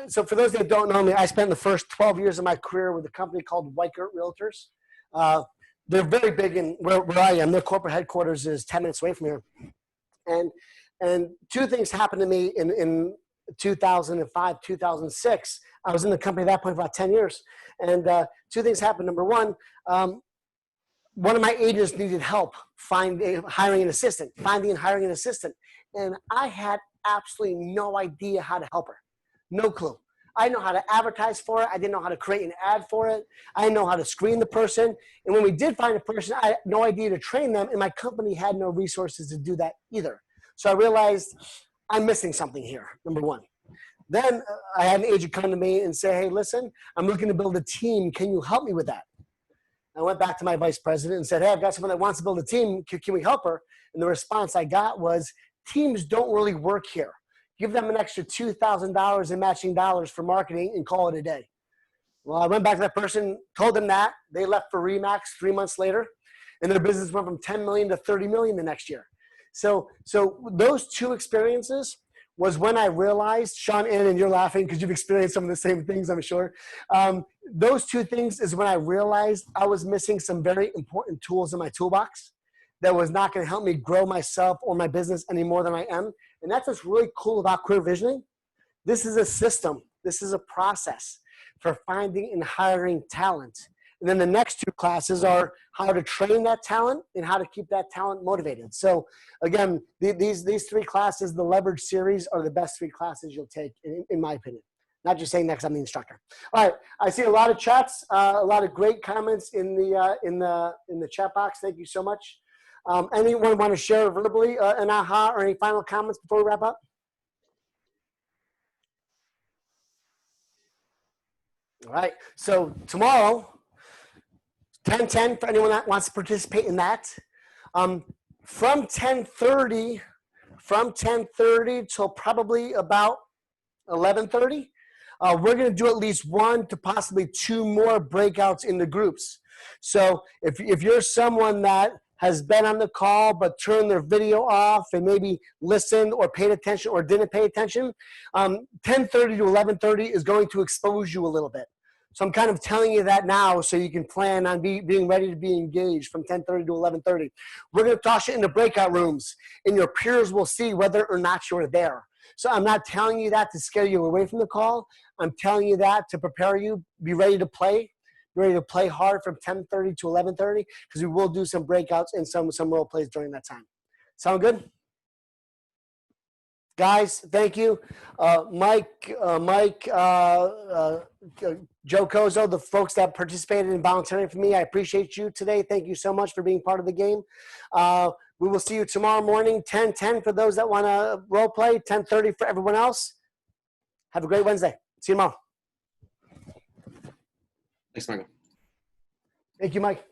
So for those that don't know me, I spent the first 12 years of my career with a company called Weichert Realtors. They're very big in where I am. Their corporate headquarters is 10 minutes away from here. And two things happened to me in 2005, 2006. I was in the company at that point for about 10 years. And two things happened. Number one of my agents needed help finding and hiring an assistant. And I had absolutely no idea how to help her. No clue. I didn't know how to advertise for it. I didn't know how to create an ad for it. I didn't know how to screen the person. And when we did find a person, I had no idea to train them. And my company had no resources to do that either. So I realized I'm missing something here, number one. Then I had an agent come to me and say, hey, listen, I'm looking to build a team. Can you help me with that? I went back to my vice president and said, hey, I've got someone that wants to build a team. Can we help her? And the response I got was, teams don't really work here. Give them an extra $2,000 in matching dollars for marketing and call it a day. Well, I went back to that person, told them that. They left for Remax 3 months later, and their business went from 10 million to 30 million the next year. So those two experiences was when I realized, Sean, Ann, and you're laughing because you've experienced some of the same things, I'm sure. Those two things is when I realized I was missing some very important tools in my toolbox that was not going to help me grow myself or my business any more than I am. And that's what's really cool about career visioning. This is a system. This is a process for finding and hiring talent. And then the next two classes are how to train that talent and how to keep that talent motivated. So again, these three classes, the Leverage series, are the best three classes you'll take, in my opinion. Not just saying that because I'm the instructor. All right, I see a lot of chats, a lot of great comments in the chat box. Thank you so much. Anyone want to share verbally an aha or any final comments before we wrap up? All right, so tomorrow, 10:10 for anyone that wants to participate in that. From 10:30 till probably about 11:30, we're going to do at least one to possibly two more breakouts in the groups. So if you're someone that has been on the call but turned their video off and maybe listened or paid attention or didn't pay attention, 10:30 to 11:30 is going to expose you a little bit. So I'm kind of telling you that now so you can plan on being ready to be engaged from 10:30 to 11:30. We're going to toss you into breakout rooms, and your peers will see whether or not you're there. So I'm not telling you that to scare you away from the call. I'm telling you that to prepare you, be ready to play. Ready to play hard from 10:30 to 11:30 because we will do some breakouts and some role plays during that time. Sound good? Guys, thank you. Mike, Joe Kozo, the folks that participated in volunteering for me, I appreciate you today. Thank you so much for being part of the game. We will see you tomorrow morning, 10:10 for those that want to role play, 10:30 for everyone else. Have a great Wednesday. See you tomorrow. Thanks, Michael. Thank you, Mike.